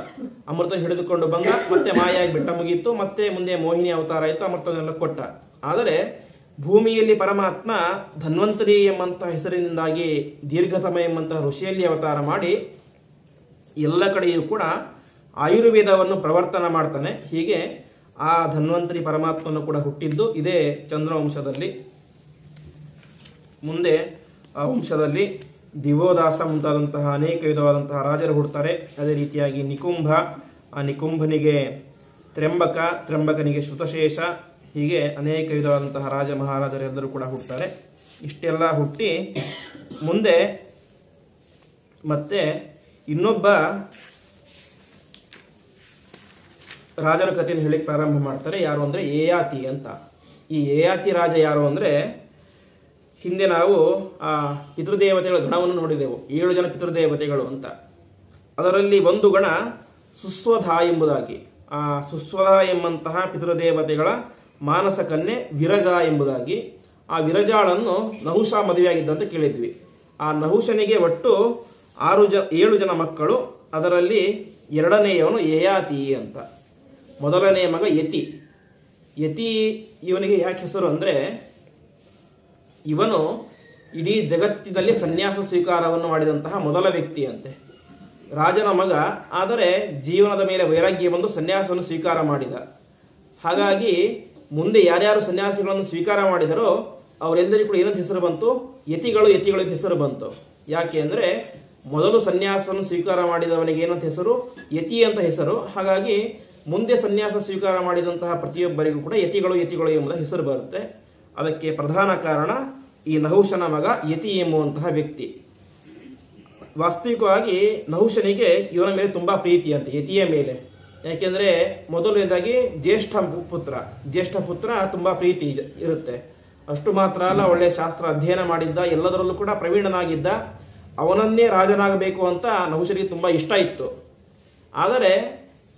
ಅಮೃತ ಹಿಡಿದುಕೊಂಡು ಬಂದ, ಮತ್ತೆ ಮಾಯಾಗಿ ಬೆಟ್ಟ ಮುಗಿಯಿತು, ಮತ್ತೆ ಮುಂದೆ ಮೋಹಿನಿ ಅವತಾರ ಆಯಿತು, ಅಮೃತವನ್ನೆಲ್ಲ ಕೊಟ್ಟ. ಆದರೆ ಭೂಮಿಯಲ್ಲಿ ಪರಮಾತ್ಮ ಧನ್ವಂತರಿ ಎಂಬಂತಹ ಹೆಸರಿನಿಂದಾಗಿ ದೀರ್ಘತಮ ಎಂಬಂತಹ ಋಷಿಯಲ್ಲಿ ಅವತಾರ ಮಾಡಿ ಎಲ್ಲ ಕಡೆಯೂ ಕೂಡ ಆಯುರ್ವೇದವನ್ನು ಪ್ರವರ್ತನ ಮಾಡ್ತಾನೆ. ಹೀಗೆ ಆ ಧನ್ವಂತರಿ ಪರಮಾತ್ಮನು ಕೂಡ ಹುಟ್ಟಿದ್ದು ಇದೇ ಚಂದ್ರವಂಶದಲ್ಲಿ. ಮುಂದೆ ಆ ವಂಶದಲ್ಲಿ ದಿವೋದಾಸ ಮುಂತಾದಂತಹ ಅನೇಕ ವಿಧವಾದಂತಹ ರಾಜರು ಹುಡ್ತಾರೆ. ಅದೇ ರೀತಿಯಾಗಿ ನಿಕುಂಭ, ಆ ನಿಕುಂಭನಿಗೆ ತ್ರ್ಯಂಬಕ, ತ್ರ್ಯಂಬಕನಿಗೆ ಶ್ರುತಶೇಷ, ಹೀಗೆ ಅನೇಕ ವಿಧವಾದಂತಹ ರಾಜ ಮಹಾರಾಜರೆಲ್ಲರೂ ಕೂಡ ಹುಡ್ತಾರೆ. ಇಷ್ಟೆಲ್ಲ ಹುಟ್ಟಿ ಮುಂದೆ ಮತ್ತೆ ಇನ್ನೊಬ್ಬ ರಾಜನ ಕಥೆಯನ್ನು ಹೇಳಿಕ್ಕೆ ಪ್ರಾರಂಭ ಮಾಡ್ತಾರೆ. ಯಾರು ಅಂದರೆ ಯಯಾತಿ ಅಂತ. ಈ ಯಯಾತಿ ರಾಜ ಯಾರು ಅಂದರೆ, ಹಿಂದೆ ನಾವು ಆ ಪಿತೃದೇವತೆಗಳ ಗಣವನ್ನು ನೋಡಿದೆವು, 7 ಜನ ಪಿತೃದೇವತೆಗಳು ಅಂತ. ಅದರಲ್ಲಿ ಒಂದು ಗಣ ಸುಸ್ವಧ ಎಂಬುದಾಗಿ. ಆ ಸುಸ್ವಧ ಎಂಬಂತಹ ಪಿತೃದೇವತೆಗಳ ಮಾನಸ ಕನ್ಯೆ ವಿರಜ ಎಂಬುದಾಗಿ. ಆ ವಿರಜಾಳನ್ನು ನಹುಷ ಮದುವೆಯಾಗಿದ್ದಂತ ಕೇಳಿದ್ವಿ. ಆ ನಹುಷನಿಗೆ ಒಟ್ಟು 7 ಜನ ಮಕ್ಕಳು. ಅದರಲ್ಲಿ 2ನೇಯವನು ಯಯಾತಿ ಅಂತ. ಮೊದಲನೆಯ ಮಗ ಯತಿ. ಯತಿ ಇವನಿಗೆ ಯಾಕೆ ಹೆಸರು ಅಂದರೆ, ಇವನು ಇಡೀ ಜಗತ್ತಿನಲ್ಲಿ ಸನ್ಯಾಸ ಸ್ವೀಕಾರವನ್ನು ಮಾಡಿದಂತಹ ಮೊದಲ ವ್ಯಕ್ತಿ ಅಂತೆ. ರಾಜನ ಮಗ, ಆದರೆ ಜೀವನದ ಮೇಲೆ ವೈರಾಗ್ಯ ಬಂದು ಸನ್ಯಾಸವನ್ನು ಸ್ವೀಕಾರ ಮಾಡಿದ. ಹಾಗಾಗಿ ಮುಂದೆ ಯಾರ್ಯಾರು ಸನ್ಯಾಸಿಗಳನ್ನು ಸ್ವೀಕಾರ ಮಾಡಿದರೋ ಅವರೆಲ್ಲರಿಗೂ ಕೂಡ ಏನಂತ ಹೆಸರು ಬಂತು? ಯತಿಗಳು ಅಂತ ಹೆಸರು ಬಂತು. ಯಾಕೆ ಅಂದರೆ ಮೊದಲು ಸನ್ಯಾಸವನ್ನು ಸ್ವೀಕಾರ ಮಾಡಿದವನಿಗೆ ಏನಂತ ಹೆಸರು? ಯತಿ ಅಂತ ಹೆಸರು. ಹಾಗಾಗಿ ಮುಂದೆ ಸನ್ಯಾಸ ಸ್ವೀಕಾರ ಮಾಡಿದಂತಹ ಪ್ರತಿಯೊಬ್ಬರಿಗೂ ಕೂಡ ಯತಿಗಳು ಎಂಬುದ ಹೆಸರು ಬರುತ್ತೆ. ಅದಕ್ಕೆ ಪ್ರಧಾನ ಕಾರಣ ಈ ನಹುಷನ ಮಗ ಯತಿ ಎಂಬುವಂತಹ ವ್ಯಕ್ತಿ. ವಾಸ್ತವಿಕವಾಗಿ ನಹುಷನಿಗೆ ಇವನ ಮೇಲೆ ತುಂಬಾ ಪ್ರೀತಿ ಅಂತ, ಯತಿಯ ಮೇಲೆ. ಯಾಕೆಂದ್ರೆ ಮೊದಲನೇದಾಗಿ ಜ್ಯೇಷ್ಠ ಪುತ್ರ ತುಂಬಾ ಪ್ರೀತಿ ಇರುತ್ತೆ. ಅಷ್ಟು ಮಾತ್ರ ಅಲ್ಲ, ಒಳ್ಳೆ ಶಾಸ್ತ್ರ ಅಧ್ಯಯನ ಮಾಡಿದ್ದ, ಎಲ್ಲದರಲ್ಲೂ ಕೂಡ ಪ್ರವೀಣನಾಗಿದ್ದ. ಅವನನ್ನೇ ರಾಜನಾಗಬೇಕು ಅಂತ ನಹುಷನಿಗೆ ತುಂಬಾ ಇಷ್ಟ ಇತ್ತು. ಆದರೆ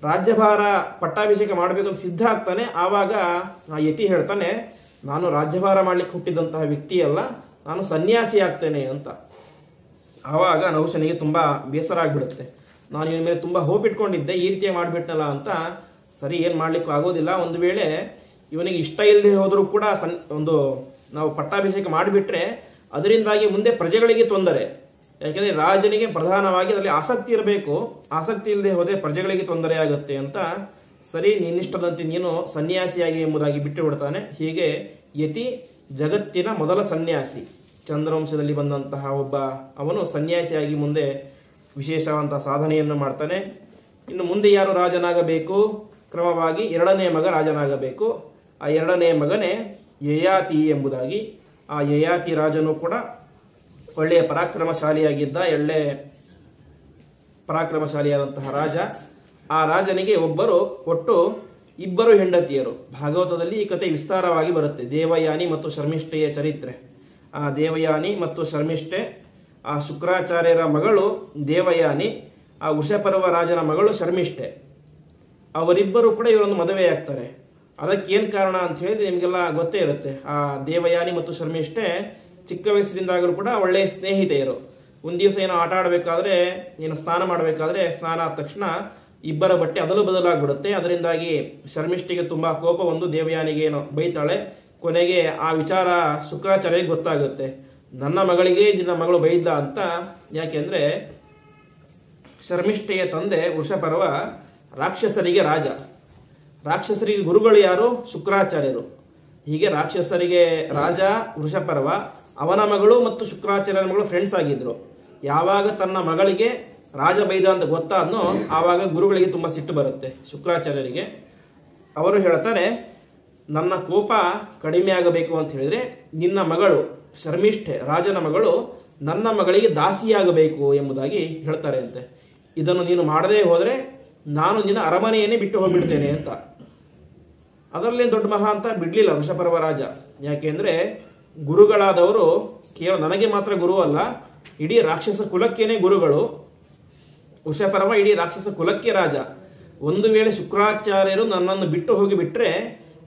ರಾಜ್ಯಭಾರ ಪಟ್ಟಾಭಿಷೇಕ ಮಾಡಬೇಕು ಅಂತ ಸಿದ್ಧ ಆಗ್ತಾನೆ. ಆವಾಗ ಆ ಯತಿ ಹೇಳ್ತಾನೆ, ನಾನು ರಾಜ್ಯಭಾರ ಮಾಡ್ಲಿಕ್ಕೆ ಹುಟ್ಟಿದಂತಹ ವ್ಯಕ್ತಿ ಅಲ್ಲ, ನಾನು ಸನ್ಯಾಸಿ ಆಗ್ತೇನೆ ಅಂತ. ಆವಾಗ ನಹುಷನಿಗೆ ತುಂಬಾ ಬೇಸರ ಆಗ್ಬಿಡುತ್ತೆ. ನಾನು ಇವನ ಮೇಲೆ ತುಂಬಾ ಹೋಪ್ ಇಟ್ಕೊಂಡಿದ್ದೆ, ಈ ರೀತಿಯ ಮಾಡಿಬಿಟ್ನಲ್ಲ ಅಂತ. ಸರಿ, ಏನು ಮಾಡ್ಲಿಕ್ಕೂ ಆಗೋದಿಲ್ಲ. ಒಂದು ವೇಳೆ ಇವನಿಗೆ ಇಷ್ಟ ಇಲ್ಲದೆ ಹೋದರೂ ಕೂಡ ಒಂದು ನಾವು ಪಟ್ಟಾಭಿಷೇಕ ಮಾಡಿಬಿಟ್ರೆ ಅದರಿಂದಾಗಿ ಮುಂದೆ ಪ್ರಜೆಗಳಿಗೆ ತೊಂದರೆ. ಯಾಕೆಂದರೆ ರಾಜನಿಗೆ ಪ್ರಧಾನವಾಗಿ ಅದರಲ್ಲಿ ಆಸಕ್ತಿ ಇರಬೇಕು, ಆಸಕ್ತಿ ಇಲ್ಲದೆ ಹೋದರೆ ಪ್ರಜೆಗಳಿಗೆ ತೊಂದರೆ ಆಗುತ್ತೆ ಅಂತ. ಸರಿ, ನಿನ್ನಿಷ್ಟದಂತೆ ನೀನು ಸನ್ಯಾಸಿಯಾಗಿ ಎಂಬುದಾಗಿ ಬಿಟ್ಟು ಬಿಡ್ತಾನೆ. ಹೀಗೆ ಯತಿ ಜಗತ್ತಿನ ಮೊದಲ ಸನ್ಯಾಸಿ, ಚಂದ್ರವಂಶದಲ್ಲಿ ಬಂದಂತಹ ಒಬ್ಬ ಅವನು ಸನ್ಯಾಸಿಯಾಗಿ ಮುಂದೆ ವಿಶೇಷವಂತಹ ಸಾಧನೆಯನ್ನು ಮಾಡ್ತಾನೆ. ಇನ್ನು ಮುಂದೆ ಯಾರು ರಾಜನಾಗಬೇಕು? ಕ್ರಮವಾಗಿ 2ನೇ ಮಗ ರಾಜನಾಗಬೇಕು. ಆ 2ನೇ ಮಗನೇ ಯಯಾತಿ ಎಂಬುದಾಗಿ. ಆ ಯಯಾತಿ ರಾಜನು ಕೂಡ ಒಳ್ಳೆಯ ಪರಾಕ್ರಮಶಾಲಿಯಾಗಿದ್ದ, ಪರಾಕ್ರಮಶಾಲಿಯಾದಂತಹ ರಾಜ. ಆ ರಾಜನಿಗೆ ಒಟ್ಟು 2 ಹೆಂಡತಿಯರು. ಭಾಗವತದಲ್ಲಿ ಈ ಕಥೆ ವಿಸ್ತಾರವಾಗಿ ಬರುತ್ತೆ. ದೇವಯಾನಿ ಮತ್ತು ಶರ್ಮಿಷ್ಠೆಯ ಚರಿತ್ರೆ. ಆ ದೇವಯಾನಿ ಮತ್ತು ಶರ್ಮಿಷ್ಠೆ, ಆ ಶುಕ್ರಾಚಾರ್ಯರ ಮಗಳು ದೇವಯಾನಿ, ಆ ವೃಷಪರ್ವ ರಾಜನ ಮಗಳು ಶರ್ಮಿಷ್ಠೆ. ಅವರಿಬ್ಬರು ಕೂಡ ಇವರೊಂದು ಮದುವೆಯಾಗ್ತಾರೆ. ಅದಕ್ಕೇನು ಕಾರಣ ಅಂತ ಹೇಳಿದ್ರೆ ನಿಮಗೆಲ್ಲ ಗೊತ್ತೇ ಇರುತ್ತೆ. ಆ ದೇವಯಾನಿ ಮತ್ತು ಶರ್ಮಿಷ್ಠೆ ಚಿಕ್ಕ ವಯಸ್ಸಿನಿಂದಾಗಲೂ ಕೂಡ ಒಳ್ಳೆಯ ಸ್ನೇಹಿತೆಯರು. ಒಂದು ದಿವಸ ಏನೋ ಆಟ ಆಡಬೇಕಾದ್ರೆ, ಏನೋ ಸ್ನಾನ ಮಾಡಬೇಕಾದ್ರೆ, ಸ್ನಾನ ಆದ ತಕ್ಷಣ ಇಬ್ಬರ ಬಟ್ಟೆ ಅದಲು ಬದಲಾಗ್ಬಿಡುತ್ತೆ. ಅದರಿಂದಾಗಿ ಶರ್ಮಿಷ್ಠೆಗೆ ತುಂಬಾ ಕೋಪ ಒಂದು, ದೇವಯಾನಿಗೆ ಏನೋ ಬೈತಾಳೆ. ಕೊನೆಗೆ ಆ ವಿಚಾರ ಶುಕ್ರಾಚಾರ್ಯಗೆ ಗೊತ್ತಾಗುತ್ತೆ. ನನ್ನ ಮಗಳಿಗೆ ನಿನ್ನ ಮಗಳು ಬೈದ್ದ ಅಂತ. ಯಾಕೆಂದ್ರೆ ಶರ್ಮಿಷ್ಠೆಯ ತಂದೆ ವೃಷಪರ್ವ ರಾಕ್ಷಸರಿಗೆ ರಾಜ. ರಾಕ್ಷಸರಿಗೆ ಗುರುಗಳು ಯಾರು? ಶುಕ್ರಾಚಾರ್ಯರು. ಹೀಗೆ ರಾಕ್ಷಸರಿಗೆ ರಾಜ ವೃಷಪರ್ವ, ಅವನ ಮಗಳು ಮತ್ತು ಶುಕ್ರಾಚಾರ್ಯರ ಮಗಳು ಫ್ರೆಂಡ್ಸ್ ಆಗಿದ್ರು. ಯಾವಾಗ ತನ್ನ ಮಗಳಿಗೆ ರಾಜ ಬೈದ ಅಂತ ಗೊತ್ತಾದ್ನೋ ಆವಾಗ ಗುರುಗಳಿಗೆ ತುಂಬ ಸಿಟ್ಟು ಬರುತ್ತೆ ಶುಕ್ರಾಚಾರ್ಯರಿಗೆ. ಅವರು ಹೇಳ್ತಾರೆ, ನನ್ನ ಕೋಪ ಕಡಿಮೆ ಆಗಬೇಕು ಅಂತ ಹೇಳಿದ್ರೆ ನಿನ್ನ ಮಗಳು ಶರ್ಮಿಷ್ಠೆ, ರಾಜನ ಮಗಳು, ನನ್ನ ಮಗಳಿಗೆ ದಾಸಿಯಾಗಬೇಕು ಎಂಬುದಾಗಿ ಹೇಳ್ತಾರೆ ಅಂತೆ. ಇದನ್ನು ನೀನು ಮಾಡದೇ ಹೋದರೆ ನಾನು ನಿನ್ನ ಅರಮನೆಯನ್ನೇ ಬಿಟ್ಟು ಹೋಗ್ಬಿಡ್ತೇನೆ ಅಂತ. ಅದರಲ್ಲೇನು ದೊಡ್ಡ ಮಹಾ ಅಂತ ಬಿಡ್ಲಿಲ್ಲ ವೃಷಪರ್ವ ರಾಜ. ಯಾಕೆಂದ್ರೆ ಗುರುಗಳಾದವರು ಕೇವಲ ನನಗೆ ಮಾತ್ರ ಗುರು ಅಲ್ಲ, ಇಡೀ ರಾಕ್ಷಸ ಕುಲಕ್ಕೇನೆ ಗುರುಗಳು. ವೃಷಪರ್ವ ಇಡೀ ರಾಕ್ಷಸ ಕುಲಕ್ಕೆ ರಾಜ. ಒಂದು ವೇಳೆ ಶುಕ್ರಾಚಾರ್ಯರು ನನ್ನನ್ನು ಬಿಟ್ಟು ಹೋಗಿಬಿಟ್ರೆ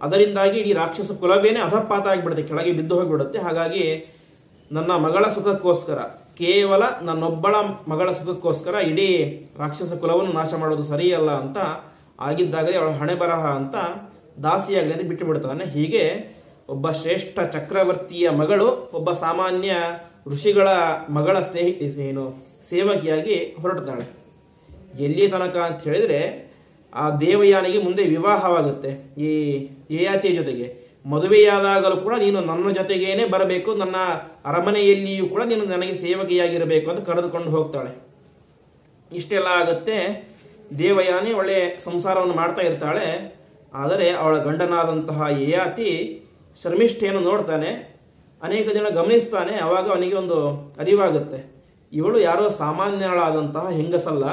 ಅದರಿಂದಾಗಿ ಇಡೀ ರಾಕ್ಷಸ ಕುಲವೇನೆ ಅಧಪಾತ ಆಗಿಬಿಡುತ್ತೆ, ಕೆಳಗೆ ಬಿದ್ದು ಹೋಗಿಬಿಡುತ್ತೆ. ಹಾಗಾಗಿ ನನ್ನ ಮಗಳ ಸುಖಕ್ಕೋಸ್ಕರ, ಕೇವಲ ನನ್ನೊಬ್ಬಳ ಮಗಳ ಸುಖಕ್ಕೋಸ್ಕರ ಇಡೀ ರಾಕ್ಷಸ ಕುಲವನ್ನು ನಾಶ ಮಾಡೋದು ಸರಿಯಲ್ಲ ಅಂತ ಆಗಿದ್ದಾಗಲೇ ಅವಳ ಹಣೆ ಬರಹ ಅಂತ ದಾಸಿಯಾಗಲಿ ಅಂತ ಬಿಟ್ಟು ಬಿಡ್ತಾನೆ. ಹೀಗೆ ಒಬ್ಬ ಶ್ರೇಷ್ಠ ಚಕ್ರವರ್ತಿಯ ಮಗಳು ಒಬ್ಬ ಸಾಮಾನ್ಯ ಋಷಿಗಳ ಮಗಳ ಸೇವಕಿಯಾಗಿ ಹೊರಡ್ತಾಳೆ. ಎಲ್ಲಿ ತನಕ ಅಂತ ಹೇಳಿದ್ರೆ ಆ ದೇವಯಾನಿಗೆ ಮುಂದೆ ವಿವಾಹವಾಗುತ್ತೆ ಈ ಯಯಾತಿಯ ಜೊತೆಗೆ. ಮದುವೆಯಾದಾಗಲೂ ಕೂಡ ನೀನು ನನ್ನ ಜೊತೆಗೇನೆ ಬರಬೇಕು, ನನ್ನ ಅರಮನೆಯಲ್ಲಿಯೂ ಕೂಡ ನೀನು ನನಗೆ ಸೇವಕಿಯಾಗಿರಬೇಕು ಅಂತ ಕರೆದುಕೊಂಡು ಹೋಗ್ತಾಳೆ. ಇಷ್ಟೆಲ್ಲ ಆಗುತ್ತೆ. ದೇವಯಾನಿ ಒಳ್ಳೆ ಸಂಸಾರವನ್ನು ಮಾಡ್ತಾ ಇರ್ತಾಳೆ. ಆದರೆ ಅವಳ ಗಂಡನಾದಂತಹ ಯಯಾತಿ ಶರ್ಮಿಷ್ಠೆಯನ್ನು ನೋಡ್ತಾನೆ, ಅನೇಕ ದಿನ ಗಮನಿಸ್ತಾನೆ. ಆವಾಗ ಅವನಿಗೆ ಒಂದು ಅರಿವಾಗುತ್ತೆ, ಇವಳು ಯಾರೋ ಸಾಮಾನ್ಯಳಾದಂತಹ ಹೆಂಗಸಲ್ಲ,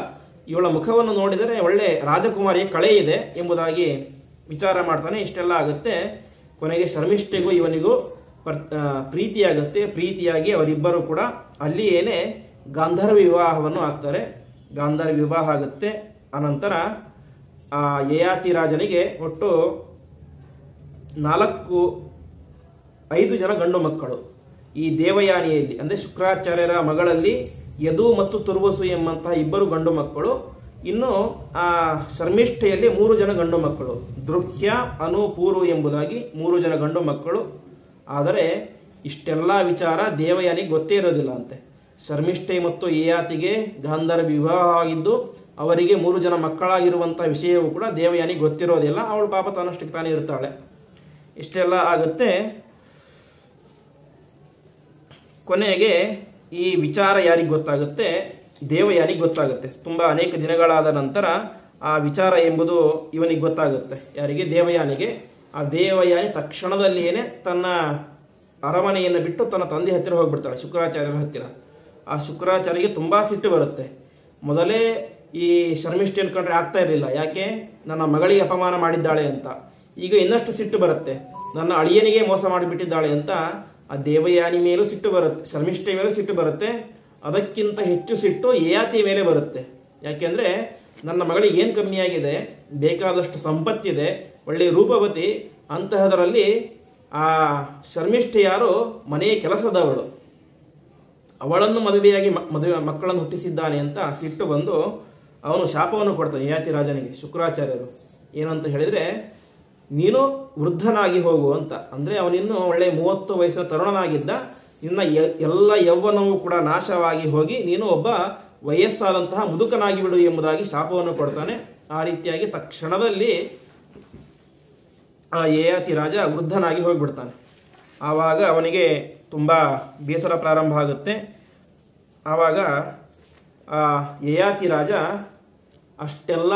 ಇವಳ ಮುಖವನ್ನು ನೋಡಿದರೆ ಒಳ್ಳೆ ರಾಜಕುಮಾರಿಯ ಕಳೆ ಇದೆ ಎಂಬುದಾಗಿ ವಿಚಾರ ಮಾಡ್ತಾನೆ. ಇಷ್ಟೆಲ್ಲ ಆಗುತ್ತೆ. ಕೊನೆಗೆ ಶರ್ಮಿಷ್ಠೆಗೂ ಇವನಿಗೂ ಪ್ರೀತಿಯಾಗುತ್ತೆ. ಪ್ರೀತಿಯಾಗಿ ಅವರಿಬ್ಬರು ಕೂಡ ಅಲ್ಲಿಯೇನೆ ಗಾಂಧರ್ವ ವಿವಾಹವನ್ನು ಆಗ್ತಾರೆ. ಗಾಂಧರ್ವ ವಿವಾಹ ಆಗುತ್ತೆ. ಅನಂತರ ಆ ಯಯಾತಿ ರಾಜನಿಗೆ ಒಟ್ಟು 5 ಜನ ಗಂಡು ಮಕ್ಕಳು. ಈ ದೇವಯಾನಿಯಲ್ಲಿ ಅಂದ್ರೆ ಶುಕ್ರಾಚಾರ್ಯರ ಮಗಳಲ್ಲಿ ಯದು ಮತ್ತು ತುರ್ವಸು ಎಂಬಂತಹ ಇಬ್ಬರು ಗಂಡು ಮಕ್ಕಳು. ಇನ್ನು ಆ ಶರ್ಮಿಷ್ಠೆಯಲ್ಲಿ 3 ಜನ ಗಂಡು ಮಕ್ಕಳು, ದೃಹ್ಯ, ಅನು, ಪೂರು ಎಂಬುದಾಗಿ 3 ಜನ ಗಂಡು ಮಕ್ಕಳು. ಆದರೆ ಇಷ್ಟೆಲ್ಲ ವಿಚಾರ ದೇವಯಾನಿಗೆ ಗೊತ್ತೇ ಇರೋದಿಲ್ಲ ಅಂತೆ. ಶರ್ಮಿಷ್ಠೆ ಮತ್ತು ಯಯಾತಿಗೆ ಗಾಂಧರ್ವ ವಿವಾಹ ಆಗಿದ್ದು ಅವರಿಗೆ 3 ಜನ ಮಕ್ಕಳಾಗಿರುವಂತಹ ವಿಷಯವೂ ಕೂಡ ದೇವಯಾನಿಗೆ ಗೊತ್ತಿರೋದಿಲ್ಲ. ಅವಳು ಪಾಪ ತನ್ನಷ್ಟಕ್ಕೆ ತಾನೇ ಇರ್ತಾಳೆ. ಇಷ್ಟೆಲ್ಲ ಆಗುತ್ತೆ. ಕೊನೆಗೆ ಈ ವಿಚಾರ ಯಾರಿಗೆ ಗೊತ್ತಾಗುತ್ತೆ? ದೇವಯಾನಿಗೆ ಗೊತ್ತಾಗುತ್ತೆ. ತುಂಬಾ ಅನೇಕ ದಿನಗಳಾದ ನಂತರ ಆ ವಿಚಾರ ಎಂಬುದು ಇವನಿಗೆ ಗೊತ್ತಾಗುತ್ತೆ. ಯಾರಿಗೆ? ದೇವಯಾನಿಗೆ. ಆ ದೇವಯಾನಿ ತಕ್ಷಣದಲ್ಲಿಯೇನೆ ತನ್ನ ಅರಮನೆಯನ್ನು ಬಿಟ್ಟು ತನ್ನ ತಂದೆ ಹತ್ತಿರ ಹೋಗ್ಬಿಡ್ತಾಳೆ, ಶುಕ್ರಾಚಾರ್ಯರ ಹತ್ತಿರ. ಆ ಶುಕ್ರಾಚಾರ್ಯಗೆ ತುಂಬಾ ಸಿಟ್ಟು ಬರುತ್ತೆ. ಮೊದಲೇ ಈ ಶರ್ಮಿಷ್ಠೆ ಕಂಡ್ರೆ ಆಗ್ತಾ ಇರಲಿಲ್ಲ, ಯಾಕೆ? ನನ್ನ ಮಗಳಿಗೆ ಅಪಮಾನ ಮಾಡಿದ್ದಾಳೆ ಅಂತ. ಈಗ ಇನ್ನಷ್ಟು ಸಿಟ್ಟು ಬರುತ್ತೆ, ನನ್ನ ಅಳಿಯನಿಗೆ ಮೋಸ ಮಾಡಿಬಿಟ್ಟಿದ್ದಾಳೆ ಅಂತ. ಆ ದೇವಯಾನಿ ಮೇಲೂ ಸಿಟ್ಟು ಬರುತ್ತೆ, ಶರ್ಮಿಷ್ಠೆ ಮೇಲೂ ಸಿಟ್ಟು ಬರುತ್ತೆ. ಅದಕ್ಕಿಂತ ಹೆಚ್ಚು ಸಿಟ್ಟು ಯಯಾತಿ ಮೇಲೆ ಬರುತ್ತೆ. ಯಾಕೆಂದ್ರೆ ನನ್ನ ಮಗಳಿಗೆ ಏನು ಕಮ್ಮಿಯಾಗಿದೆ? ಬೇಕಾದಷ್ಟು ಸಂಪತ್ತಿದೆ, ಒಳ್ಳೆಯ ರೂಪವತಿ. ಅಂತಹದರಲ್ಲಿ ಆ ಶರ್ಮಿಷ್ಠೆ ಯಾರು? ಮನೆಯ ಕೆಲಸದವಳು. ಅವಳನ್ನು ಮದುವೆಯಾಗಿ ಮಕ್ಕಳನ್ನು ಹುಟ್ಟಿಸಿದ್ದಾನೆ ಅಂತ ಸಿಟ್ಟು ಬಂದು ಅವನು ಶಾಪವನ್ನು ಕೊಡ್ತಾನೆ ಯಯಾತಿ ರಾಜನಿಗೆ, ಶುಕ್ರಾಚಾರ್ಯರು. ಏನಂತ ಹೇಳಿದ್ರೆ, ನೀನು ವೃದ್ಧನಾಗಿ ಹೋಗು ಅಂತ. ಅಂದ್ರೆ ಅವನಿನ್ನು ಒಳ್ಳೆ 30 ವಯಸ್ಸಿನ ತರುಣನಾಗಿದ್ದ. ನಿನ್ನ ಎಲ್ಲ ಯೌವನವೂ ಕೂಡ ನಾಶವಾಗಿ ಹೋಗಿ ನೀನು ಒಬ್ಬ ವಯಸ್ಸಾದಂತಹ ಮುದುಕನಾಗಿ ಬಿಡು ಎಂಬುದಾಗಿ ಶಾಪವನ್ನು ಕೊಡ್ತಾನೆ. ಆ ರೀತಿಯಾಗಿ ತಕ್ಷಣದಲ್ಲಿ ಆ ಯಯಾತಿ ರಾಜ ವೃದ್ಧನಾಗಿ ಹೋಗಿಬಿಡ್ತಾನೆ. ಆವಾಗ ಅವನಿಗೆ ತುಂಬಾ ಬೇಸರ ಪ್ರಾರಂಭ ಆಗುತ್ತೆ. ಆವಾಗ ಆ ಯಯಾತಿ ರಾಜ ಅಷ್ಟೆಲ್ಲ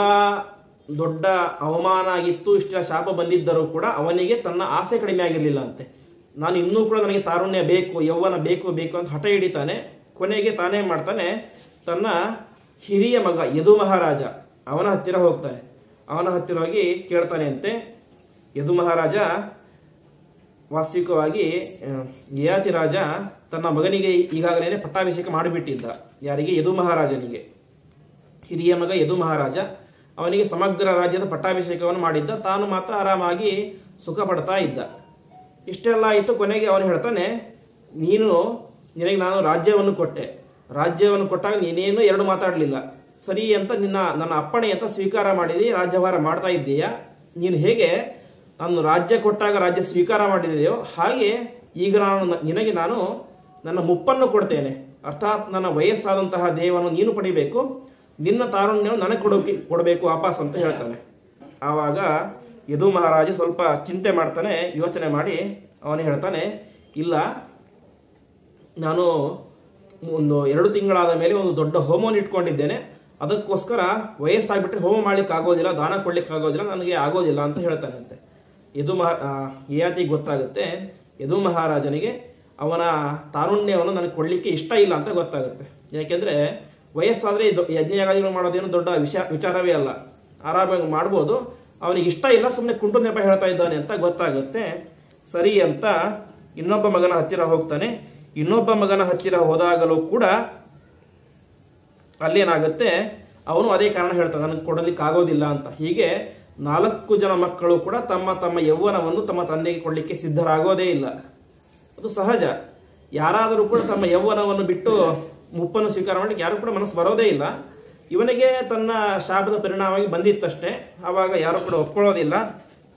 ದೊಡ್ಡ ಅವಮಾನ ಆಗಿತ್ತು, ಇಷ್ಟೆಲ್ಲ ಶಾಪ ಬಂದಿದ್ದರೂ ಕೂಡ ಅವನಿಗೆ ತನ್ನ ಆಸೆ ಕಡಿಮೆ ಆಗಿರಲಿಲ್ಲ ಅಂತೆ. ನಾನು ಇನ್ನೂ ಕೂಡ ನನಗೆ ತಾರುಣ್ಯ ಬೇಕು, ಯೌವನ ಬೇಕು ಬೇಕು ಅಂತ ಹಠ ಹಿಡಿತಾನೆ. ಕೊನೆಗೆ ತಾನೇ ಮಾಡ್ತಾನೆ, ತನ್ನ ಹಿರಿಯ ಮಗ ಯದು ಮಹಾರಾಜ ಅವನ ಹತ್ತಿರ ಹೋಗ್ತಾನೆ. ಅವನ ಹತ್ತಿರ ಹೋಗಿ ಕೇಳ್ತಾನೆ ಅಂತೆ. ಯದು ಮಹಾರಾಜ ವಾಸ್ತವಿಕವಾಗಿ ಯಯಾತಿ ರಾಜ ತನ್ನ ಮಗನಿಗೆ ಈಗಾಗಲೇ ಪಟ್ಟಾಭಿಷೇಕ ಮಾಡಿಬಿಟ್ಟಿದ್ದ. ಯಾರಿಗೆ? ಯದು ಮಹಾರಾಜನಿಗೆ. ಹಿರಿಯ ಮಗ ಯದು ಮಹಾರಾಜ, ಅವನಿಗೆ ಸಮಗ್ರ ರಾಜ್ಯದ ಪಟ್ಟಾಭಿಷೇಕವನ್ನು ಮಾಡಿದ್ದ, ತಾನು ಮಾತ್ರ ಆರಾಮಾಗಿ ಸುಖ ಪಡ್ತಾ ಇದ್ದ. ಇಷ್ಟೆಲ್ಲ ಆಯಿತು. ಕೊನೆಗೆ ಅವನು ಹೇಳ್ತಾನೆ, ನಿನಗೆ ನಾನು ರಾಜ್ಯವನ್ನು ಕೊಟ್ಟೆ, ರಾಜ್ಯವನ್ನು ಕೊಟ್ಟಾಗ ನೀನೇನು ಎರಡು ಮಾತಾಡಲಿಲ್ಲ, ಸರಿ ಅಂತ ನನ್ನ ಅಪ್ಪಣೆ ಅಂತ ಸ್ವೀಕಾರ ಮಾಡಿದಿ, ರಾಜ್ಯಭಾರ ಮಾಡ್ತಾ ಇದ್ದೀಯ. ನೀನು ಹೇಗೆ ನಾನು ರಾಜ್ಯ ಕೊಟ್ಟಾಗ ರಾಜ್ಯ ಸ್ವೀಕಾರ ಮಾಡಿದೆಯೋ ಹಾಗೆ ಈಗ ನಿನಗೆ ನಾನು ನನ್ನ ಮುಪ್ಪನ್ನು ಕೊಡ್ತೇನೆ, ಅರ್ಥಾತ್ ನನ್ನ ವಯಸ್ಸಾದಂತಹ ದೇಹವನ್ನು ನೀನು ಪಡಿಬೇಕು, ನಿನ್ನ ತಾರುಣ್ಯವನ್ನು ನನಗೆ ಕೊಡಬೇಕು ವಾಪಸ್ ಅಂತ ಹೇಳ್ತಾನೆ. ಆವಾಗ ಯದು ಮಹಾರಾಜ ಸ್ವಲ್ಪ ಚಿಂತೆ ಮಾಡ್ತಾನೆ, ಯೋಚನೆ ಮಾಡಿ ಅವನು ಹೇಳ್ತಾನೆ, ಇಲ್ಲ, ನಾನು 2 ತಿಂಗಳಾದ ಮೇಲೆ ಒಂದು ದೊಡ್ಡ ಹೋಮವನ್ನು ಇಟ್ಕೊಂಡಿದ್ದೇನೆ, ಅದಕ್ಕೋಸ್ಕರ ವಯಸ್ಸಾಗ್ಬಿಟ್ರೆ ಹೋಮ ಮಾಡ್ಲಿಕ್ಕೆ ಆಗೋದಿಲ್ಲ, ದಾನ ಕೊಡ್ಲಿಕ್ಕೆ ಆಗೋದಿಲ್ಲ, ನನಗೆ ಆಗೋದಿಲ್ಲ ಅಂತ ಹೇಳ್ತಾನಂತೆ. ಯಯಾತಿಗೆ ಗೊತ್ತಾಗುತ್ತೆ, ಯದು ಮಹಾರಾಜನಿಗೆ ಅವನ ತಾರುಣ್ಯವನ್ನು ನನಗೆ ಕೊಡ್ಲಿಕ್ಕೆ ಇಷ್ಟ ಇಲ್ಲ ಅಂತ ಗೊತ್ತಾಗುತ್ತೆ. ಯಾಕೆಂದ್ರೆ ವಯಸ್ಸಾದ್ರೆ ಯಜ್ಞಯಾಗಾದಿಗಳು ಮಾಡೋದೇನು ದೊಡ್ಡ ವಿಚಾರವೇ ಅಲ್ಲ, ಆರಾಮಾಗಿ ಮಾಡ್ಬೋದು, ಅವನಿಗೆ ಇಷ್ಟ ಇಲ್ಲ, ಸುಮ್ಮನೆ ಕುಂಟು ನೆಪ ಹೇಳ್ತಾ ಇದ್ದಾನೆ ಅಂತ ಗೊತ್ತಾಗುತ್ತೆ. ಸರಿ ಅಂತ ಇನ್ನೊಬ್ಬ ಮಗನ ಹತ್ತಿರ ಹೋಗ್ತಾನೆ. ಇನ್ನೊಬ್ಬ ಮಗನ ಹತ್ತಿರ ಹೋದಾಗಲೂ ಕೂಡ ಅಲ್ಲೇನಾಗುತ್ತೆ, ಅವನು ಅದೇ ಕಾರಣ ಹೇಳ್ತಾನೆ, ನನಗೆ ಕೊಡಲಿಕ್ಕೆ ಆಗೋದಿಲ್ಲ ಅಂತ. ಹೀಗೆ 4 ಜನ ಮಕ್ಕಳು ಕೂಡ ತಮ್ಮ ತಮ್ಮ ಯೌವನವನ್ನು ತಮ್ಮ ತಂದೆಗೆ ಕೊಡಲಿಕ್ಕೆ ಸಿದ್ಧರಾಗೋದೇ ಇಲ್ಲ. ಅದು ಸಹಜ. ಯಾರಾದರೂ ಕೂಡ ತಮ್ಮ ಯೌವನವನ್ನು ಬಿಟ್ಟು ಮುಪ್ಪನ್ನು ಸ್ವೀಕಾರ ಮಾಡಲಿಕ್ಕೆ ಯಾರು ಕೂಡ ಮನಸ್ಸು ಬರೋದೇ ಇಲ್ಲ. ಇವನಿಗೆ ತನ್ನ ಶಾಪದ ಪರಿಣಾಮವಾಗಿ ಬಂದಿತ್ತಷ್ಟೇ, ಆವಾಗ ಯಾರು ಕೂಡ ಒಪ್ಕೊಳ್ಳೋದಿಲ್ಲ.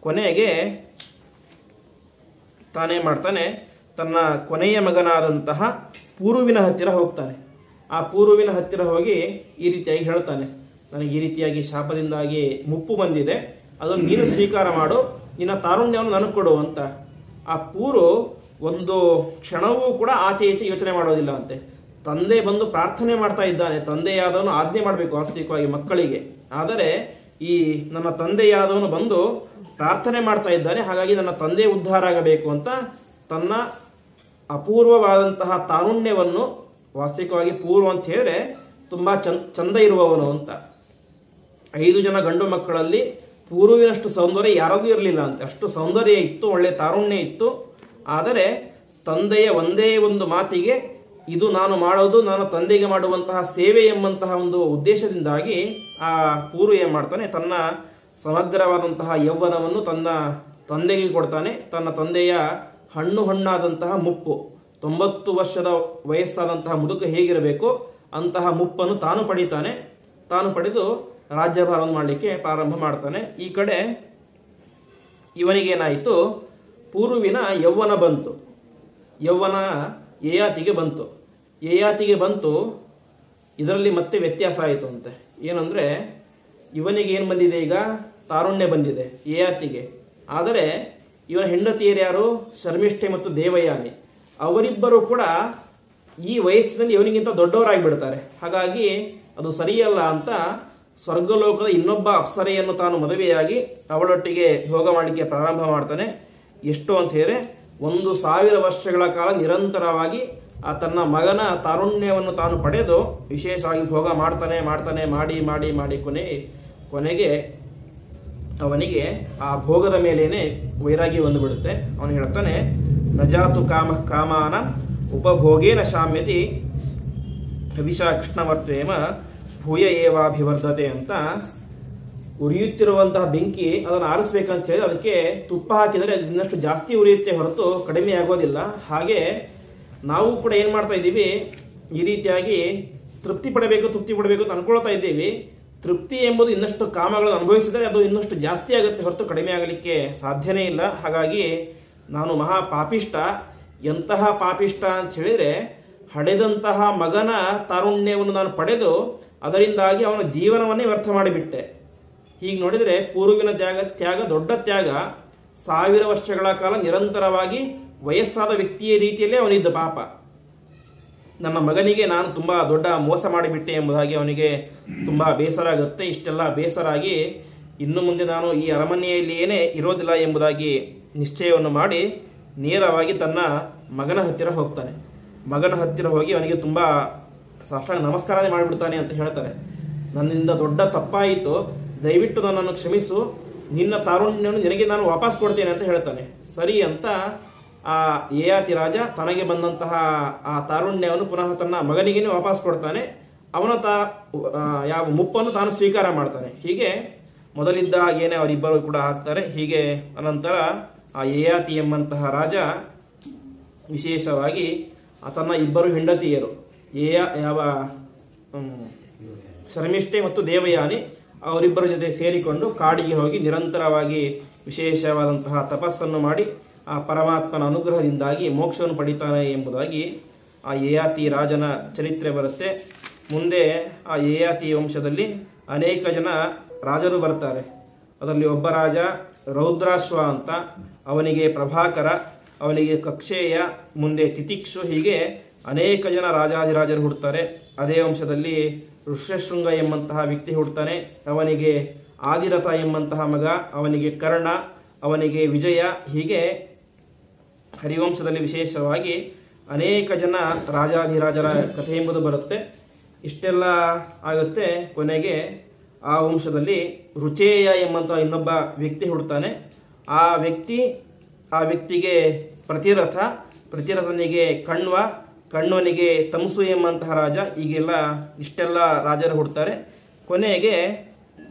ಕೊನೆಗೆ ತಾನೇ ಮಾಡ್ತಾನೆ, ತನ್ನ ಕೊನೆಯ ಮಗನಾದಂತಹ ಪೂರುವಿನ ಹತ್ತಿರ ಹೋಗ್ತಾನೆ. ಆ ಪೂರುವಿನ ಹತ್ತಿರ ಹೋಗಿ ಈ ರೀತಿಯಾಗಿ ಹೇಳ್ತಾನೆ, ನನಗೆ ಈ ರೀತಿಯಾಗಿ ಶಾಪದಿಂದಾಗಿ ಮುಪ್ಪು ಬಂದಿದೆ, ಅದನ್ನು ನೀನು ಸ್ವೀಕಾರ ಮಾಡು, ನಿನ್ನ ತಾರುಣ್ಯವನ್ನು ನನಗೆ ಕೊಡು ಅಂತ. ಆ ಪೂರು ಒಂದು ಕ್ಷಣವೂ ಕೂಡ ಆಚೆ ಈಚೆ ಯೋಚನೆ ಮಾಡೋದಿಲ್ಲ ಅಂತೆ. ತಂದೆ ಬಂದು ಪ್ರಾರ್ಥನೆ ಮಾಡ್ತಾ ಇದ್ದಾನೆ, ತಂದೆಯಾದವನು ಆಜ್ಞೆ ಮಾಡಬೇಕು ವಾಸ್ತವಿಕವಾಗಿ ಮಕ್ಕಳಿಗೆ, ಆದರೆ ಈ ನನ್ನ ತಂದೆಯಾದವನು ಬಂದು ಪ್ರಾರ್ಥನೆ ಮಾಡ್ತಾ ಇದ್ದಾನೆ, ಹಾಗಾಗಿ ನನ್ನ ತಂದೆ ಉದ್ಧಾರ ಆಗಬೇಕು ಅಂತ ತನ್ನ ಅಪೂರ್ವವಾದಂತಹ ತಾರುಣ್ಯವನ್ನು, ವಾಸ್ತವಿಕವಾಗಿ ಪೂರ್ವ ಅಂತ ಹೇಳಿದ್ರೆ ತುಂಬಾ ಚಂದ ಇರುವವನು ಅಂತ, 5 ಜನ ಗಂಡು ಮಕ್ಕಳಲ್ಲಿ ಪೂರ್ವಿನಷ್ಟು ಸೌಂದರ್ಯ ಯಾರಿಗೂ ಇರಲಿಲ್ಲ ಅಂತ, ಅಷ್ಟು ಸೌಂದರ್ಯ ಇತ್ತು, ಒಳ್ಳೆ ತಾರುಣ್ಯ ಇತ್ತು. ಆದರೆ ತಂದೆಯ ಒಂದೇ ಒಂದು ಮಾತಿಗೆ, ಇದು ನಾನು ಮಾಡೋದು ನನ್ನ ತಂದೆಗೆ ಮಾಡುವಂತಹ ಸೇವೆ ಎಂಬಂತಹ ಒಂದು ಉದ್ದೇಶದಿಂದಾಗಿ ಆ ಪೂರ್ವ ಏನ್ ಮಾಡ್ತಾನೆ, ತನ್ನ ಸಮಗ್ರವಾದಂತಹ ಯೌವನವನ್ನು ತನ್ನ ತಂದೆಗೆ ಕೊಡ್ತಾನೆ. ತನ್ನ ತಂದೆಯ ಹಣ್ಣಾದಂತಹ ಮುಪ್ಪು, 90 ವರ್ಷದ ವಯಸ್ಸಾದಂತಹ ಮುದುಕ ಹೇಗಿರಬೇಕು ಅಂತಹ ಮುಪ್ಪನ್ನು ತಾನು ಪಡಿತಾನೆ. ತಾನು ಪಡೆದು ರಾಜ್ಯಭಾರವನ್ನು ಮಾಡಲಿಕ್ಕೆ ಪ್ರಾರಂಭ ಮಾಡ್ತಾನೆ. ಈ ಕಡೆ ಇವನಿಗೇನಾಯಿತು, ಪೂರ್ವಿನ ಯೌವನ ಬಂತು, ಯೌವನ ಯಯಾತಿಗೆ ಬಂತು. ಯಯಾತಿಗೆ ಬಂತು, ಇದರಲ್ಲಿ ಮತ್ತೆ ವ್ಯತ್ಯಾಸ ಆಯಿತು ಅಂತೆ. ಏನಂದ್ರೆ ಇವನಿಗೆ ಏನು ಬಂದಿದೆ, ಈಗ ತಾರುಣ್ಯ ಬಂದಿದೆ ಯಯಾತಿಗೆ. ಆದರೆ ಇವನ ಹೆಂಡತಿಯರು ಯಾರು, ಶರ್ಮಿಷ್ಠೆ ಮತ್ತು ದೇವಯಾನಿ, ಅವರಿಬ್ಬರು ಕೂಡ ಈ ವಯಸ್ಸಿನಲ್ಲಿ ಇವನಿಗಿಂತ ದೊಡ್ಡವರಾಗಿಬಿಡ್ತಾರೆ. ಹಾಗಾಗಿ ಅದು ಸರಿಯಲ್ಲ ಅಂತ ಸ್ವರ್ಗಲೋಕದ ಇನ್ನೊಬ್ಬ ಅಪ್ಸರೆಯನ್ನು ತಾನು ಮದುವೆಯಾಗಿ ಅವಳೊಟ್ಟಿಗೆ ಭೋಗ ಮಾಡಲಿಕ್ಕೆ ಪ್ರಾರಂಭ ಮಾಡ್ತಾನೆ. ಎಷ್ಟು ಅಂತ ಹೇಳಿದ್ರೆ 1000 ವರ್ಷಗಳ ಕಾಲ ನಿರಂತರವಾಗಿ ಆ ತನ್ನ ಮಗನ ತಾರುಣ್ಯವನ್ನು ತಾನು ಪಡೆದು ವಿಶೇಷವಾಗಿ ಭೋಗ ಮಾಡ್ತಾನೆ ಮಾಡಿ ಮಾಡಿ ಮಾಡಿ ಕೊನೆಗೆ ಅವನಿಗೆ ಆ ಭೋಗದ ಮೇಲೇನೆ ವೈರಾಗ್ಯ ಬಂದುಬಿಡುತ್ತೆ. ಅವನು ಹೇಳ್ತಾನೆ, ನಜಾತು ಕಾಮಾನ ಉಪಭೋಗೇನ ಶಾಮ್ಯತಿ ಹವಿಷಾ ಕೃಷ್ಣವರ್ತೇಮ ಭೂಯ ಏವಾಭಿವರ್ಧತೆ ಅಂತ. ಉರಿಯುತ್ತಿರುವಂತಹ ಬೆಂಕಿ ಅದನ್ನು ಆರಿಸ್ಬೇಕಂತ ಹೇಳಿ ಅದಕ್ಕೆ ತುಪ್ಪ ಹಾಕಿದರೆ ಅದು ಇನ್ನಷ್ಟು ಜಾಸ್ತಿ ಉರಿಯುತ್ತೆ ಹೊರತು ಕಡಿಮೆ ಆಗೋದಿಲ್ಲ. ಹಾಗೆ ನಾವು ಕೂಡ ಏನು ಮಾಡ್ತಾ ಇದ್ದೀವಿ, ಈ ರೀತಿಯಾಗಿ ತೃಪ್ತಿ ಪಡಬೇಕು ಅಂತ ಅನ್ಕೊಳ್ತಾ ಇದ್ದೀವಿ. ತೃಪ್ತಿ ಎಂಬುದು ಇನ್ನಷ್ಟು ಕಾಮಗಳನ್ನು ಅನುಭವಿಸಿದರೆ ಅದು ಇನ್ನಷ್ಟು ಜಾಸ್ತಿ ಆಗುತ್ತೆ ಹೊರತು ಕಡಿಮೆ ಆಗಲಿಕ್ಕೆ ಸಾಧ್ಯನೇ ಇಲ್ಲ. ಹಾಗಾಗಿ ನಾನು ಮಹಾ ಪಾಪಿಷ್ಟ. ಎಂತಹ ಪಾಪಿಷ್ಟ ಅಂತ ಹೇಳಿದ್ರೆ, ಹಡೆದಂತಹ ಮಗನ ತಾರುಣ್ಯವನ್ನು ನಾನು ಪಡೆದು ಅದರಿಂದಾಗಿ ಅವನ ಜೀವನವನ್ನೇ ವ್ಯರ್ಥ ಮಾಡಿಬಿಟ್ಟೆ. ಹೀಗೆ ನೋಡಿದರೆ ಪೂರ್ವಿನ ತ್ಯಾಗ ದೊಡ್ಡ ತ್ಯಾಗ. 1000 ವರ್ಷಗಳ ಕಾಲ ನಿರಂತರವಾಗಿ ವಯಸ್ಸಾದ ವ್ಯಕ್ತಿಯ ರೀತಿಯಲ್ಲೇ ಅವನಿದ್ದ ಪಾಪ. ನನ್ನ ಮಗನಿಗೆ ನಾನು ತುಂಬಾ ದೊಡ್ಡ ಮೋಸ ಮಾಡಿಬಿಟ್ಟೆ ಎಂಬುದಾಗಿ ಅವನಿಗೆ ತುಂಬಾ ಬೇಸರ ಆಗುತ್ತೆ. ಇಷ್ಟೆಲ್ಲ ಬೇಸರಾಗಿ ಇನ್ನು ಮುಂದೆ ನಾನು ಈ ಅರಮನೆಯಲ್ಲಿ ಏನೇ ಇರೋದಿಲ್ಲ ಎಂಬುದಾಗಿ ನಿಶ್ಚಯವನ್ನು ಮಾಡಿ ನೇರವಾಗಿ ತನ್ನ ಮಗನ ಹತ್ತಿರ ಹೋಗ್ತಾನೆ. ಮಗನ ಹತ್ತಿರ ಹೋಗಿ ಅವನಿಗೆ ತುಂಬಾ ಸಾಷ್ಟಾಂಗ ನಮಸ್ಕಾರನೇ ಮಾಡಿಬಿಡ್ತಾನೆ ಅಂತ ಹೇಳ್ತಾರೆ. ನನ್ನಿಂದ ದೊಡ್ಡ ತಪ್ಪಾಯಿತು, ದಯವಿಟ್ಟು ನನ್ನನ್ನು ಕ್ಷಮಿಸು, ನಿನ್ನ ತಾರುಣ್ಯವನ್ನು ನಿನಗೆ ನಾನು ವಾಪಸ್ ಕೊಡ್ತೇನೆ ಅಂತ ಹೇಳ್ತಾನೆ. ಸರಿ ಅಂತ ಆ ಯಯಾತಿ ರಾಜ ತನಗೆ ಬಂದಂತಹ ಆ ತಾರುಣ್ಯವನ್ನು ಪುನಃ ತನ್ನ ಮಗನಿಗೇನೆ ವಾಪಸ್ ಕೊಡ್ತಾನೆ. ಅವನ ಯಾವ ಮುಪ್ಪನ್ನು ತಾನು ಸ್ವೀಕಾರ ಮಾಡ್ತಾನೆ. ಹೀಗೆ ಮೊದಲಿದ್ದ ಹಾಗೇನೆ ಅವರಿಬ್ಬರು ಕೂಡ ಆಗ್ತಾರೆ. ಹೀಗೆ ಅನಂತರ ಆ ಯಯಾತಿ ಎಂಬಂತಹ ರಾಜ ವಿಶೇಷವಾಗಿ ತನ್ನ ಇಬ್ಬರು ಹೆಂಡತಿಯರು ಶರ್ಮಿಷ್ಠೆ ಮತ್ತು ದೇವಯಾನಿ ಅವರಿಬ್ಬರ ಜೊತೆ ಸೇರಿಕೊಂಡು ಕಾಡಿಗೆ ಹೋಗಿ ನಿರಂತರವಾಗಿ ವಿಶೇಷವಾದಂತಹ ತಪಸ್ಸನ್ನು ಮಾಡಿ ಆ ಪರಮಾತ್ಮನ ಅನುಗ್ರಹದಿಂದಾಗಿ ಮೋಕ್ಷವನ್ನು ಪಡಿತಾನೆ ಎಂಬುದಾಗಿ ಆ ಯಯಾತಿ ರಾಜನ ಚರಿತ್ರೆ ಬರುತ್ತೆ. ಮುಂದೆ ಆ ಯಯಾತಿ ವಂಶದಲ್ಲಿ ಅನೇಕ ಜನ ರಾಜರು ಬರ್ತಾರೆ. ಅದರಲ್ಲಿ ಒಬ್ಬ ರಾಜ ರೌದ್ರಾಶ್ವ ಅಂತ, ಅವನಿಗೆ ಪ್ರಭಾಕರ, ಅವನಿಗೆ ಕಕ್ಷೇಯ, ಮುಂದೆ ತಿತಿಕ್ಷು, ಹೀಗೆ ಅನೇಕ ಜನ ರಾಜಾಧಿರಾಜರು ಹುಡ್ತಾರೆ. ಅದೇ ವಂಶದಲ್ಲಿ ಋಷ್ಯಶೃಂಗ ಎಂಬಂತಹ ವ್ಯಕ್ತಿ ಹುಡ್ತಾನೆ. ಅವನಿಗೆ ಆದಿರಥ ಎಂಬಂತಹ ಮಗ, ಅವನಿಗೆ ಕರ್ಣ, ಅವನಿಗೆ ವಿಜಯ, ಹೀಗೆ ಹರಿವಂಶದಲ್ಲಿ ವಿಶೇಷವಾಗಿ ಅನೇಕ ಜನ ರಾಜಾಧಿರಾಜರ ಕಥೆ ಎಂಬುದು ಬರುತ್ತೆ. ಇಷ್ಟೆಲ್ಲ ಆಗುತ್ತೆ. ಕೊನೆಗೆ ಆ ವಂಶದಲ್ಲಿ ರುಚೇಯ ಎಂಬಂತಹ ಇನ್ನೊಬ್ಬ ವ್ಯಕ್ತಿ ಹುಡ್ತಾನೆ. ಆ ವ್ಯಕ್ತಿಗೆ ಪ್ರತಿರಥನಿಗೆ ಕಣ್ವ, ಕಣ್ವನಿಗೆ ತಮಸು ಎಂಬಂತಹ ರಾಜ, ಈಗೆಲ್ಲ ಇಷ್ಟೆಲ್ಲ ರಾಜರು ಹುಡ್ತಾರೆ. ಕೊನೆಗೆ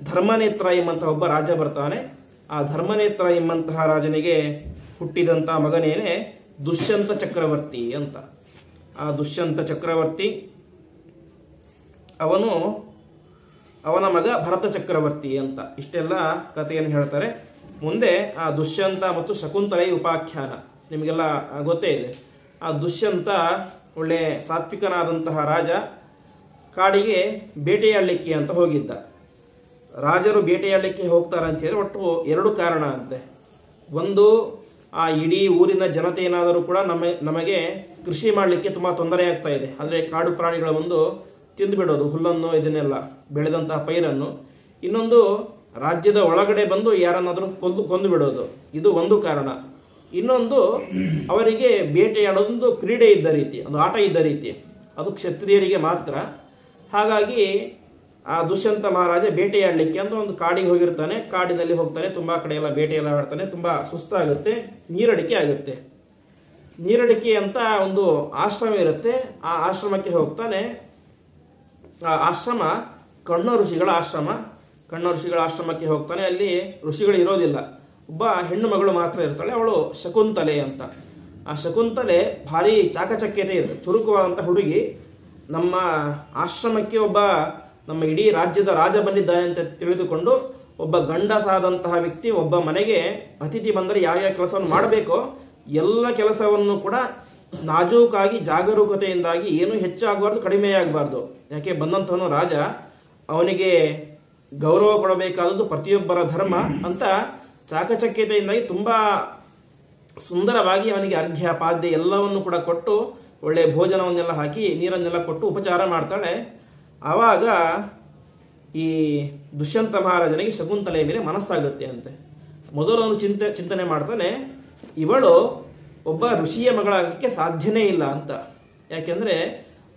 ಧರ್ಮನೇತ್ರ ಎಂಬಂತಹ ಒಬ್ಬ ರಾಜ ಬರ್ತಾನೆ. ಆ ಧರ್ಮನೇತ್ರ ಎಂಬಂತಹ ರಾಜನಿಗೆ ಹುಟ್ಟಿದಂಥ ಮಗನೇನೆ ದುಷ್ಯಂತ ಚಕ್ರವರ್ತಿ ಅಂತ. ಆ ದುಷ್ಯಂತ ಚಕ್ರವರ್ತಿ ಅವನ ಮಗ ಭರತ ಚಕ್ರವರ್ತಿ ಅಂತ. ಇಷ್ಟೆಲ್ಲ ಕಥೆಯನ್ನು ಹೇಳ್ತಾರೆ. ಮುಂದೆ ಆ ದುಷ್ಯಂತ ಮತ್ತು ಶಕುಂತಲೆಯ ಉಪಾಖ್ಯಾನ ನಿಮಗೆಲ್ಲ ಗೊತ್ತೇ ಇದೆ. ಆ ದುಷ್ಯಂತ ಒಳ್ಳೆ ಸಾತ್ವಿಕನಾದಂತಹ ರಾಜ, ಕಾಡಿಗೆ ಬೇಟೆಯಾಡಲಿಕ್ಕೆ ಅಂತ ಹೋಗಿದ್ದ. ರಾಜರು ಬೇಟೆಯಾಡಲಿಕ್ಕೆ ಹೋಗ್ತಾರೆ ಅಂತ ಹೇಳಿದ್ರೆ ಒಟ್ಟು ಎರಡು ಕಾರಣ ಅಂತೆ. ಒಂದು, ಆ ಇಡೀ ಊರಿನ ಜನತೆ ಏನಾದರೂ ಕೂಡ ನಮಗೆ ಕೃಷಿ ಮಾಡಲಿಕ್ಕೆ ತುಂಬ ತೊಂದರೆ ಆಗ್ತಾ ಇದೆ, ಅಂದರೆ ಕಾಡು ಪ್ರಾಣಿಗಳ ಒಂದು ತಿಂದು ಬಿಡೋದು ಹುಲ್ಲನ್ನು, ಇದನ್ನೆಲ್ಲ ಬೆಳೆದಂತಹ ಪೈರನ್ನು. ಇನ್ನೊಂದು, ರಾಜ್ಯದ ಒಳಗಡೆ ಬಂದು ಯಾರನ್ನಾದರೂ ಕೊಂದು ಬಿಡೋದು, ಇದು ಒಂದು ಕಾರಣ. ಇನ್ನೊಂದು, ಅವರಿಗೆ ಬೇಟೆಯಾಡೋದೊಂದು ಕ್ರೀಡೆ ಇದ್ದ ರೀತಿ, ಒಂದು ಆಟ ಇದ್ದ ರೀತಿ, ಅದು ಕ್ಷತ್ರಿಯರಿಗೆ ಮಾತ್ರ. ಹಾಗಾಗಿ ಆ ದುಷ್ಯಂತ ಮಹಾರಾಜ ಬೇಟೆಯಾಡಲಿಕ್ಕೆ ಅಂತ ಒಂದು ಕಾಡಿಗೆ ಹೋಗಿರ್ತಾನೆ. ಕಾಡಿನಲ್ಲಿ ಹೋಗ್ತಾನೆ, ತುಂಬಾ ಕಡೆ ಎಲ್ಲ ಬೇಟೆಯೆಲ್ಲ ಆಡ್ತಾನೆ. ತುಂಬಾ ಸುಸ್ತಾಗುತ್ತೆ, ನೀರಡಿಕೆ ಆಗುತ್ತೆ. ನೀರಡಿಕೆ ಅಂತ ಒಂದು ಆಶ್ರಮ ಇರುತ್ತೆ. ಆ ಆಶ್ರಮಕ್ಕೆ ಹೋಗ್ತಾನೆ. ಆ ಆಶ್ರಮ ಕಣ್ವ ಋಷಿಗಳ ಆಶ್ರಮ. ಕಣ್ವ ಋಷಿಗಳ ಆಶ್ರಮಕ್ಕೆ ಹೋಗ್ತಾನೆ. ಅಲ್ಲಿ ಋಷಿಗಳು ಇರೋದಿಲ್ಲ, ಒಬ್ಬ ಹೆಣ್ಣು ಮಗಳು ಮಾತ್ರ ಇರ್ತಾಳೆ. ಅವಳು ಶಕುಂತಲೆ ಅಂತ. ಆ ಶಕುಂತಲೆ ಭಾರಿ ಚಾಕಚಕ್ಯತೆ ಇದೆ, ಚುರುಕುವಾದಂಥ ಹುಡುಗಿ. ನಮ್ಮ ಆಶ್ರಮಕ್ಕೆ ನಮ್ಮ ಇಡೀ ರಾಜ್ಯದ ರಾಜ ಬಂದಿದ್ದಾನೆ ಅಂತ ತಿಳಿದುಕೊಂಡು ಒಬ್ಬ ಗಂಡಸಾದಂತಹ ವ್ಯಕ್ತಿ ಒಬ್ಬ ಮನೆಗೆ ಅತಿಥಿ ಬಂದರೆ ಯಾವ ಕೆಲಸವನ್ನು ಮಾಡಬೇಕೋ ಎಲ್ಲ ಕೆಲಸವನ್ನು ಕೂಡ ನಾಜೂಕಾಗಿ ಜಾಗರೂಕತೆಯಿಂದಾಗಿ ಏನು ಹೆಚ್ಚು ಆಗಬಾರ್ದು, ಕಡಿಮೆ ಆಗಬಾರ್ದು. ಯಾಕೆ ಬಂದಂಥವನು ರಾಜ, ಅವನಿಗೆ ಗೌರವ ಕೊಡಬೇಕಾದದ್ದು ಪ್ರತಿಯೊಬ್ಬರ ಧರ್ಮ ಅಂತ ಚಾಕಚಕ್ಯತೆಯಿಂದಾಗಿ ತುಂಬಾ ಸುಂದರವಾಗಿ ಅವನಿಗೆ ಅರ್ಘ್ಯ ಪಾದ್ಯ ಎಲ್ಲವನ್ನು ಕೂಡ ಕೊಟ್ಟು ಒಳ್ಳೆ ಭೋಜನವನ್ನೆಲ್ಲ ಹಾಕಿ ನೀರನ್ನೆಲ್ಲ ಕೊಟ್ಟು ಉಪಚಾರ ಮಾಡ್ತಾಳೆ. ಆವಾಗ ಈ ದುಷ್ಯಂತ ಮಹಾರಾಜನಿಗೆ ಶಕುಂತಲೆಯ ಮೇಲೆ ಮನಸ್ಸಾಗುತ್ತೆ ಅಂತೆ. ಮೊದಲು ಅವನು ಚಿಂತನೆ ಮಾಡ್ತಾನೆ, ಇವಳು ಒಬ್ಬ ಋಷಿಯ ಮಗಳಾಗಲಿಕ್ಕೆ ಸಾಧ್ಯನೇ ಇಲ್ಲ ಅಂತ. ಯಾಕೆಂದ್ರೆ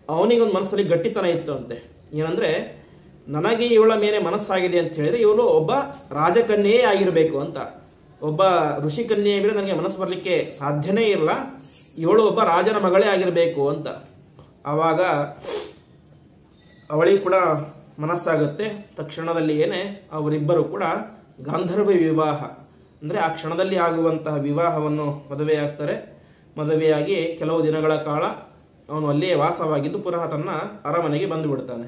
ಅವನಿಗೊಂದು ಮನಸ್ಸಲ್ಲಿ ಗಟ್ಟಿತನ ಇತ್ತು ಅಂತೆ. ಏನಂದ್ರೆ, ನನಗೆ ಇವಳ ಮೇಲೆ ಮನಸ್ಸಾಗಿದೆ ಅಂತ ಹೇಳಿದ್ರೆ ಇವಳು ಒಬ್ಬ ರಾಜಕನ್ಯೆಯೇ ಆಗಿರಬೇಕು ಅಂತ. ಒಬ್ಬ ಋಷಿ ಕನ್ಯೆಯ ಮೇಲೆ ನನಗೆ ಮನಸ್ಸು ಬರಲಿಕ್ಕೆ ಸಾಧ್ಯನೇ ಇಲ್ಲ, ಇವಳು ಒಬ್ಬ ರಾಜನ ಮಗಳೇ ಆಗಿರಬೇಕು ಅಂತ. ಆವಾಗ ಅವಳಿಗೆ ಕೂಡ ಮನಸ್ಸಾಗುತ್ತೆ. ತಕ್ಷಣದಲ್ಲಿ ಅವರಿಬ್ಬರು ಕೂಡ ಗಾಂಧರ್ವ ವಿವಾಹ, ಅಂದರೆ ಆ ಕ್ಷಣದಲ್ಲಿ ಆಗುವಂತಹ ವಿವಾಹವನ್ನು ಮದುವೆಯಾಗ್ತಾರೆ. ಮದುವೆಯಾಗಿ ಕೆಲವು ದಿನಗಳ ಕಾಲ ಅವನು ಅಲ್ಲಿಯೇ ವಾಸವಾಗಿದ್ದು ಪುನಃ ತನ್ನ ಅರಮನೆಗೆ ಬಂದು ಬಿಡ್ತಾನೆ.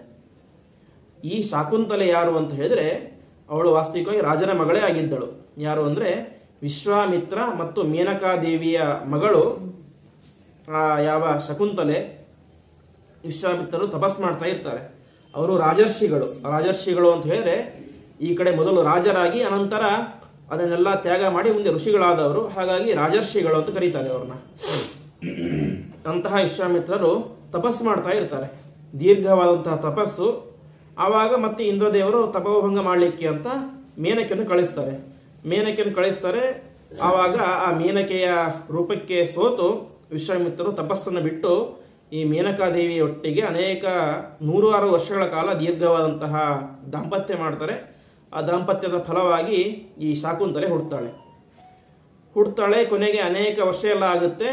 ಈ ಶಾಕುಂತಲೆ ಯಾರು ಅಂತ ಹೇಳಿದ್ರೆ, ಅವಳು ವಾಸ್ತವಿಕವಾಗಿ ರಾಜನ ಮಗಳೇ ಆಗಿದ್ದಳು. ಯಾರು ಅಂದರೆ ವಿಶ್ವಾಮಿತ್ರ ಮತ್ತು ಮೇನಕಾದೇವಿಯ ಮಗಳು ಯಾವ ಶಕುಂತಲೆ. ವಿಶ್ವಾಮಿತ್ರರು ತಪಸ್ ಮಾಡ್ತಾ ಇರ್ತಾರೆ. ಅವರು ರಾಜರ್ಷಿಗಳು ಅಂತ ಹೇಳಿದ್ರೆ ಈ ಕಡೆ ಮೊದಲು ರಾಜರಾಗಿ ಅನಂತರ ಅದನ್ನೆಲ್ಲ ತ್ಯಾಗ ಮಾಡಿ ಮುಂದೆ ಋಷಿಗಳಾದವರು. ಹಾಗಾಗಿ ರಾಜರ್ಷಿಗಳು ಅಂತ ಕರೀತಾರೆ ಅವ್ರನ್ನ. ಅಂತಹ ವಿಶ್ವಾಮಿತ್ರರು ತಪಸ್ಸು ಮಾಡ್ತಾ ಇರ್ತಾರೆ, ದೀರ್ಘವಾದಂತಹ ತಪಸ್ಸು. ಆವಾಗ ಮತ್ತೆ ಇಂದ್ರದೇವರು ತಪೋಭಂಗ ಮಾಡಲಿಕ್ಕೆ ಅಂತ ಮೇನಕೆಯನ್ನು ಕಳಿಸ್ತಾರೆ. ಆವಾಗ ಆ ಮೇನಕೆಯ ರೂಪಕ್ಕೆ ಸೋತು ವಿಶ್ವಾಮಿತ್ರರು ತಪಸ್ಸನ್ನು ಬಿಟ್ಟು ಈ ಮೇನಕಾದೇವಿಯೊಟ್ಟಿಗೆ ಅನೇಕ 106 ವರ್ಷಗಳ ಕಾಲ ದೀರ್ಘವಾದಂತಹ ದಾಂಪತ್ಯ ಮಾಡ್ತಾರೆ. ಆ ದಾಂಪತ್ಯದ ಫಲವಾಗಿ ಈ ಶಾಕುಂತಲೆ ಹುಡ್ತಾಳೆ. ಕೊನೆಗೆ ಅನೇಕ ವರ್ಷ ಎಲ್ಲ ಆಗುತ್ತೆ.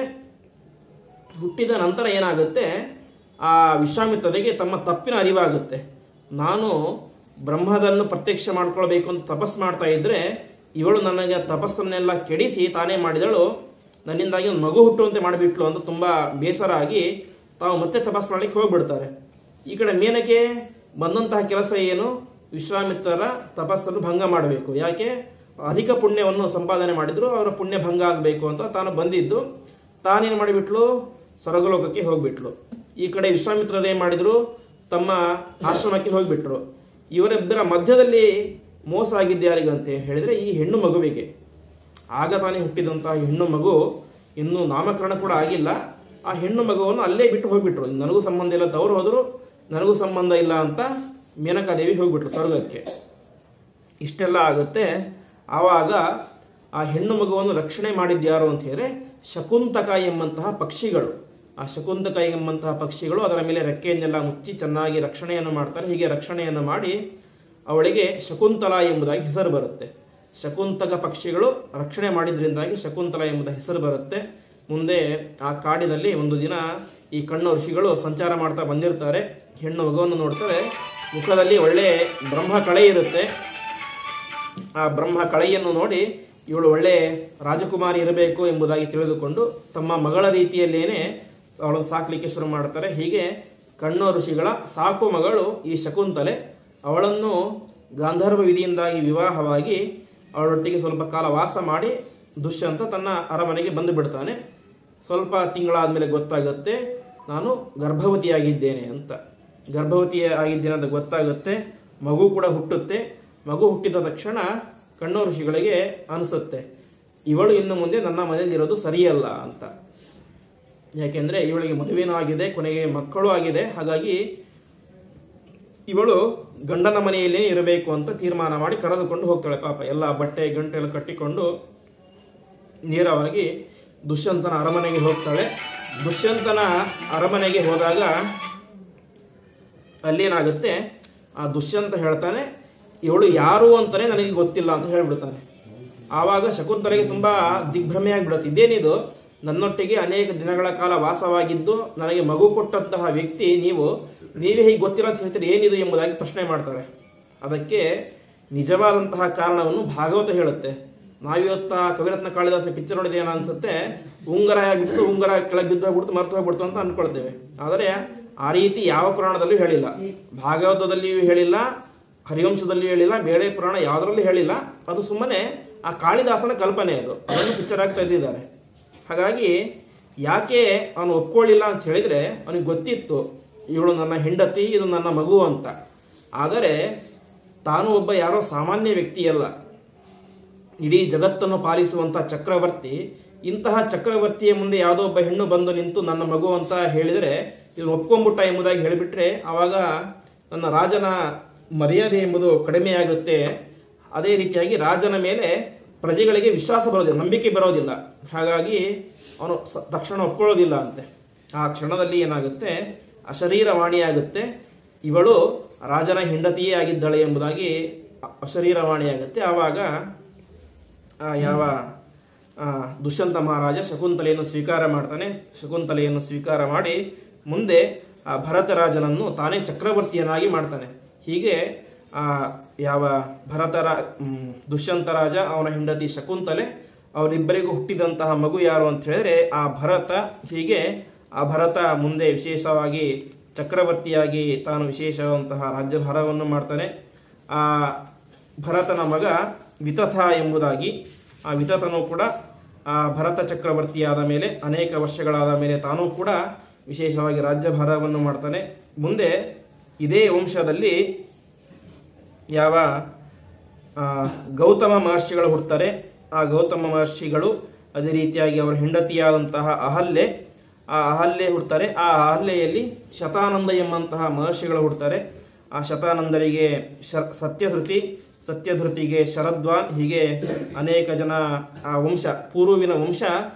ಹುಟ್ಟಿದ ನಂತರ ಏನಾಗುತ್ತೆ, ಆ ಆ ವಿಶ್ವಾಮಿತ್ರರಿಗೆ ತಮ್ಮ ತಪ್ಪಿನ ಅರಿವಾಗುತ್ತೆ. ನಾನು ಬ್ರಹ್ಮದನ್ನು ಪ್ರತ್ಯಕ್ಷ ಮಾಡ್ಕೊಳ್ಬೇಕು ಅಂತ ತಪಸ್ಸು ಮಾಡ್ತಾ ಇದ್ರೆ ಇವಳು ನನಗೆ ತಪಸ್ಸನ್ನೆಲ್ಲ ಕೆಡಿಸಿ ತಾನೇ ಮಾಡಿದಳು, ನನ್ನಿಂದಾಗಿ ಒಂದು ಮಗು ಹುಟ್ಟುವಂತೆ ಮಾಡಿಬಿಟ್ಲು ಅಂತ ತುಂಬ ಬೇಸರ ಆಗಿ ತಾವು ಮತ್ತೆ ತಪಸ್ಸು ಮಾಡಲಿಕ್ಕೆ ಹೋಗ್ಬಿಡ್ತಾರೆ. ಈ ಕಡೆ ಮೇನಕೆ ಬಂದಂತಹ ಕೆಲಸ ಏನು? ವಿಶ್ವಾಮಿತ್ರರ ತಪಸ್ಸನ್ನು ಭಂಗ ಮಾಡಬೇಕು. ಯಾಕೆ? ಅಧಿಕ ಪುಣ್ಯವನ್ನು ಸಂಪಾದನೆ ಮಾಡಿದ್ರು, ಅವರ ಪುಣ್ಯ ಭಂಗ ಆಗಬೇಕು ಅಂತ ತಾನು ಬಂದಿದ್ದು. ತಾನೇನು ಮಾಡಿಬಿಟ್ಲು? ಸ್ವರ್ಗಲೋಕಕ್ಕೆ ಹೋಗ್ಬಿಟ್ಲು. ಈ ಕಡೆ ವಿಶ್ವಾಮಿತ್ರರು ಏನು ಮಾಡಿದ್ರು? ತಮ್ಮ ಆಶ್ರಮಕ್ಕೆ ಹೋಗ್ಬಿಟ್ರು. ಇವರಿಬ್ಬರ ಮಧ್ಯದಲ್ಲಿ ಮೋಸ ಆಗಿದ್ದು ಯಾರಿಗಂತೆ ಹೇಳಿದ್ರೆ ಈ ಹೆಣ್ಣು ಮಗುವಿಗೆ. ಆಗ ತಾನೇ ಹುಟ್ಟಿದಂತಹ ಹೆಣ್ಣು ಮಗು ಇನ್ನೂ ನಾಮಕರಣ ಕೂಡ ಆಗಿಲ್ಲ. ಆ ಹೆಣ್ಣು ಮಗುವನ್ನು ಅಲ್ಲೇ ಬಿಟ್ಟು ಹೋಗ್ಬಿಟ್ರು. ನನಗೂ ಸಂಬಂಧ ಇಲ್ಲ, ತವರು ಹೋದ್ರು, ನನಗೂ ಸಂಬಂಧ ಇಲ್ಲ ಅಂತ ಮೇನಕಾದೇವಿ ಹೋಗ್ಬಿಟ್ರು ಸ್ವರ್ಗಕ್ಕೆ. ಇಷ್ಟೆಲ್ಲ ಆಗುತ್ತೆ. ಆವಾಗ ಆ ಹೆಣ್ಣು ಮಗುವನ್ನು ರಕ್ಷಣೆ ಮಾಡಿದ್ಯಾರು ಅಂತ ಹೇಳಿದ್ರೆ ಶಕುಂತಕ ಎಂಬಂತಹ ಪಕ್ಷಿಗಳು. ಆ ಶಕುಂತಕ ಎಂಬಂತಹ ಪಕ್ಷಿಗಳು ಅದರ ಮೇಲೆ ರೆಕ್ಕೆಯನ್ನೆಲ್ಲ ಮುಚ್ಚಿ ಚೆನ್ನಾಗಿ ರಕ್ಷಣೆಯನ್ನು ಮಾಡ್ತಾರೆ. ಹೀಗೆ ರಕ್ಷಣೆಯನ್ನು ಮಾಡಿ ಅವಳಿಗೆ ಶಕುಂತಲಾ ಎಂಬುದಾಗಿ ಹೆಸರು ಬರುತ್ತೆ. ಶಕುಂತಕ ಪಕ್ಷಿಗಳು ರಕ್ಷಣೆ ಮಾಡಿದ್ರಿಂದಾಗಿ ಶಕುಂತಲಾ ಎಂಬುದ ಹೆಸರು ಬರುತ್ತೆ. ಮುಂದೆ ಆ ಕಾಡಿನಲ್ಲಿ ಒಂದು ದಿನ ಈ ಕಣ್ಣು ಋಷಿಗಳು ಸಂಚಾರ ಮಾಡ್ತಾ ಬಂದಿರ್ತಾರೆ. ಹೆಣ್ಣು ಮಗುವನ್ನು ನೋಡ್ತಾರೆ. ಮುಖದಲ್ಲಿ ಒಳ್ಳೆ ಬ್ರಹ್ಮ ಕಳೆ ಇರುತ್ತೆ. ಆ ಬ್ರಹ್ಮ ಕಳೆಯನ್ನು ನೋಡಿ ಇವಳು ಒಳ್ಳೆ ರಾಜಕುಮಾರಿ ಇರಬೇಕು ಎಂಬುದಾಗಿ ತಿಳಿದುಕೊಂಡು ತಮ್ಮ ಮಗಳ ರೀತಿಯಲ್ಲೇನೆ ಅವಳನ್ನು ಸಾಕಲಿಕ್ಕೆ ಶುರು ಮಾಡ್ತಾರೆ. ಹೀಗೆ ಕಣ್ಣು ಋಷಿಗಳ ಸಾಕು ಮಗಳು ಈ ಶಕುಂತಲೆ. ಅವಳನ್ನು ಗಾಂಧರ್ವ ವಿಧಿಯಿಂದಾಗಿ ವಿವಾಹವಾಗಿ ಅವಳೊಟ್ಟಿಗೆ ಸ್ವಲ್ಪ ಕಾಲ ವಾಸ ಮಾಡಿ ದುಷ್ಯಂತ ತನ್ನ ಅರಮನೆಗೆ ಬಂದು ಬಿಡ್ತಾನೆ. ಸ್ವಲ್ಪ ತಿಂಗಳಾದ್ಮೇಲೆ ಗೊತ್ತಾಗುತ್ತೆ ನಾನು ಗರ್ಭವತಿಯಾಗಿದ್ದೇನೆ ಅಂತ. ಗರ್ಭವತಿ ಆಗಿದ್ದೇನೆ ಅಂತ ಗೊತ್ತಾಗುತ್ತೆ. ಮಗು ಕೂಡ ಹುಟ್ಟುತ್ತೆ. ಮಗು ಹುಟ್ಟಿದ ತಕ್ಷಣ ಕಣ್ಣು ಋಷಿಗಳಿಗೆ ಅನಿಸುತ್ತೆ ಇವಳು ಇನ್ನು ಮುಂದೆ ನನ್ನ ಮನೆಯಲ್ಲಿರೋದು ಸರಿಯಲ್ಲ ಅಂತ. ಯಾಕೆಂದ್ರೆ ಇವಳಿಗೆ ಮದುವೆನೂ ಆಗಿದೆ, ಕೊನೆಗೆ ಮಕ್ಕಳು ಆಗಿದೆ. ಹಾಗಾಗಿ ಇವಳು ಗಂಡನ ಮನೆಯಲ್ಲೇ ಇರಬೇಕು ಅಂತ ತೀರ್ಮಾನ ಮಾಡಿ ಕರೆದುಕೊಂಡು ಹೋಗ್ತಾಳೆ. ಪಾಪ ಎಲ್ಲ ಬಟ್ಟೆ ಗಂಟೆ ಎಲ್ಲ ಕಟ್ಟಿಕೊಂಡು ನೇರವಾಗಿ ದುಷ್ಯಂತನ ಅರಮನೆಗೆ ಹೋಗ್ತಾಳೆ. ದುಷ್ಯಂತನ ಅರಮನೆಗೆ ಹೋದಾಗ ಅಲ್ಲೇನಾಗುತ್ತೆ, ಆ ದುಷ್ಯಂತ ಹೇಳ್ತಾನೆ ಇವಳು ಯಾರು ಅಂತಾನೆ ನನಗೆ ಗೊತ್ತಿಲ್ಲ ಅಂತ ಹೇಳ್ಬಿಡ್ತಾನೆ. ಆವಾಗ ಶಕುಂತಲೆಗೆ ತುಂಬಾ ದಿಗ್ಭ್ರಮೆ ಆಗಿಬಿಡುತ್ತೆ. ಇದೇನಿದು, ನನ್ನೊಟ್ಟಿಗೆ ಅನೇಕ ದಿನಗಳ ಕಾಲ ವಾಸವಾಗಿದ್ದು ನನಗೆ ಮಗು ಕೊಟ್ಟಂತಹ ವ್ಯಕ್ತಿ ನೀವೇ ಹೀಗೆ ಗೊತ್ತಿಲ್ಲ ಅಂತ ಹೇಳ್ತೀರಿ, ಏನಿದು ಎಂಬುದಾಗಿ ಪ್ರಶ್ನೆ ಮಾಡ್ತಾಳೆ. ಅದಕ್ಕೆ ನಿಜವಾದಂತಹ ಕಾರಣವನ್ನು ಭಾಗವತ ಹೇಳುತ್ತೆ. ನಾವಿವತ್ತ ಕವಿರತ್ನ ಕಾಳಿದಾಸ ಪಿಕ್ಚರ್ ನೋಡಿದ ಏನ ಅನ್ಸುತ್ತೆ, ಉಂಗರ ಆಗಿಬಿಟ್ಟು ಉಂಗರ ಕೆಳಗೆ ಬಿದ್ದು ಹೋಗ್ಬಿಡ್ತು, ಮರ್ತು ಹೋಗ್ಬಿಡ್ತು ಅಂತ ಅನ್ಕೊಳ್ತೇವೆ. ಆದರೆ ಆ ರೀತಿ ಯಾವ ಪುರಾಣದಲ್ಲೂ ಹೇಳಿಲ್ಲ, ಭಾಗವತದಲ್ಲಿಯೂ ಹೇಳಿಲ್ಲ, ಹರಿವಂಶದಲ್ಲಿಯೂ ಹೇಳಿಲ್ಲ, ಬೇಳೆ ಪುರಾಣ ಯಾವುದರಲ್ಲೂ ಹೇಳಿಲ್ಲ. ಅದು ಸುಮ್ಮನೆ ಆ ಕಾಳಿದಾಸನ ಕಲ್ಪನೆ, ಅದನ್ನು ಪಿಕ್ಚರ್ ಆಗ್ತಾ ಇದ್ದಿದ್ದಾರೆ. ಹಾಗಾಗಿ ಯಾಕೆ ಅವನು ಒಪ್ಕೊಳ್ಳಿಲ್ಲ ಅಂತ ಹೇಳಿದ್ರೆ ಅವನಿಗೆ ಗೊತ್ತಿತ್ತು ಇವಳು ನನ್ನ ಹೆಂಡತಿ, ಇದು ನನ್ನ ಮಗು ಅಂತ. ಆದರೆ ತಾನು ಒಬ್ಬ ಯಾರೋ ಸಾಮಾನ್ಯ ವ್ಯಕ್ತಿಯಲ್ಲ, ಇಡೀ ಜಗತ್ತನ್ನು ಪಾಲಿಸುವಂತಹ ಚಕ್ರವರ್ತಿ. ಇಂತಹ ಚಕ್ರವರ್ತಿಯ ಮುಂದೆ ಯಾವುದೋ ಒಬ್ಬ ಹೆಣ್ಣು ಬಂದು ನಿಂತು ನನ್ನ ಮಗು ಅಂತ ಹೇಳಿದರೆ ಇದನ್ನು ಒಪ್ಕೊಂಡ್ಬಿಟ್ಟ ಎಂಬುದಾಗಿ ಹೇಳಿಬಿಟ್ರೆ ಆವಾಗ ನನ್ನ ರಾಜನ ಮರ್ಯಾದೆ ಎಂಬುದು ಕಡಿಮೆಯಾಗುತ್ತೆ. ಅದೇ ರೀತಿಯಾಗಿ ರಾಜನ ಮೇಲೆ ಪ್ರಜೆಗಳಿಗೆ ವಿಶ್ವಾಸ ಬರೋದಿಲ್ಲ, ನಂಬಿಕೆ ಬರೋದಿಲ್ಲ. ಹಾಗಾಗಿ ಅವನು ತಕ್ಷಣ ಒಪ್ಕೊಳ್ಳೋದಿಲ್ಲ ಅಂತೆ. ಆ ಕ್ಷಣದಲ್ಲಿ ಏನಾಗುತ್ತೆ, ಅಶರೀರವಾಣಿಯಾಗುತ್ತೆ, ಇವಳು ರಾಜನ ಹೆಂಡತಿಯೇ ಆಗಿದ್ದಾಳೆ ಎಂಬುದಾಗಿ ಅಶರೀರವಾಣಿಯಾಗುತ್ತೆ. ಆವಾಗ ದುಷ್ಯಂತ ಮಹಾರಾಜ ಶಕುಂತಲೆಯನ್ನು ಸ್ವೀಕಾರ ಮಾಡ್ತಾನೆ. ಶಕುಂತಲೆಯನ್ನು ಸ್ವೀಕಾರ ಮಾಡಿ ಮುಂದೆ ಆ ಭರತ ರಾಜನನ್ನು ತಾನೇ ಚಕ್ರವರ್ತಿಯನ್ನಾಗಿ ಮಾಡ್ತಾನೆ. ಹೀಗೆ ದುಷ್ಯಂತ ರಾಜ, ಅವನ ಹೆಂಡತಿ ಶಕುಂತಲೆ, ಅವರಿಬ್ಬರಿಗೂ ಹುಟ್ಟಿದಂತಹ ಮಗು ಯಾರು ಅಂತ ಹೇಳಿದ್ರೆ ಆ ಭರತ. ಹೀಗೆ ಆ ಭರತ ಮುಂದೆ ವಿಶೇಷವಾಗಿ ಚಕ್ರವರ್ತಿಯಾಗಿ ತಾನು ವಿಶೇಷವಂತಹ ರಾಜ್ಯಭಾರವನ್ನು ಮಾಡ್ತಾನೆ. ಆ ಭರತನ ಮಗ ವಿತಥ ಎಂಬುದಾಗಿ, ಆ ವಿತಥನು ಕೂಡ ಆ ಭರತ ಚಕ್ರವರ್ತಿಯಾದ ಮೇಲೆ ಅನೇಕ ವರ್ಷಗಳಾದ ಮೇಲೆ ತಾನೂ ಕೂಡ ವಿಶೇಷವಾಗಿ ರಾಜ್ಯಭಾರವನ್ನು ಮಾಡ್ತಾನೆ. ಮುಂದೆ ಇದೇ ವಂಶದಲ್ಲಿ ಗೌತಮ ಮಹರ್ಷಿಗಳು ಹುಡ್ತಾರೆ. ಆ ಗೌತಮ ಮಹರ್ಷಿಗಳು ಅದೇ ರೀತಿಯಾಗಿ ಅವರ ಹೆಂಡತಿಯಾದಂತಹ ಅಹಲ್ಯೆ ಹುಡ್ತಾರೆ. ಆ ಅಹಲ್ಯೆಯಲ್ಲಿ ಶತಾನಂದ ಎಂಬಂತಹ ಮಹರ್ಷಿಗಳು ಹುಡ್ತಾರೆ. ಆ ಶತಾನಂದರಿಗೆ ಸತ್ಯಧೃತಿಗೆ ಶರದ್ವಾನ್, ಹೀಗೆ ಅನೇಕ ಜನ ಆ ಪೂರ್ವಿನ ವಂಶ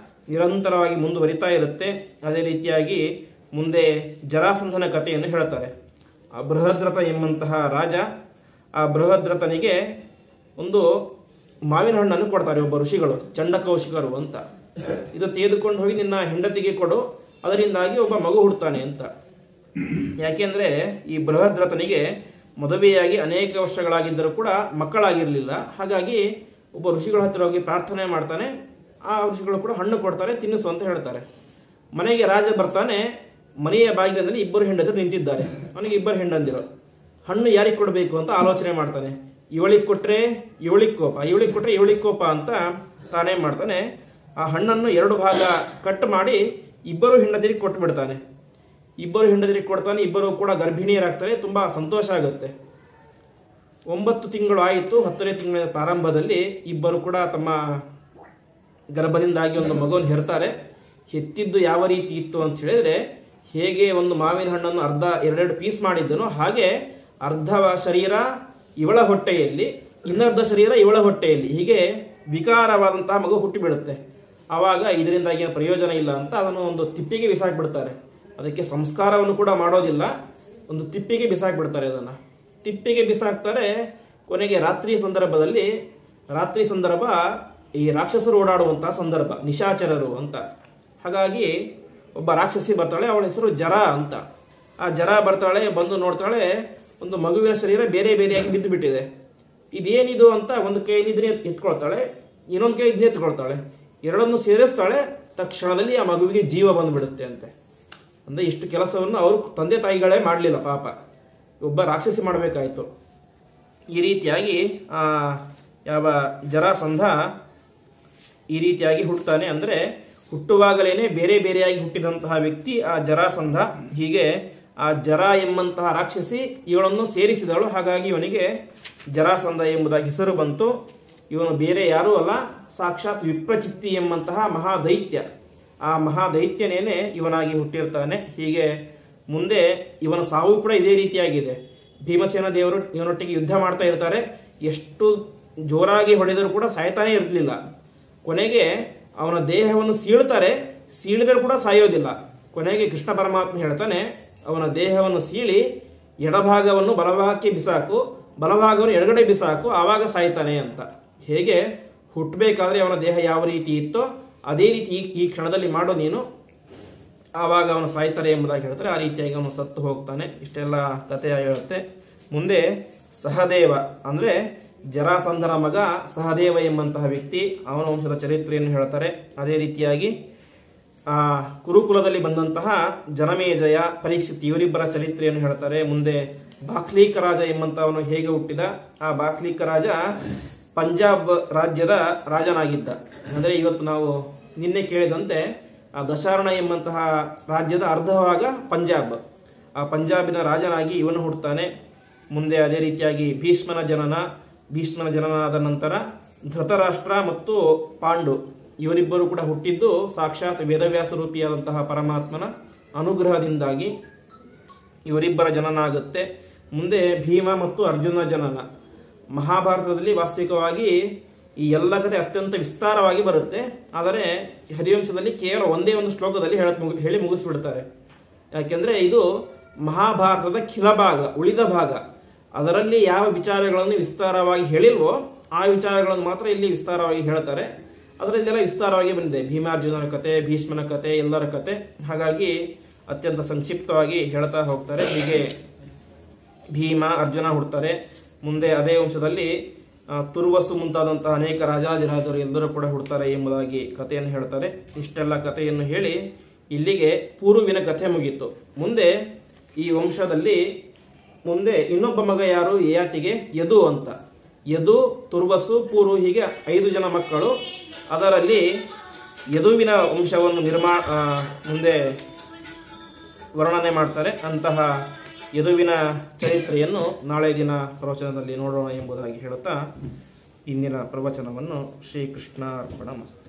ನಿರಂತರವಾಗಿ ಮುಂದುವರಿತಾ ಇರುತ್ತೆ. ಅದೇ ರೀತಿಯಾಗಿ ಮುಂದೆ ಜರಾಸಂಧನ ಕಥೆಯನ್ನು ಹೇಳ್ತಾರೆ. ಆ ಬೃಹದ್ರಥ ಎಂಬಂತಹ ರಾಜ, ಆ ಬೃಹದ್ರಥನಿಗೆ ಒಂದು ಮಾವಿನ ಹಣ್ಣನ್ನು ಕೊಡ್ತಾರೆ ಒಬ್ಬ ಋಷಿಗಳು, ಚಂಡಕೌಶಿಕರು ಅಂತ. ಇದು ತೆಗೆದುಕೊಂಡು ಹೋಗಿ ನಿನ್ನ ಹೆಂಡತಿಗೆ ಕೊಡು, ಅದರಿಂದಾಗಿ ಒಬ್ಬ ಮಗು ಹುಡ್ತಾನೆ ಅಂತ. ಯಾಕೆಂದರೆ ಈ ಬೃಹದ್ರಥನಿಗೆ ಮದುವೆಯಾಗಿ ಅನೇಕ ವರ್ಷಗಳಾಗಿದ್ದರೂ ಕೂಡ ಮಕ್ಕಳಾಗಿರಲಿಲ್ಲ. ಹಾಗಾಗಿ ಒಬ್ಬ ಋಷಿಗಳ ಹತ್ತಿರ ಹೋಗಿ ಪ್ರಾರ್ಥನೆ ಮಾಡ್ತಾನೆ. ಆ ಋಷಿಗಳು ಕೂಡ ಹಣ್ಣು ಕೊಡ್ತಾರೆ, ತಿನ್ನಿಸು ಅಂತ ಹೇಳ್ತಾರೆ. ಮನೆಗೆ ರಾಜ ಬರ್ತಾನೆ. ಮನೆಯ ಬಾಗಿಲಿನಲ್ಲಿ ಇಬ್ಬರು ಹೆಂಡತಿರು ನಿಂತಿದ್ದಾರೆ. ಅವನಿಗೆ ಇಬ್ಬರು ಹೆಂಡಂದಿರು. ಹಣ್ಣು ಯಾರಿಗೆ ಕೊಡಬೇಕು ಅಂತ ಆಲೋಚನೆ ಮಾಡ್ತಾನೆ. ಇವಳಿಗೆ ಕೊಟ್ಟರೆ ಇವಳಿಗೆ ಕೋಪ, ಇವಳಿಗೆ ಕೊಟ್ಟರೆ ಇವಳಿಗೆ ಕೋಪ ಅಂತ ತಾನೇನು ಮಾಡ್ತಾನೆ, ಆ ಹಣ್ಣನ್ನು 2 ಭಾಗ ಕಟ್ ಮಾಡಿ ಇಬ್ಬರು ಹೆಂಡತಿರಿಗೆ ಕೊಟ್ಟು ಬಿಡ್ತಾನೆ. ಇಬ್ಬರು ಹೆಂಡತಿರಿಗೆ ಕೊಡ್ತಾನೆ. ಇಬ್ಬರು ಕೂಡ ಗರ್ಭಿಣಿಯರಾಗ್ತಾರೆ. ತುಂಬ ಸಂತೋಷ ಆಗುತ್ತೆ. 9 ತಿಂಗಳು ಆಯಿತು. 10ನೇ ತಿಂಗಳ ಪ್ರಾರಂಭದಲ್ಲಿ ಇಬ್ಬರು ಕೂಡ ತಮ್ಮ ಗರ್ಭದಿಂದಾಗಿ ಒಂದು ಮಗುವನ್ನು ಹೆರ್ತಾರೆ. ಹೆತ್ತಿದ್ದು ಯಾವ ರೀತಿ ಇತ್ತು ಅಂತ ಹೇಳಿದ್ರೆ, ಹೇಗೆ ಒಂದು ಮಾವಿನ ಹಣ್ಣನ್ನು ಅರ್ಧ 2 ಪೀಸ್ ಮಾಡಿದ್ದನೋ ಹಾಗೆ ಅರ್ಧ ಶರೀರ ಇವಳ ಹೊಟ್ಟೆಯಲ್ಲಿ, ಇನ್ನರ್ಧ ಶರೀರ ಇವಳ ಹೊಟ್ಟೆಯಲ್ಲಿ, ಹೀಗೆ ವಿಕಾರವಾದಂತಹ ಮಗು ಹುಟ್ಟಿಬಿಡುತ್ತೆ. ಆವಾಗ ಇದರಿಂದಾಗಿ ಪ್ರಯೋಜನ ಇಲ್ಲ ಅಂತ ಅದನ್ನು ಒಂದು ತಿಪ್ಪಿಗೆ ಬಿಸಾಕ್ಬಿಡ್ತಾರೆ. ಅದಕ್ಕೆ ಸಂಸ್ಕಾರವನ್ನು ಕೂಡ ಮಾಡೋದಿಲ್ಲ, ಒಂದು ತಿಪ್ಪಿಗೆ ಬಿಸಾಕ್ಬಿಡ್ತಾರೆ. ಅದನ್ನು ತಿಪ್ಪಿಗೆ ಬಿಸಾಕ್ತಾರೆ. ಕೊನೆಗೆ ರಾತ್ರಿ ಸಂದರ್ಭ ಈ ರಾಕ್ಷಸರು ಓಡಾಡುವಂತಹ ಸಂದರ್ಭ, ನಿಶಾಚರರು ಅಂತ. ಹಾಗಾಗಿ ಒಬ್ಬ ರಾಕ್ಷಸಿ ಬರ್ತಾಳೆ. ಅವಳ ಹೆಸರು ಜರ ಅಂತ. ಆ ಜರ ಬರ್ತಾಳೆ. ಬಂದು ನೋಡ್ತಾಳೆ, ಒಂದು ಮಗುವಿನ ಶರೀರ ಬೇರೆ ಬೇರೆಯಾಗಿ ಬಿದ್ದು ಬಿಟ್ಟಿದೆ. ಇದೇನಿದು ಅಂತ ಒಂದು ಕೈಯಲ್ಲಿ ಇದನ್ನೇ ಎತ್ಕೊಳ್ತಾಳೆ, ಇನ್ನೊಂದು ಕೈ ಇದನ್ನೇ ಎತ್ಕೊಳ್ತಾಳೆ. ಎರಡನ್ನು ಸೇರಿಸ್ತಾಳೆ. ತಕ್ಷಣದಲ್ಲಿ ಆ ಮಗುವಿಗೆ ಜೀವ ಬಂದ್ಬಿಡುತ್ತೆ ಅಂತೆ. ಅಂದರೆ ಇಷ್ಟು ಕೆಲಸವನ್ನು ಅವರು ತಂದೆ ತಾಯಿಗಳೇ ಮಾಡಲಿಲ್ಲ, ಪಾಪ ಒಬ್ಬ ರಾಕ್ಷಸಿ ಮಾಡಬೇಕಾಯಿತು. ಈ ರೀತಿಯಾಗಿ ಯಾವ ಜರಾಸಂಧ ಈ ರೀತಿಯಾಗಿ ಹುಟ್ಟುತ್ತಾನೆ. ಅಂದರೆ ಹುಟ್ಟುವಾಗಲೇ ಬೇರೆ ಬೇರೆಯಾಗಿ ಹುಟ್ಟಿದಂತಹ ವ್ಯಕ್ತಿ ಆ ಜರಾಸಂಧ. ಹೀಗೆ ಆ ಜರ ಎಂಬಂತಹ ರಾಕ್ಷಸಿ ಇವಳನ್ನು ಸೇರಿಸಿದಳು. ಹಾಗಾಗಿ ಇವನಿಗೆ ಜರಾಸಂಧ ಎಂಬುದಾಗಿ ಹೆಸರು ಬಂತು. ಇವನು ಬೇರೆ ಯಾರೂ ಅಲ್ಲ, ಸಾಕ್ಷಾತ್ ವಿಪ್ರಚಿತ್ತಿ ಎಂಬಂತಹ ಮಹಾದೈತ್ಯ. ಆ ಮಹಾದೈತ್ಯನೇನೆ ಇವನಾಗಿ ಹುಟ್ಟಿರ್ತಾನೆ. ಹೀಗೆ ಮುಂದೆ ಇವನ ಸಾವು ಕೂಡ ಇದೇ ರೀತಿಯಾಗಿದೆ. ಭೀಮಸೇನ ದೇವರು ಇವನೊಟ್ಟಿಗೆ ಯುದ್ಧ ಮಾಡ್ತಾ ಇರ್ತಾರೆ. ಎಷ್ಟು ಜೋರಾಗಿ ಹೊಡೆದರೂ ಕೂಡ ಸಾಯ್ತಾನೇ ಇರಲಿಲ್ಲ. ಕೊನೆಗೆ ಅವನ ದೇಹವನ್ನು ಸೀಳ್ತಾರೆ. ಸೀಳಿದರೂ ಕೂಡ ಸಾಯೋದಿಲ್ಲ. ಕೊನೆಗೆ ಕೃಷ್ಣ ಪರಮಾತ್ಮ ಹೇಳ್ತಾನೆ, ಅವನ ದೇಹವನ್ನು ಸೀಳಿ ಎಡಭಾಗವನ್ನು ಬಲಭಾಗಕ್ಕೆ ಬಿಸಾಕು, ಬಲಭಾಗವನ್ನು ಎಡಗಡೆ ಬಿಸಾಕು, ಆವಾಗ ಸಾಯ್ತಾನೆ ಅಂತ. ಹೇಗೆ ಹುಟ್ಟಬೇಕಾದ್ರೆ ಅವನ ದೇಹ ಯಾವ ರೀತಿ ಇತ್ತೋ ಅದೇ ರೀತಿ ಈ ಕ್ಷಣದಲ್ಲಿ ಮಾಡೋ ನೀನು, ಆವಾಗ ಅವನು ಸಾಯ್ತಾರೆ ಎಂಬುದಾಗಿ ಹೇಳ್ತಾರೆ. ಆ ರೀತಿಯಾಗಿ ಅವನು ಸತ್ತು ಹೋಗ್ತಾನೆ. ಇಷ್ಟೆಲ್ಲ ಕಥೆ ಹೇಳುತ್ತೆ. ಮುಂದೆ ಸಹದೇವ ಅಂದರೆ ಜರಾಸಂಧನ ಮಗ ಸಹದೇವ ಎಂಬಂತಹ ವ್ಯಕ್ತಿ, ಅವನ ವಂಶದ ಚರಿತ್ರೆಯನ್ನು ಹೇಳ್ತಾರೆ. ಅದೇ ರೀತಿಯಾಗಿ ಕುರುಕುಲದಲ್ಲಿ ಬಂದಂತಹ ಜನಮೇಜಯ, ಪರೀಕ್ಷಿತ್ ಇವರಿಬ್ಬರ ಚರಿತ್ರೆಯನ್ನು ಹೇಳ್ತಾರೆ. ಮುಂದೆ ಬಾಕ್ಲೀಕ ರಾಜ ಎಂಬಂತವನು ಹೇಗೆ ಹುಟ್ಟಿದ. ಆ ಬಾಕ್ಲೀಕ ರಾಜ ಪಂಜಾಬ್ ರಾಜ್ಯದ ರಾಜನಾಗಿದ್ದ. ಅಂದರೆ ಇವತ್ತು ನಾವು ನಿನ್ನೆ ಕೇಳಿದಂತೆ ಆ ದಶಾರ್ಣ ಎಂಬಂತಹ ರಾಜ್ಯದ ಅರ್ಧ ಭಾಗ ಪಂಜಾಬ್. ಆ ಪಂಜಾಬಿನ ರಾಜನಾಗಿ ಇವನು ಹುಟ್ಟುತ್ತಾನೆ. ಮುಂದೆ ಅದೇ ರೀತಿಯಾಗಿ ಭೀಷ್ಮನ ಜನನಾದ ನಂತರ ಧೃತರಾಷ್ಟ್ರ ಮತ್ತು ಪಾಂಡು ಇವರಿಬ್ಬರು ಕೂಡ ಹುಟ್ಟಿದ್ದು ಸಾಕ್ಷಾತ್ ವೇದವ್ಯಾಸ ರೂಪಿಯಾದಂತಹ ಪರಮಾತ್ಮನ ಅನುಗ್ರಹದಿಂದಾಗಿ ಇವರಿಬ್ಬರ ಜನನ ಆಗುತ್ತೆ. ಮುಂದೆ ಭೀಮ ಮತ್ತು ಅರ್ಜುನ ಜನನ. ಮಹಾಭಾರತದಲ್ಲಿ ವಾಸ್ತವಿಕವಾಗಿ ಈ ಎಲ್ಲ ಕಥೆ ಅತ್ಯಂತ ವಿಸ್ತಾರವಾಗಿ ಬರುತ್ತೆ. ಆದರೆ ಹರಿವಂಶದಲ್ಲಿ ಕೇವಲ ಒಂದೇ ಒಂದು ಶ್ಲೋಕದಲ್ಲಿ ಹೇಳಿ ಮುಗಿಸ್ಬಿಡ್ತಾರೆ. ಯಾಕೆಂದರೆ ಇದು ಮಹಾಭಾರತದ ಖಿಲಭಾಗ, ಉಳಿದ ಭಾಗ. ಅದರಲ್ಲಿ ಯಾವ ವಿಚಾರಗಳನ್ನು ವಿಸ್ತಾರವಾಗಿ ಹೇಳಿಲ್ವೋ ಆ ವಿಚಾರಗಳನ್ನು ಮಾತ್ರ ಇಲ್ಲಿ ವಿಸ್ತಾರವಾಗಿ ಹೇಳ್ತಾರೆ. ಅದರಲ್ಲೆಲ್ಲ ವಿಸ್ತಾರವಾಗಿ ಬಂದಿದೆ. ಭೀಮಾರ್ಜುನನ ಕತೆ, ಭೀಷ್ಮನ ಕತೆ, ಎಲ್ಲರ ಕತೆ. ಹಾಗಾಗಿ ಅತ್ಯಂತ ಸಂಕ್ಷಿಪ್ತವಾಗಿ ಹೇಳ್ತಾ ಹೋಗ್ತಾರೆ. ಹೀಗೆ ಭೀಮ ಅರ್ಜುನ ಹುಡ್ತಾರೆ. ಮುಂದೆ ಅದೇ ವಂಶದಲ್ಲಿ ತುರ್ವಸು ಮುಂತಾದಂತಹ ಅನೇಕ ರಾಜಾದಿರಾಜರು ಎಲ್ಲರೂ ಕೂಡ ಹುಡ್ತಾರೆ ಎಂಬುದಾಗಿ ಕಥೆಯನ್ನು ಹೇಳ್ತಾರೆ. ಇಷ್ಟೆಲ್ಲ ಕಥೆಯನ್ನು ಹೇಳಿ ಇಲ್ಲಿಗೆ ಪೂರ್ವಿನ ಕಥೆ ಮುಗೀತು. ಮುಂದೆ ಈ ವಂಶದಲ್ಲಿ ಮುಂದೆ ಇನ್ನೊಬ್ಬ ಮಗ ಯಾರು, ಯಯಾತಿಗೆ ಯದು ಅಂತ. ಯದು, ತುರ್ವಸು, ಪೂರು ಹೀಗೆ 5 ಜನ ಮಕ್ಕಳು. ಅದರಲ್ಲಿ ಯದುವಿನ ವಂಶವನ್ನು ಮುಂದೆ ವರ್ಣನೆ ಮಾಡ್ತಾರೆ. ಅಂತಹ ಯದುವಿನ ಚರಿತ್ರೆಯನ್ನು ನಾಳೆ ದಿನ ಪ್ರವಚನದಲ್ಲಿ ನೋಡೋಣ ಎಂಬುದಾಗಿ ಹೇಳುತ್ತಾ ಇಂದಿನ ಪ್ರವಚನವನ್ನು ಶ್ರೀಕೃಷ್ಣ ಅರ್ಪಣಮಸ್ತು.